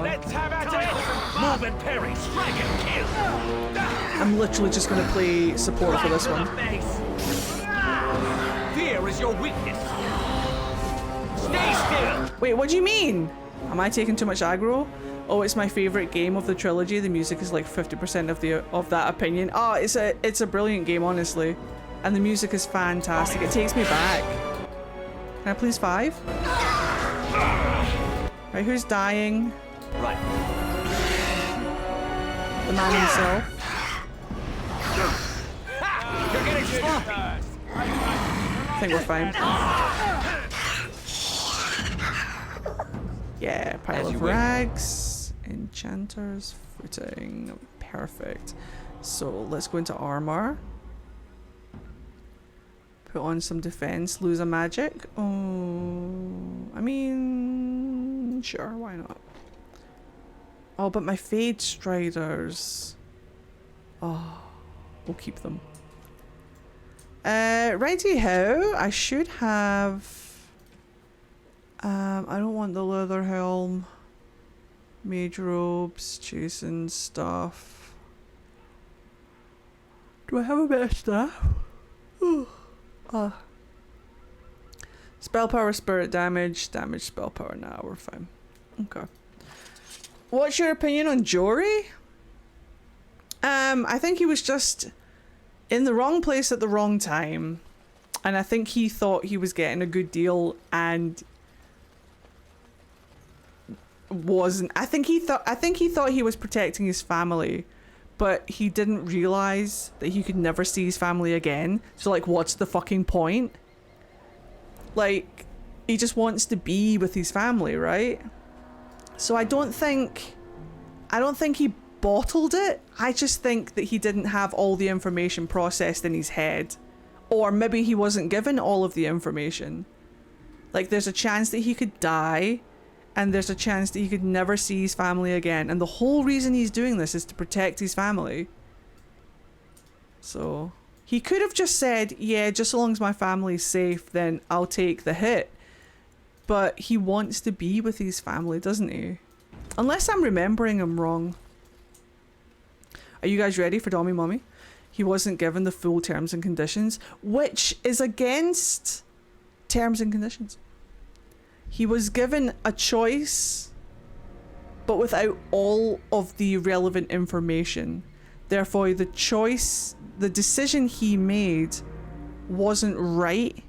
Let's have at it. Move and parry, strike and kill. I'm literally just going to play support for this one. Fear is your weakness. Stay still. Wait, what do you mean? Am I taking too much aggro? Oh, it's my favorite game of the trilogy. The music is like 50% of that opinion. Oh, it's a brilliant game, honestly. And the music is fantastic. It takes me back. Can I please 5? Right, who's dying? Right. The man himself. You're getting sloppy. I think we're fine. Yeah, pile of rags. Enchanter's footing. Perfect. So let's go into armor. Put on some defense, lose a magic. Oh, I mean, sure, why not? Oh, but my Fade Striders. Oh, we'll keep them. Righty-ho, I should have... I don't want the leather helm. Mage robes, chasing stuff. Do I have a bit of stuff? Spell power, spirit damage, spell power. Nah, we're fine. Okay. What's your opinion on Jory? I think he was just in the wrong place at the wrong time, and I think he thought he was getting a good deal and wasn't. I think he thought he was protecting his family, but he didn't realize that he could never see his family again. So like, what's the fucking point? Like, he just wants to be with his family, right? So I don't think he bottled it. I just think that he didn't have all the information processed in his head. Or maybe he wasn't given all of the information. Like, there's a chance that he could die, and there's a chance that he could never see his family again. And the whole reason he's doing this is to protect his family. So he could have just said, yeah, just so long as my family's safe, then I'll take the hit. But he wants to be with his family, doesn't he? Unless I'm remembering him wrong. Are you guys ready for Dommy Mommy? He wasn't given the full terms and conditions, which is against terms and conditions. He was given a choice, but without all of the relevant information. Therefore, the decision he made wasn't right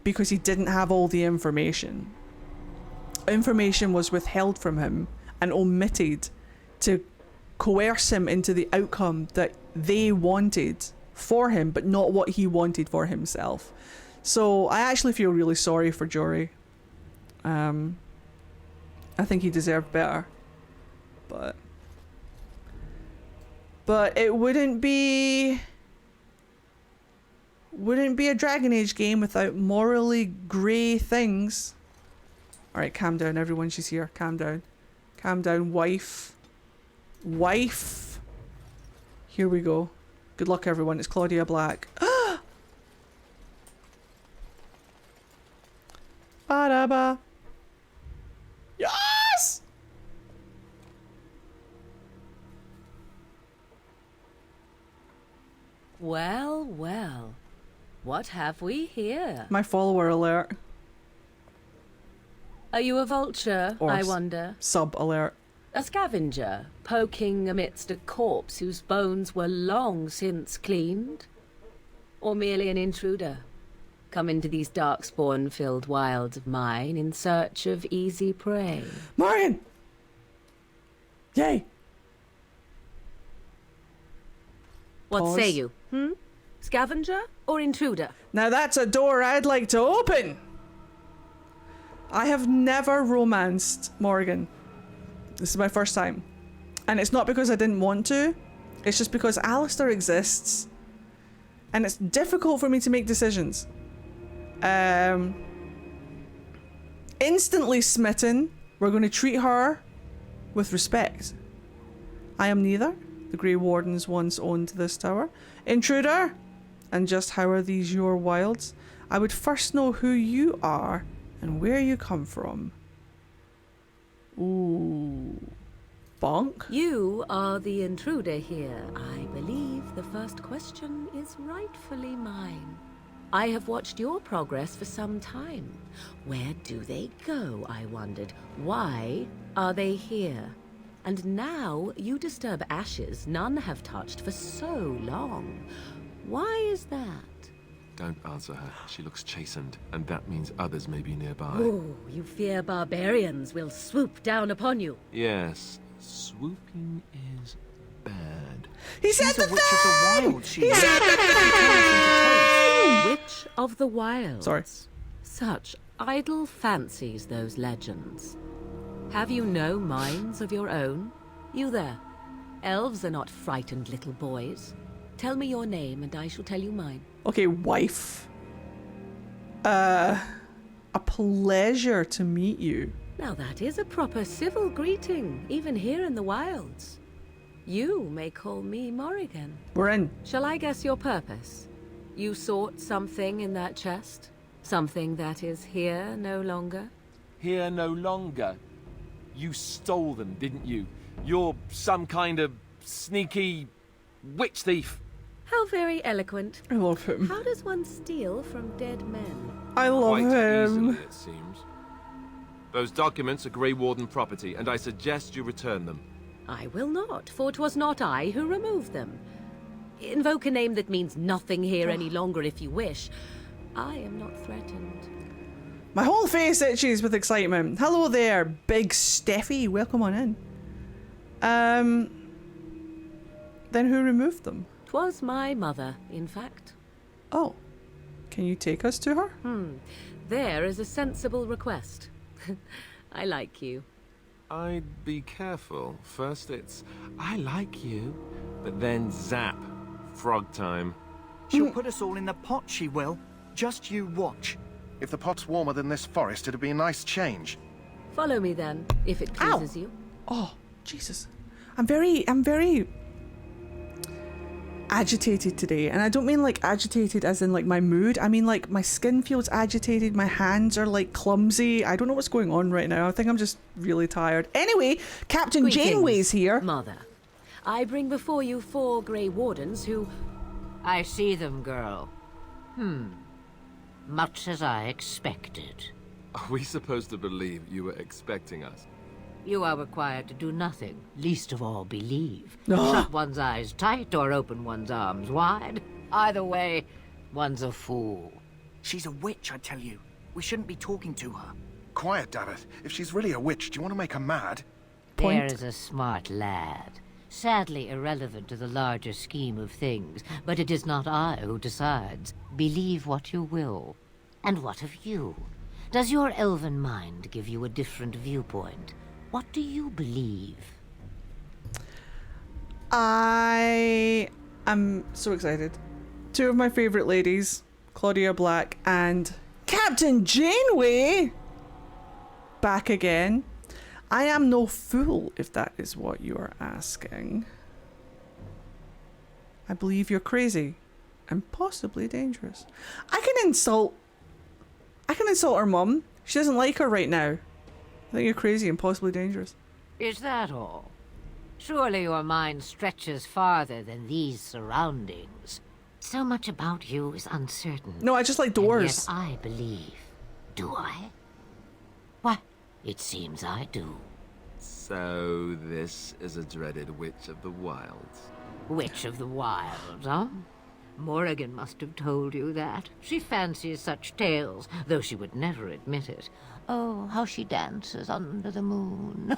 because he didn't have all the information. Information was withheld from him and omitted to coerce him into the outcome that they wanted for him, but not what he wanted for himself. So I actually feel really sorry for Jory. I think he deserved better, but it wouldn't be a Dragon Age game without morally grey things. Alright, calm down everyone, she's here. Calm down. Calm down, wife. Wife. Here we go. Good luck everyone, it's Claudia Black. Ba-da-ba. Yes! Well, well. What have we here? My follower alert. Are you a vulture, Or I wonder? Sub alert. A scavenger, poking amidst a corpse whose bones were long since cleaned? Or merely an intruder, come into these darkspawn-filled wilds of mine in search of easy prey? Morgan! Yay! What Pause. say you? Scavenger or intruder? Now that's a door I'd like to open! I have never romanced Morgan. This is my first time. And it's not because I didn't want to, it's just because Alistair exists. And it's difficult for me to make decisions. Instantly smitten. We're going to treat her with respect. I am neither. The Grey Wardens once owned this tower. Intruder! And just how are these your wilds? I would first know who you are and where you come from. Ooh. Bonk? You are the intruder here. I believe the first question is rightfully mine. I have watched your progress for some time. Where do they go, I wondered? Why are they here? And now you disturb ashes none have touched for so long. Why is that? Don't answer her. She looks chastened, and that means others may be nearby. Oh, you fear barbarians will swoop down upon you. Yes, swooping is bad. He said the Witch of the Wild, she He is. said the thing! Witch of the Wild. Sorry. Such idle fancies, those legends. Have you no minds of your own? You there. Elves are not frightened little boys. Tell me your name and I shall tell you mine. Okay, wife. A pleasure to meet you. Now that is a proper civil greeting, even here in the wilds. You may call me Morrigan. We're in. Shall I guess your purpose? You sought something in that chest? Something that is here no longer? Here no longer. You stole them, didn't you? You're some kind of sneaky witch thief. How very eloquent. I love him. How does one steal from dead men? I love Quite him. easily, it seems. Those documents are Grey Warden property, and I suggest you return them. I will not, for 'twas not I who removed them. Invoke a name that means nothing here any longer if you wish. I am not threatened. My whole face itches with excitement. Hello there, Big Steffi. Welcome on in. Then who removed them? 'Twas my mother, in fact. Oh. Can you take us to her? There is a sensible request. I like you. I'd be careful. First it's, I like you, but then zap. Frog time. She'll put us all in the pot, she will. Just you watch. If the pot's warmer than this forest, it'd be a nice change. Follow me then, if it pleases you. Oh, Jesus. I'm very agitated today. And I don't mean like agitated as in like my mood. I mean like my skin feels agitated. My hands are like clumsy. I don't know what's going on right now. I think I'm just really tired. Anyway, Captain Greetings, Janeway's here. Mother. I bring before you 4 Grey Wardens who... I see them, girl. Much as I expected. Are we supposed to believe you were expecting us? You are required to do nothing, least of all believe. Ah. Shut one's eyes tight or open one's arms wide. Either way, one's a fool. She's a witch, I tell you. We shouldn't be talking to her. Quiet, Davith. If she's really a witch, do you want to make her mad? There is a smart lad. Sadly irrelevant to the larger scheme of things, but it is not I who decides. Believe what you will. And what of you? Does your elven mind give you a different viewpoint? What do you believe? I am so excited. 2 of my favourite ladies, Claudia Black and Captain Janeway, back again. I am no fool, if that is what you are asking. I believe you're crazy and possibly dangerous. I can insult her mum. She doesn't like her right now. I think you're crazy and possibly dangerous. Is that all? Surely your mind stretches farther than these surroundings. So much about you is uncertain. No, I just like doors. And yet I believe. Do I? Why, It seems I do. So this is a dreaded Witch of the Wilds. Witch of the Wilds, huh? Morrigan must have told you that. She fancies such tales, though she would never admit it. Oh, how she dances under the moon.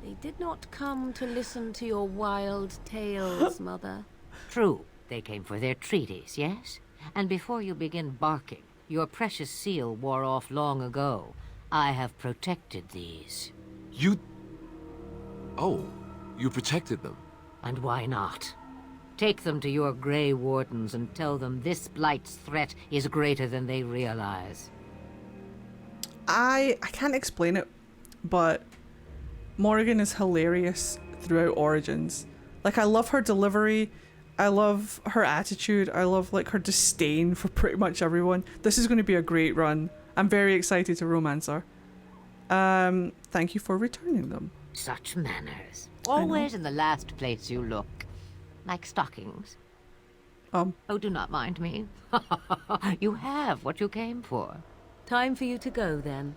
They did not come to listen to your wild tales, Mother. True, they came for their treaties, yes? And before you begin barking, your precious seal wore off long ago. I have protected these. You... Oh, you protected them? And why not? Take them to your Grey Wardens and tell them this Blight's threat is greater than they realize. I can't explain it, but Morrigan is hilarious throughout Origins. Like, I love her delivery, I love her attitude, I love, like, her disdain for pretty much everyone. This is going to be a great run. I'm very excited to romance her. Thank you for returning them. Such manners. Always in the last place you look. Like stockings. Oh, do not mind me. You have what you came for. Time for you to go, then.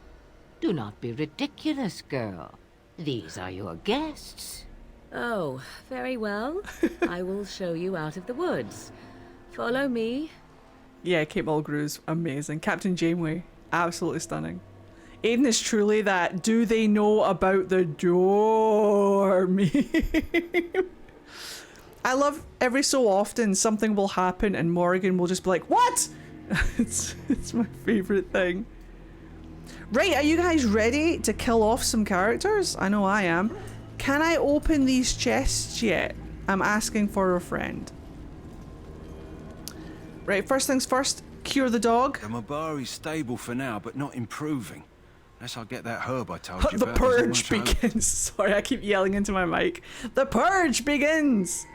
Do not be ridiculous, girl. These are your guests. Oh, very well. I will show you out of the woods. Follow me. Yeah, Kate Mulgrew's amazing. Captain Janeway, absolutely stunning. Aiden is truly that do they know about the door meme. I love every so often something will happen and Morrigan will just be like, what? It's my favorite thing. Right, are you guys ready to kill off some characters? I know I am. Can I open these chests yet? I'm asking for a friend. Right, first things first, cure the dog. The Mabari's stable for now, but not improving. Unless I get that herb I told you The about. purge begins. Sorry, I keep yelling into my mic. The purge begins!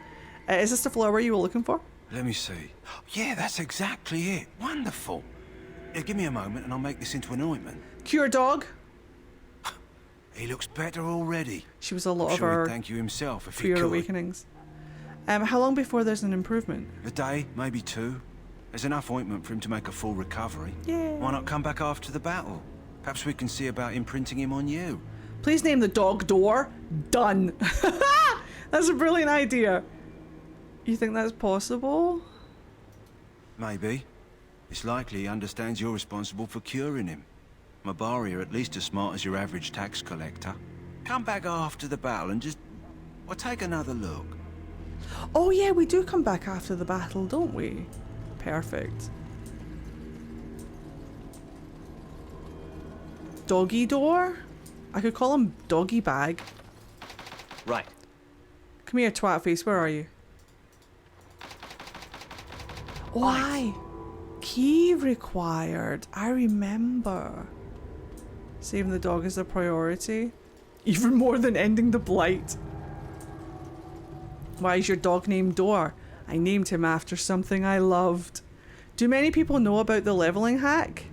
Is this the flower you were looking for? Let me see. Yeah, that's exactly it. Wonderful. Give me a moment and I'll make this into an ointment. Cure dog. He looks better already. She was a lot I'm of sure our he'd thank you himself if he Fear could. Awakenings. How long before there's an improvement? A day, maybe two. There's enough ointment for him to make a full recovery. Yeah. Why not come back after the battle? Perhaps we can see about imprinting him on you. Please name the dog Door. Done. That's a brilliant idea. You think that's possible? Maybe. It's likely he understands you're responsible for curing him. Mabari are at least as smart as your average tax collector. Come back after the battle and just... well, take another look. Oh yeah, we do come back after the battle, don't we? Perfect. Doggy Door? I could call him Doggy Bag. Right. Come here, twat face, where are you? Why? Key required. I remember. Saving the dog is a priority. Even more than ending the blight. Why is your dog named Door? I named him after something I loved. Do many people know about the leveling hack?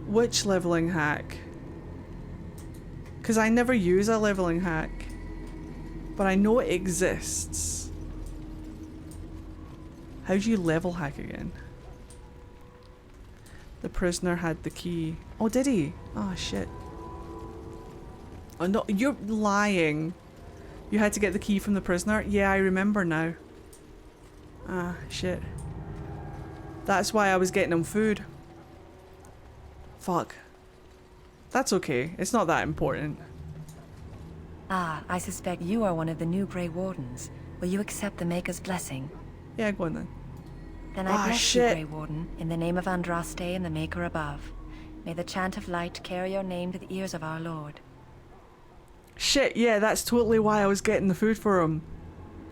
Which leveling hack? Because I never use a leveling hack. But I know it exists. How do you level hack again? The prisoner had the key. Oh, did he? Oh, shit. Oh, no, you're lying. You had to get the key from the prisoner? Yeah, I remember now. Ah, shit. That's why I was getting him food. Fuck. That's okay. It's not that important. Ah, I suspect you are one of the new Grey Wardens. Will you accept the Maker's blessing? Yeah, go on then. Then I bless you, Grey Warden, in the name of Andraste and the Maker above. May the chant of light carry your name to the ears of our Lord. Shit, yeah, that's totally why I was getting the food for him.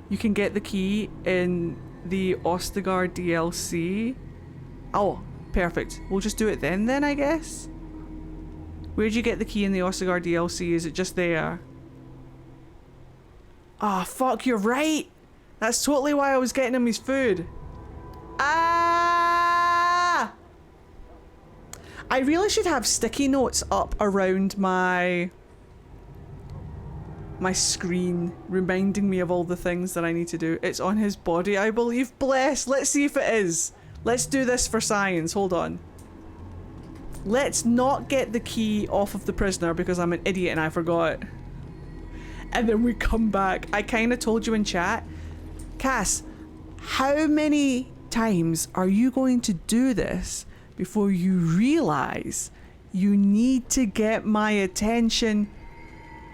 You can get the key in the Ostagar DLC. Oh, perfect. We'll just do it then, I guess? Where'd you get the key in the Ostagar DLC? Is it just there? Ah, fuck, you're right! That's totally why I was getting him his food. Ah! I really should have sticky notes up around my screen reminding me of all the things that I need to do. It's on his body, I believe. Bless. Let's see if it is. Let's do this for science. Hold on. Let's not get the key off of the prisoner because I'm an idiot and I forgot. And then we come back. I kind of told you in chat. Cass, how many times are you going to do this before you realize you need to get my attention,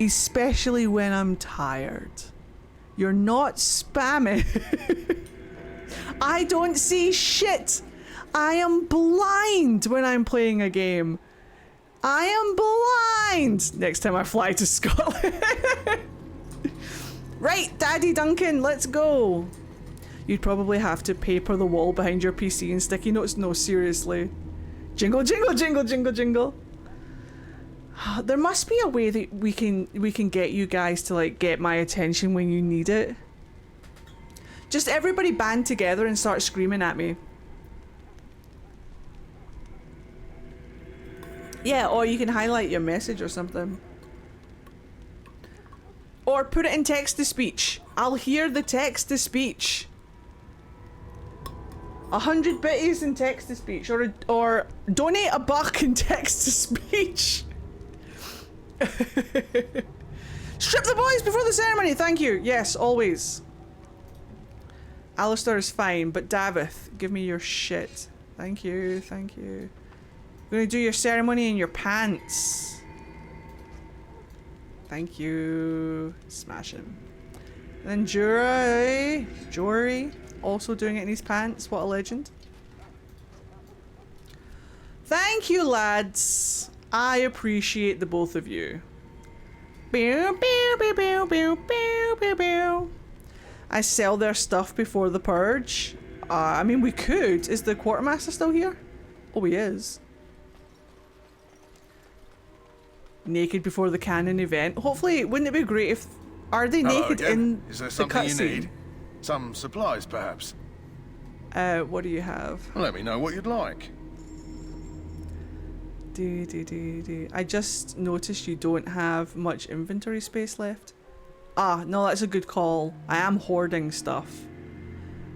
especially when I'm tired? You're not spamming. I don't see shit. I am blind when I'm playing a game. I am blind. Next time I fly to Scotland. Right, Daddy Duncan, let's go. You'd probably have to paper the wall behind your PC and sticky notes. No, seriously. Jingle, jingle, jingle, jingle, jingle. There must be a way that we can get you guys to like get my attention when you need it. Just everybody band together and start screaming at me. Yeah, or you can highlight your message or something. Or put it in text-to-speech. I'll hear the text-to-speech. 100 bitties in text-to-speech. Or donate $1 in text-to-speech. Strip the boys before the ceremony, thank you. Yes, always. Alistair is fine, but Davith, give me your shit. Thank you, thank you. I'm gonna do your ceremony in your pants. Thank you. Smash him. And then Jory, also doing it in his pants. What a legend. Thank you, lads. I appreciate the both of you. Pew, pew, pew, pew, pew, pew, pew, pew. I sell their stuff before the purge. I mean, we could. Is the quartermaster still here? Oh, he is. Naked before the canon event. Hopefully, wouldn't it be great if... Are they naked in Is there the something you cutscene? need? Some supplies, perhaps? What do you have? Let me know what you'd like. I just noticed you don't have much inventory space left. Ah, no, that's a good call. I am hoarding stuff.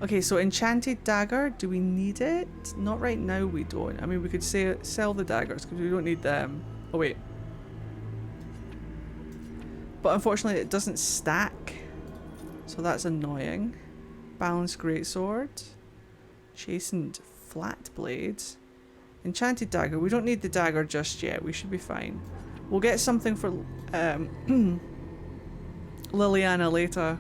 Okay, so enchanted dagger, do we need it? Not right now, we don't. I mean, we could sell the daggers because we don't need them. Oh, wait. But unfortunately, it doesn't stack. So that's annoying. Balanced greatsword. Chastened flat blades. Enchanted dagger. We don't need the dagger just yet. We should be fine. We'll get something for Liliana later.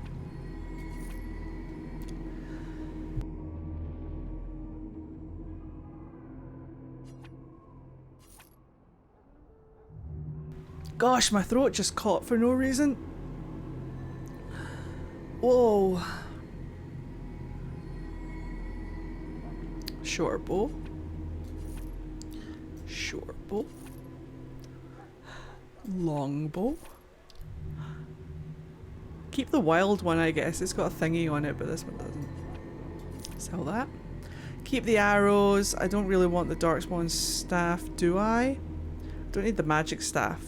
Gosh, my throat just caught for no reason. Whoa. Short bow. Short bow. Long bow. Keep the wild one, I guess. It's got a thingy on it, but this one doesn't. Sell that. Keep the arrows. I don't really want the Darkspawn staff, do I? Don't need the magic staff.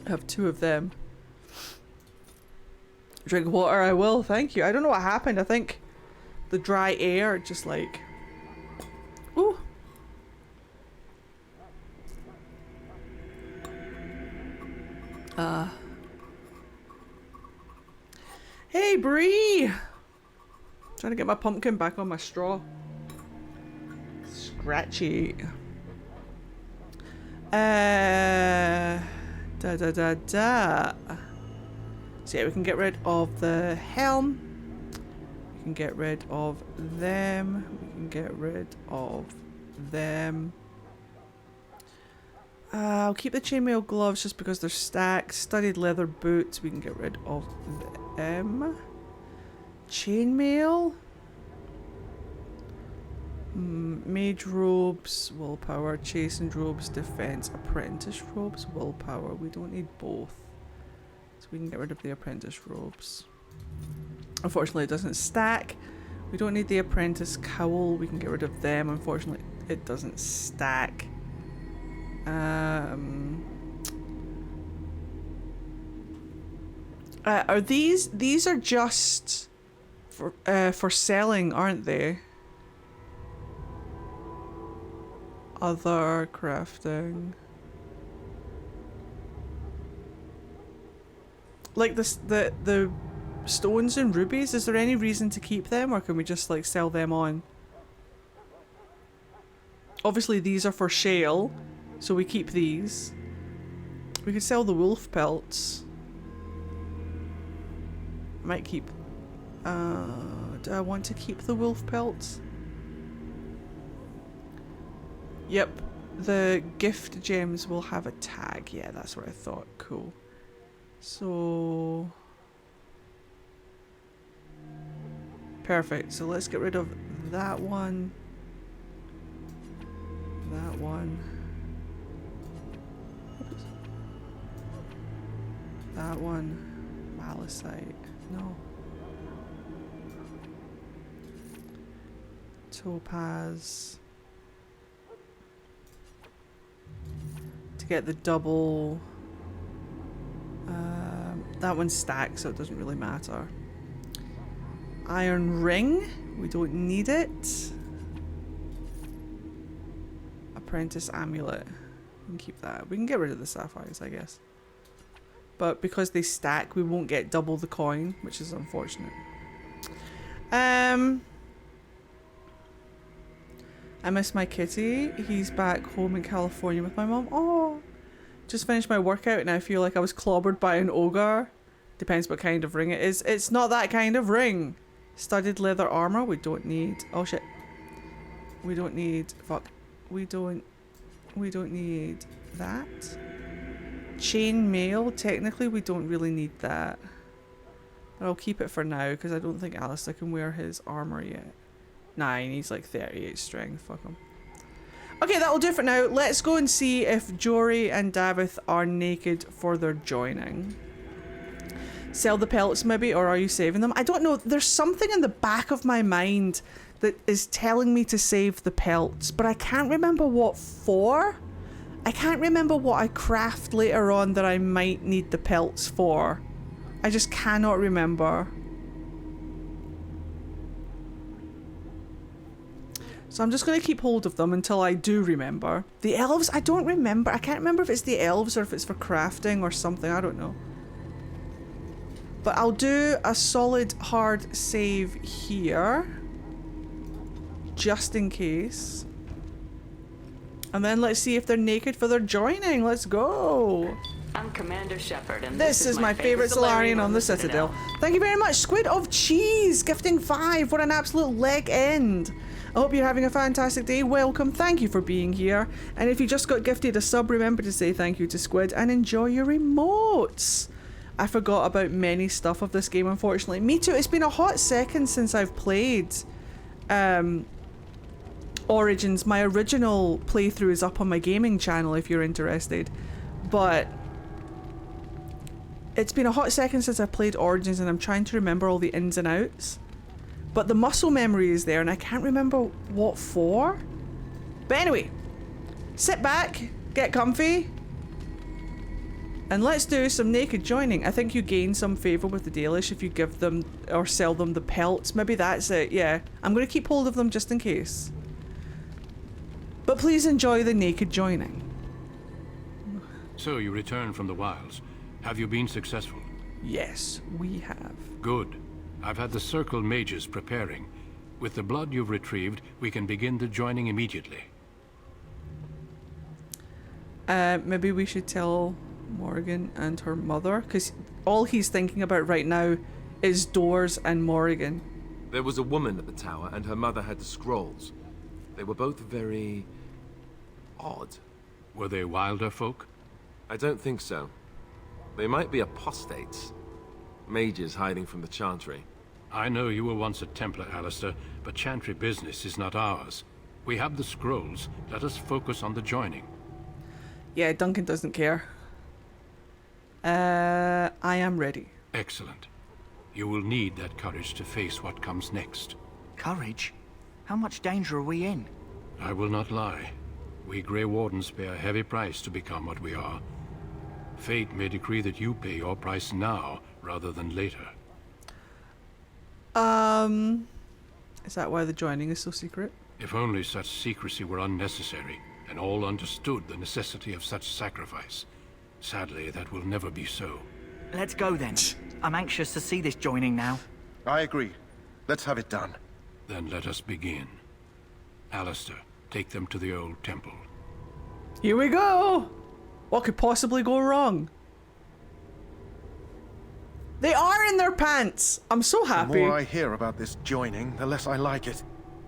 I have 2 of them. Drink water, I will, thank you. I don't know what happened. I think the dry air just like... Ooh. Hey, Bree! Trying to get my pumpkin back on my straw. Scratchy. So yeah, we can get rid of the helm. We can get rid of them. We can get rid of them. I'll keep the chainmail gloves just because they're stacked. Studded leather boots, we can get rid of them. Chainmail. Mage robes, willpower, chastened robes, defense, apprentice robes, willpower. We don't need both. So we can get rid of the apprentice robes. Unfortunately, it doesn't stack. We don't need the apprentice cowl. We can get rid of them. Unfortunately, it doesn't stack. Are these are just for selling, aren't they? Other crafting. Like the stones and rubies, is there any reason to keep them, or can we just like sell them on? Obviously these are for shale, so we keep these. We could sell the wolf pelts. I might keep... do I want to keep the wolf pelts? Yep, the gift gems will have a tag. Yeah, that's what I thought. Cool. So... perfect. So let's get rid of that one. That one. Oops. That one. Malicite. No. Topaz. To get the double. That one's stacked, so it doesn't really matter. Iron ring. We don't need it. Apprentice amulet. We can keep that. We can get rid of the sapphires, I guess. But because they stack, we won't get double the coin, which is unfortunate. I miss my kitty. He's back home in California with my mom. Oh, just finished my workout and I feel like I was clobbered by an ogre. Depends what kind of ring it is. It's not that kind of ring. Studded leather armor. We don't need. Oh shit. We don't need. Fuck. We don't need that. Chain mail. Technically, we don't really need that. But I'll keep it for now because I don't think Alistair can wear his armor yet. Nah, he needs like 38 strength. Fuck him. Okay, that'll do it for now. Let's go and see if Jory and Davith are naked for their joining. Sell the pelts maybe, or are you saving them? I don't know. There's something in the back of my mind that is telling me to save the pelts, but I can't remember what for. I can't remember what I craft later on that I might need the pelts for. I just cannot remember. So I'm just going to keep hold of them until I do remember. The elves, I don't remember. I can't remember if it's the elves or if it's for crafting or something. I don't know. But I'll do a solid hard save here. Just in case. And then let's see if they're naked for their joining. Let's go. I'm Commander Shepard, and this is my favorite Solarian on the Citadel. Thank you very much. Squid of Cheese, gifting 5. What an absolute leg end. I hope you're having a fantastic day. Welcome. Thank you for being here. And if you just got gifted a sub, remember to say thank you to Squid and enjoy your emotes. I forgot about many stuff of this game, unfortunately. Me too. It's been a hot second since I've played Origins. My original playthrough is up on my gaming channel if you're interested. But it's been a hot second since I played Origins and I'm trying to remember all the ins and outs. But the muscle memory is there and I can't remember what for. But anyway, sit back, get comfy, and let's do some naked joining. I think you gain some favour with the Dalish if you give them or sell them the pelts. Maybe that's it, yeah. I'm going to keep hold of them just in case. But please enjoy the naked joining. So you returned from the wilds. Have you been successful? Yes, we have. Good. I've had the Circle mages preparing. With the blood you've retrieved, we can begin the joining immediately. Maybe we should tell Morrigan and her mother, because all he's thinking about right now is Doors and Morrigan. There was a woman at the tower, and her mother had the scrolls. They were both very odd. Were they wilder folk? I don't think so. They might be apostates. Mages hiding from the Chantry. I know you were once a Templar, Alistair, but Chantry business is not ours. We have the scrolls. Let us focus on the joining. Yeah, Duncan doesn't care. I am ready. Excellent. You will need that courage to face what comes next. Courage? How much danger are we in? I will not lie. We Grey Wardens pay a heavy price to become what we are. Fate may decree that you pay your price now, rather than later. Is that why the joining is so secret? If only such secrecy were unnecessary. and all understood the necessity of such sacrifice. Sadly, that will never be so. Let's go then. I'm anxious to see this joining now. I agree. Let's have it done. Then let us begin. Alistair, take them to the old temple. Here we go! What could possibly go wrong? They are in their pants! I'm so happy. The more I hear about this joining, the less I like it.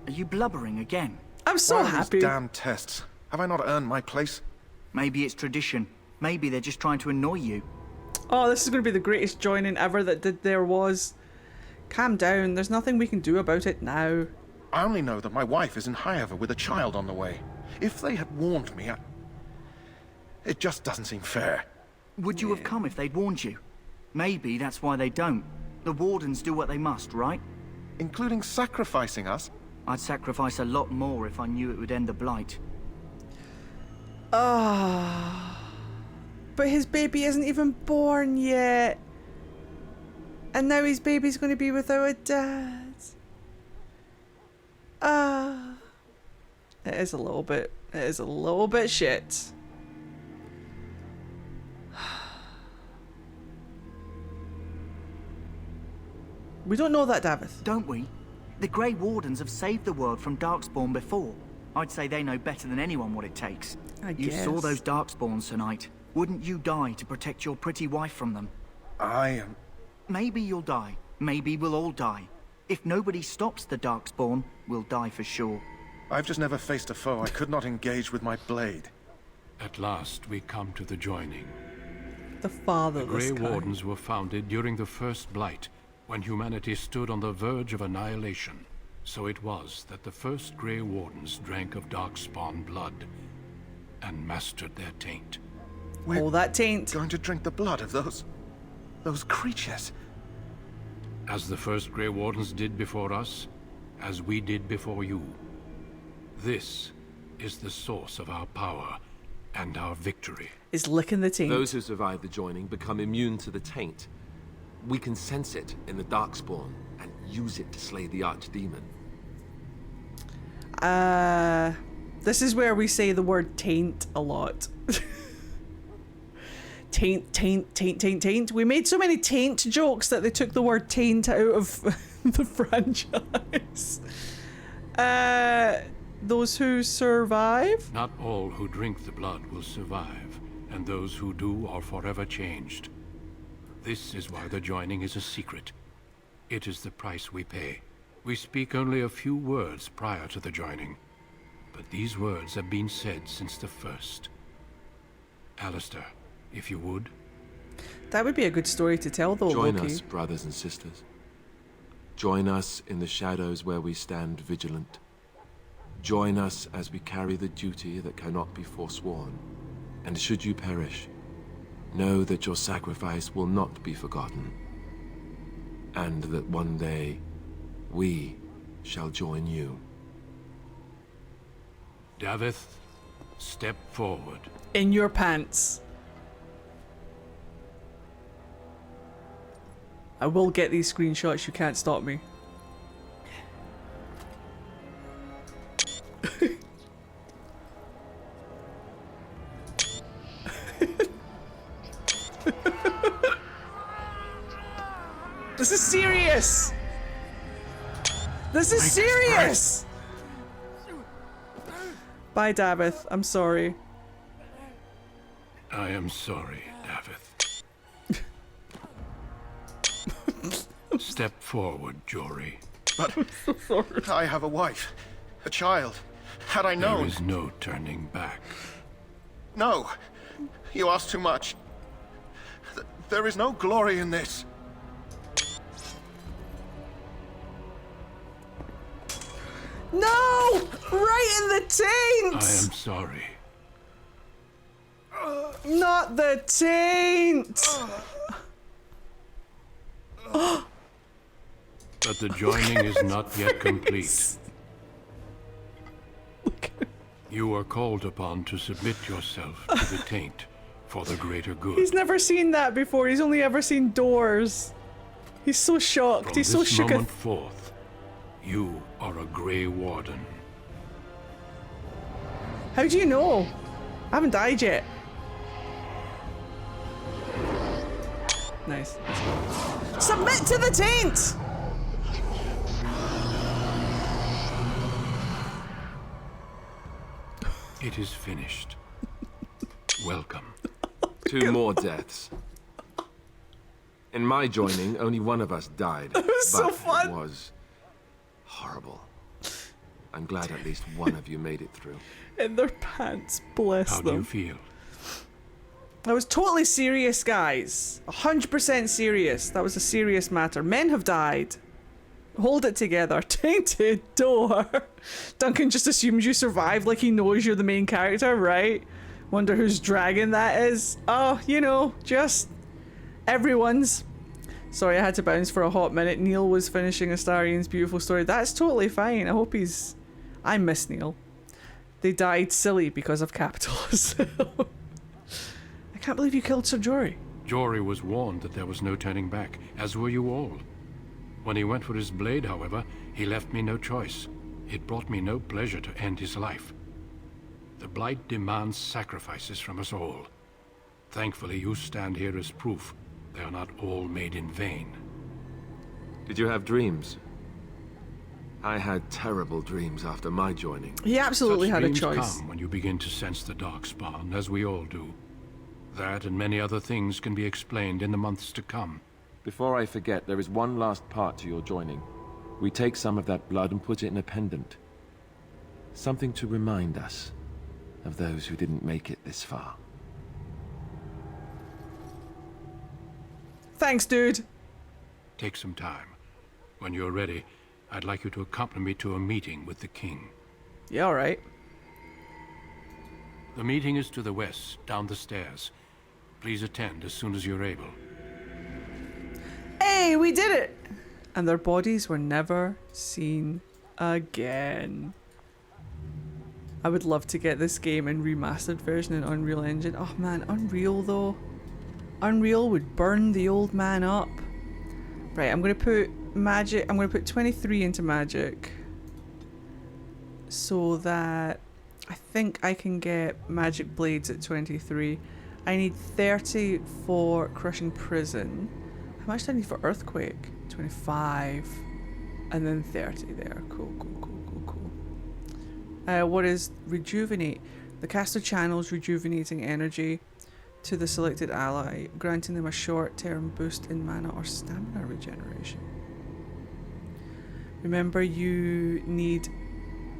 Are you blubbering again? I'm so Why are happy. these damn tests? Have I not earned my place? Maybe it's tradition. Maybe they're just trying to annoy you. Oh, this is going to be the greatest joining ever that there was. Calm down. There's nothing we can do about it now. I only know that my wife is in Highover with a child on the way. If they had warned me, it just doesn't seem fair. Would you have come if they'd warned you? Maybe that's why they don't. The Wardens do what they must, right? Including sacrificing us? I'd sacrifice a lot more if I knew it would end the Blight. Ah. But his baby isn't even born yet. And now his baby's going to be without a dad. Ah. It is a little bit shit. We don't know that, Davith. Don't we? The Grey Wardens have saved the world from Darkspawn before. I'd say they know better than anyone what it takes. You saw those Darkspawns tonight. Wouldn't you die to protect your pretty wife from them? I am... Maybe you'll die. Maybe we'll all die. If nobody stops the Darkspawn, we'll die for sure. I've just never faced a foe I could not engage with my blade. At last, we come to the joining. The fatherless The Grey Wardens were founded during the First Blight, when humanity stood on the verge of annihilation. So it was that the first Grey Wardens drank of Darkspawn blood and mastered their taint. We're that taint. Going to drink the blood of those creatures. As the first Grey Wardens did before us, as we did before you. This is the source of our power and our victory. Is licking the taint. Those who survive the joining become immune to the taint. We can sense it in the Darkspawn and use it to slay the Archdemon. This is where we say the word taint a lot. Taint. We made so many taint jokes that they took the word taint out of the franchise. Those who survive? Not all who drink the blood will survive, and those who do are forever changed. This is why the joining is a secret. It is the price we pay. We speak only a few words prior to the joining, but these words have been said since the first. Alistair, if you would. That would be a good story to tell, though, Join Loki. us, brothers and sisters. Join us in the shadows where we stand vigilant. Join us as we carry the duty that cannot be forsworn. And should you perish, know that your sacrifice will not be forgotten. And that one day, we shall join you. Davith, step forward. In your pants. I will get these screenshots, you can't stop me. This is serious! This is serious! Bye, Davith. I'm sorry. I am sorry, Davith. Step forward, Jory. But so sorry. I have a wife, a child. Had I known... There is no turning back. No. You ask too much. There is no glory in this. No! Right in the taint! I am sorry. Not the taint! But the joining is not yet complete. You are called upon to submit yourself to the taint for the greater good. He's never seen that before. He's only ever seen doors. He's so shocked. From He's so this shook. moment forth, you are a Grey Warden. How do you know? I haven't died yet. Nice. Submit to the taint! It is finished. Welcome. 2 more deaths. In my joining, only one of us died. It was so but fun. It was horrible. I'm glad at least one of you made it through. In their pants, bless How them. do you feel? I was totally serious, guys. 100% serious. That was a serious matter. Men have died. Hold it together. Tainted door. Duncan just assumes you survived like he knows you're the main character, right? Wonder whose dragon that is. Oh, you know, just everyone's. Sorry, I had to bounce for a hot minute. Neil was finishing Astarion's beautiful story. That's totally fine. I hope he's... I miss Neil. They died silly because of capitalism. I can't believe you killed Sir Jory. Jory was warned that there was no turning back, as were you all. When he went for his blade, however, he left me no choice. It brought me no pleasure to end his life. The Blight demands sacrifices from us all. Thankfully, you stand here as proof they are not all made in vain. Did you have dreams? I had terrible dreams after my joining. He absolutely Such had a dreams choice. come when you begin to sense the Darkspawn, as we all do. That and many other things can be explained in the months to come. Before I forget, there is one last part to your joining. We take some of that blood and put it in a pendant. Something to remind us of those who didn't make it this far. Thanks, dude. Take some time. When you're ready, I'd like you to accompany me to a meeting with the king. Yeah, all right. The meeting is to the west, down the stairs. Please attend as soon as you're able. Hey, we did it! And their bodies were never seen again. I would love to get this game in remastered version in Unreal Engine. Oh man, Unreal though. Unreal would burn the old man up. Right, I'm gonna put magic. I'm gonna put 23 into magic. So that I think I can get magic blades at 23. I need 30 for crushing prison. How much do I need for earthquake? 25. And then 30 there. Cool, cool, cool, cool, cool. What is rejuvenate? The caster channels rejuvenating energy to the selected ally, granting them a short-term boost in mana or stamina regeneration. Remember, you need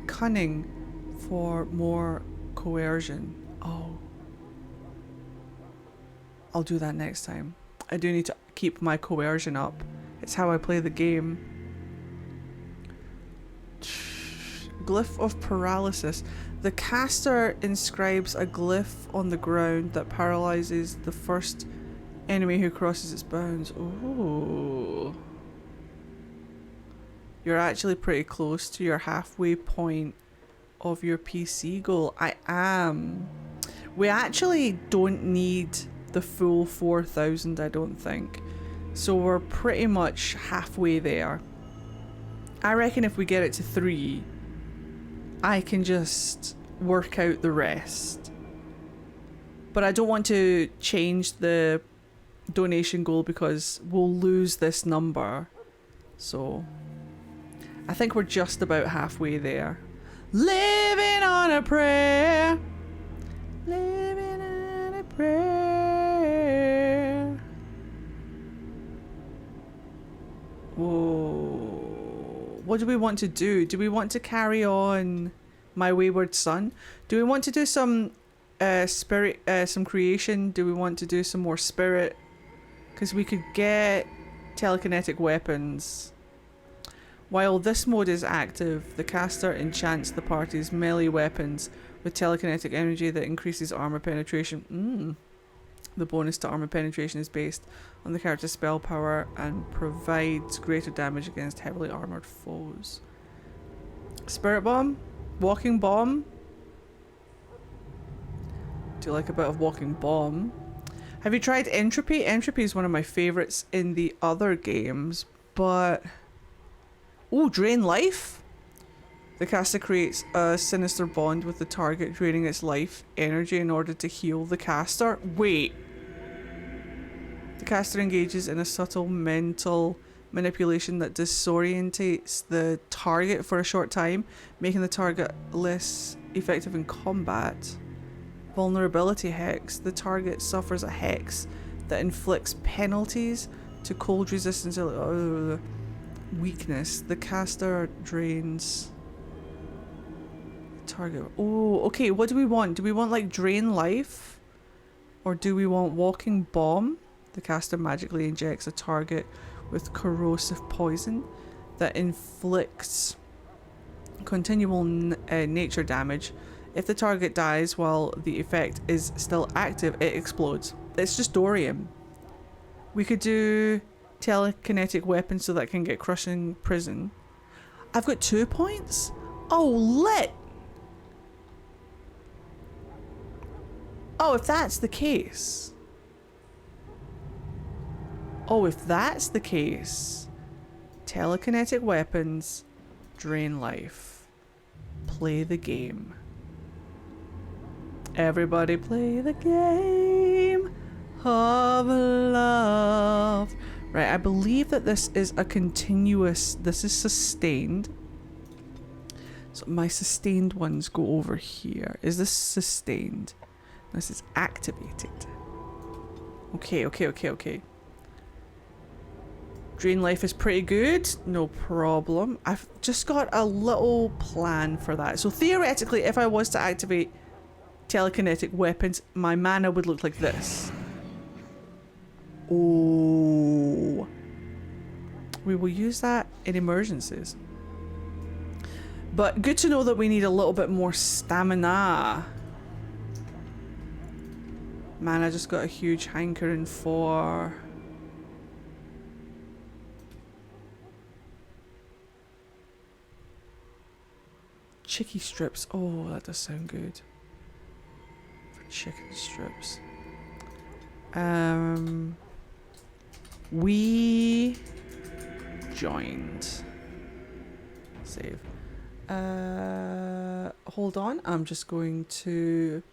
cunning for more coercion. Oh. I'll do that next time. I do need to keep my coercion up. It's how I play the game. Glyph of paralysis. The caster inscribes a glyph on the ground that paralyzes the first enemy who crosses its bounds. Ooh. You're actually pretty close to your halfway point of your PC goal. I am. We actually don't need the full 4,000, I don't think. So we're pretty much halfway there. I reckon if we get it to 3, I can just work out the rest. But I don't want to change the donation goal because we'll lose this number. So I think we're just about halfway there. Living on a prayer. Living on a prayer. Whoa. What do we want to do? Do we want to carry on My Wayward Son? Do we want to do some spirit, some creation? Do we want to do some more spirit? Because we could get telekinetic weapons. While this mode is active, the caster enchants the party's melee weapons with telekinetic energy that increases armor penetration. The bonus to armor penetration is based on the character's spell power and provides greater damage against heavily armored foes. Spirit Bomb? Walking Bomb? Do you like a bit of Walking Bomb? Have you tried Entropy? Entropy is one of my favourites in the other games, but... Ooh, Drain Life? The caster creates a sinister bond with the target, draining its life energy in order to heal the caster. Wait. The caster engages in a subtle mental manipulation that disorientates the target for a short time, making the target less effective in combat. Vulnerability hex. The target suffers a hex that inflicts penalties to cold resistance. Weakness. The caster drains target. Oh, okay. What do we want? Do we want like drain life? Or do we want walking bomb? The caster magically injects a target with corrosive poison that inflicts continual nature damage. If the target dies while the effect is still active, it explodes. It's just Dorian. We could do telekinetic weapons so that can get crushing prison. I've got 2 points? Oh, lit! Oh, if that's the case. Oh, if that's the case. Telekinetic weapons, drain life. Play the game. Everybody play the game of love. Right, I believe that this is a continuous, this is sustained. So my sustained ones go over here. Is this sustained? This is activated. Okay. Drain life is pretty good. No problem. I've just got a little plan for that. So theoretically, if I was to activate telekinetic weapons, my mana would look like this. Oh. We will use that in emergencies. But good to know that we need a little bit more stamina. Man, I just got a huge hankering for... chicky strips. Oh, that does sound good. For chicken strips. We joined. Save. Hold on. I'm just going to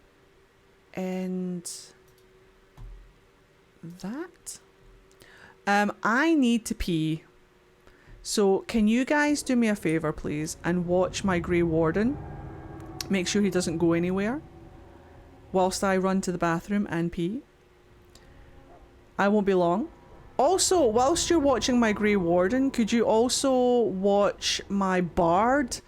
end that. I need to pee. So can you guys do me a favor, please, and watch my Grey Warden? Make sure he doesn't go anywhere whilst I run to the bathroom and pee. I won't be long. Also, whilst you're watching my Grey Warden, could you also watch my Bard?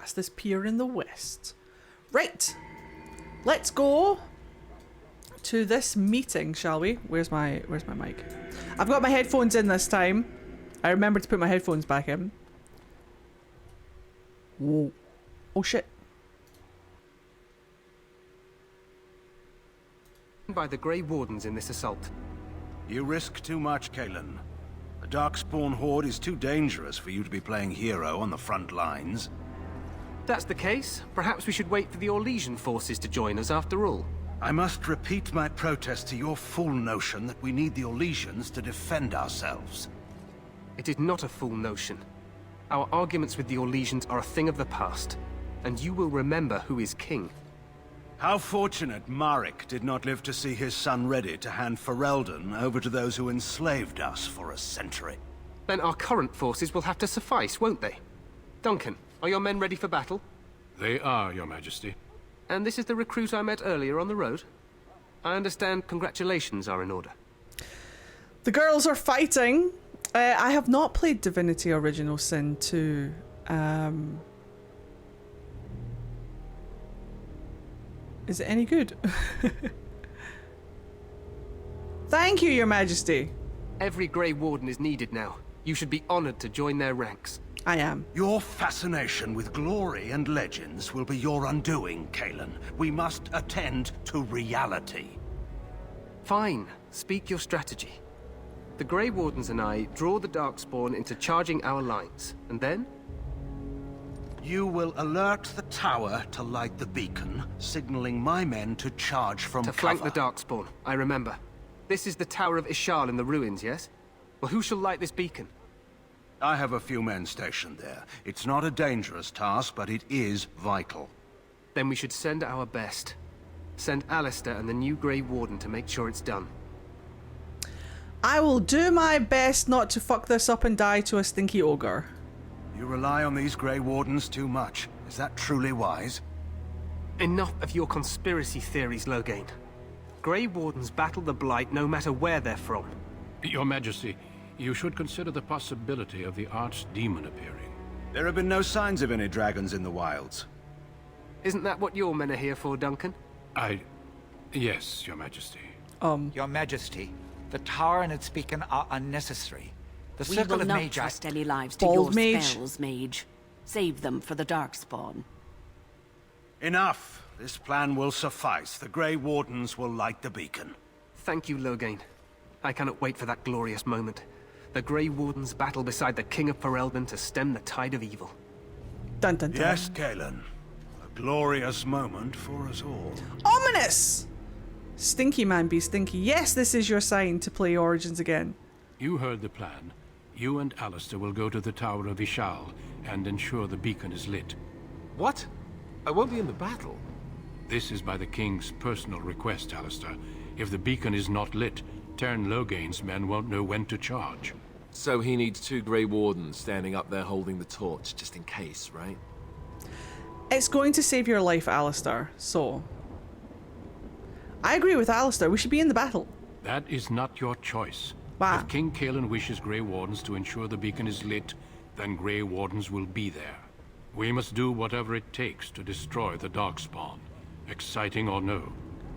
past this pier in the west. Right. Let's go to this meeting, shall we? Where's my mic? I've got my headphones in this time. I remember to put my headphones back in. Whoa. Oh shit. By the Grey Wardens in this assault. You risk too much, Kalen. The Darkspawn horde is too dangerous for you to be playing hero on the front lines. That's the case. Perhaps we should wait for the Orlesian forces to join us after all. I must repeat my protest to your fool notion that we need the Orlesians to defend ourselves. It is not a fool notion. Our arguments with the Orlesians are a thing of the past, and you will remember who is king. How fortunate Marek did not live to see his son ready to hand Ferelden over to those who enslaved us for a century. Then our current forces will have to suffice, won't they? Duncan, are your men ready for battle? They are, Your Majesty. And this is the recruit I met earlier on the road? I understand congratulations are in order. The girls are fighting. I have not played Divinity Original Sin 2. Is it any good? Thank you, Your Majesty. Every Grey Warden is needed now. You should be honored to join their ranks. I am. Your fascination with glory and legends will be your undoing, Kalen. We must attend to reality. Fine. Speak your strategy. The Grey Wardens and I draw the Darkspawn into charging our lines, and then? You will alert the tower to light the beacon, signaling my men to charge from cover. To flank the Darkspawn, I remember. This is the Tower of Ishal in the ruins, yes? Well, who shall light this beacon? I have a few men stationed there. It's not a dangerous task, but it is vital. Then we should send our best. Send Alistair and the new Grey Warden to make sure it's done. I will do my best not to fuck this up and die to a stinky ogre. You rely on these Grey Wardens too much. Is that truly wise? Enough of your conspiracy theories, Loghain. Grey Wardens battle the Blight no matter where they're from. Your Majesty, you should consider the possibility of the Archdemon appearing. There have been no signs of any dragons in the wilds. Isn't that what your men are here for, Duncan? Yes, Your Majesty. Your Majesty, the tower and its beacon are unnecessary. The We circle will of not Mage... trust any lives to Bald your Mage. spells, Mage. Save them for the Darkspawn. Enough. This plan will suffice. The Grey Wardens will light the beacon. Thank you, Loghain. I cannot wait for that glorious moment. The Grey Wardens battle beside the King of Ferelden to stem the tide of evil. Dun dun dun. Yes, Kalen. A glorious moment for us all. Ominous! Stinky man be stinky. Yes, this is your sign to play Origins again. You heard the plan. You and Alistair will go to the Tower of Ishal and ensure the beacon is lit. What? I won't be in the battle. This is by the King's personal request, Alistair. If the beacon is not lit, Tern Loghain's men won't know when to charge. So he needs 2 Grey Wardens standing up there holding the torch, just in case, right? It's going to save your life, Alistair, so... I agree with Alistair, we should be in the battle. That is not your choice. Wow. If King Kalen wishes Grey Wardens to ensure the beacon is lit, then Grey Wardens will be there. We must do whatever it takes to destroy the Darkspawn, exciting or no.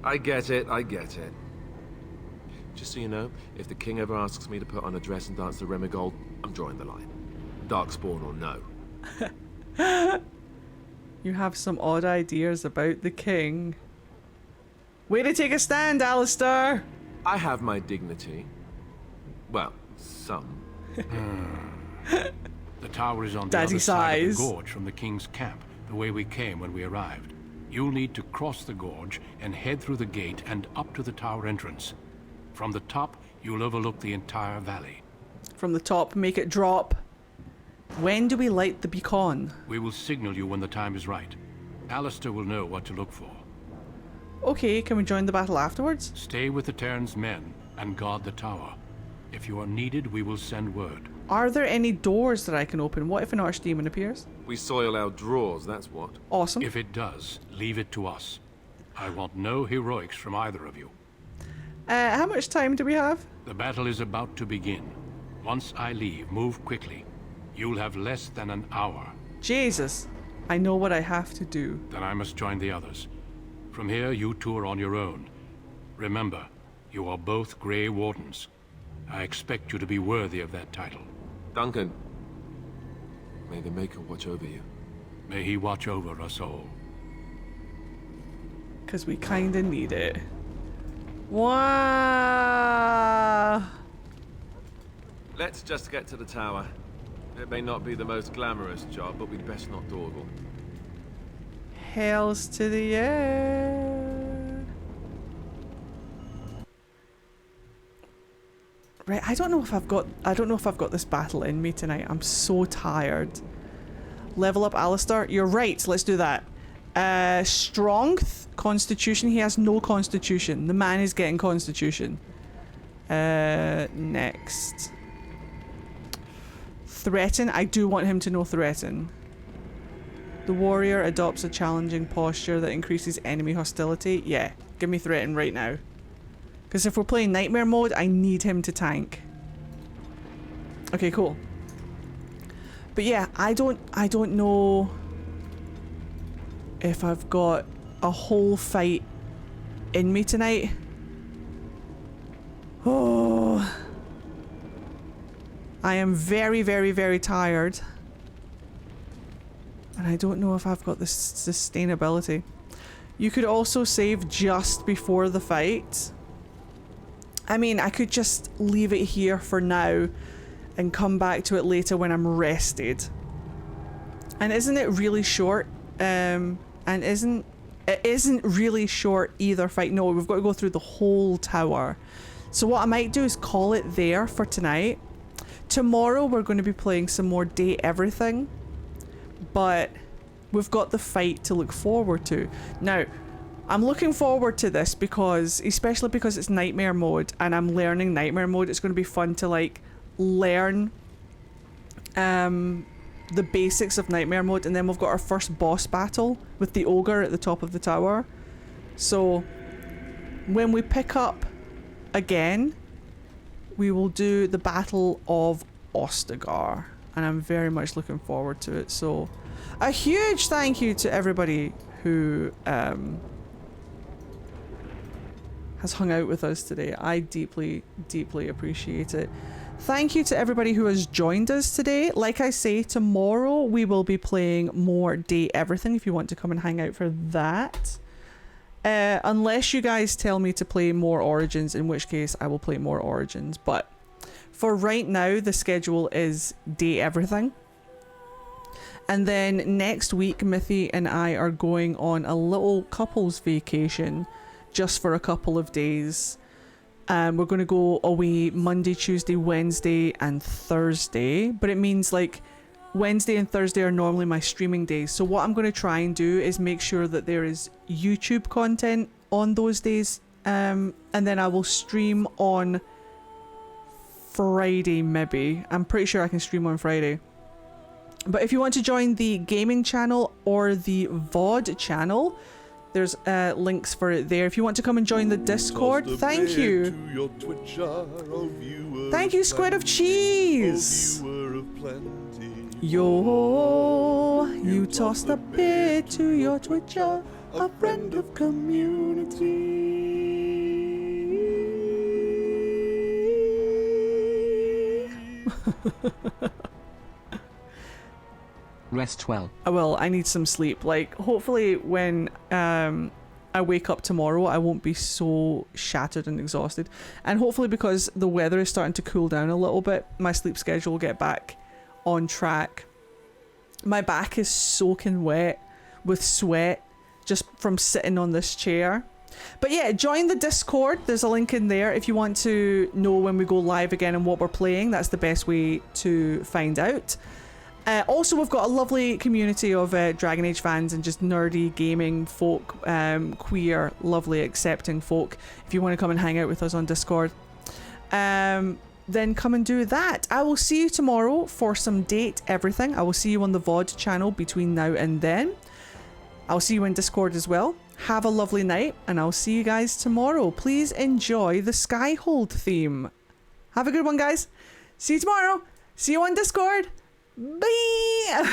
I get it, I get it. Just so you know, if the king ever asks me to put on a dress and dance the Remigold, I'm drawing the line. Darkspawn or no. You have some odd ideas about the king. Way to take a stand, Alistair! I have my dignity. Well, some. The tower is on the Daddy other side of size. the gorge from the King's camp, the way we came when we arrived. You'll need to cross the gorge and head through the gate and up to the tower entrance. From the top, you'll overlook the entire valley. From the top, make it drop. When do we light the beacon? We will signal you when the time is right. Alistair will know what to look for. Okay, can we join the battle afterwards? Stay with the Terran's men and guard the tower. If you are needed, we will send word. Are there any doors that I can open? What if an archdemon appears? We soil our drawers, that's what. Awesome. If it does, leave it to us. I want no heroics from either of you. How much time do we have? The battle is about to begin. Once I leave, move quickly. You'll have less than an hour. Jesus. I know what I have to do. Then I must join the others. From here, you two are on your own. Remember, you are both Grey Wardens. I expect you to be worthy of that title. Duncan, may the Maker watch over you. May he watch over us all. Because we kinda need it. Wow! Let's just get to the tower. It may not be the most glamorous job, but we'd best not dawdle. Hails to the air. Right, I don't know if I've got this battle in me tonight. I'm so tired. Level up Alistair. You're right, let's do that. Strength, Constitution. He has no Constitution. The man is getting Constitution. Next. Threaten. I do want him to know Threaten. The warrior adopts a challenging posture that increases enemy hostility. Yeah, give me Threaten right now. Because if we're playing Nightmare mode, I need him to tank. Okay, cool. But yeah, I don't know if I've got a whole fight in me tonight. Oh, I am very, very, very tired. And I don't know if I've got the sustainability. You could also save just before the fight. I mean, I could just leave it here for now and come back to it later when I'm rested. And isn't it really short? And it isn't really short either fight. No, we've got to go through the whole tower. So what I might do is call it there for tonight. Tomorrow we're going to be playing some more Day Everything. But we've got the fight to look forward to. Now, I'm looking forward to this because, especially because it's Nightmare mode and I'm learning Nightmare mode, it's going to be fun to like learn the basics of Nightmare mode, and then we've got our first boss battle with the ogre at the top of the tower. So when we pick up again, we will do the Battle of Ostagar, and I'm very much looking forward to it. So a huge thank you to everybody who has hung out with us today. I deeply, deeply appreciate it. Thank you to everybody who has joined us today. Like I say, tomorrow we will be playing more Day Everything if you want to come and hang out for that. Unless you guys tell me to play more Origins, in which case I will play more Origins. But for right now, the schedule is Day Everything. And then next week, Mithy and I are going on a little couples vacation just for a couple of days. We're going to go away Monday, Tuesday, Wednesday, and Thursday. But it means like Wednesday and Thursday are normally my streaming days. So what I'm going to try and do is make sure that there is YouTube content on those days. And then I will stream on Friday, maybe. I'm pretty sure I can stream on Friday. But if you want to join the gaming channel or the VOD channel, there's links for it there. If you want to come and join the Discord, thank you. Thank you, Squid of Cheese. Yo, you tossed a bit to your Twitcher, a friend of community. Rest well. I will. I need some sleep. Like, hopefully when I wake up tomorrow, I won't be so shattered and exhausted. And hopefully because the weather is starting to cool down a little bit, my sleep schedule will get back on track. My back is soaking wet with sweat just from sitting on this chair. But yeah, join the Discord. There's a link in there if you want to know when we go live again and what we're playing. That's the best way to find out. Also, we've got a lovely community of Dragon Age fans and just nerdy gaming folk, queer, lovely, accepting folk. If you want to come and hang out with us on Discord, then come and do that. I will see you tomorrow for some Date Everything. I will see you on the VOD channel between now and then. I'll see you in Discord as well. Have a lovely night, and I'll see you guys tomorrow. Please enjoy the Skyhold theme. Have a good one, guys. See you tomorrow. See you on Discord. Bye!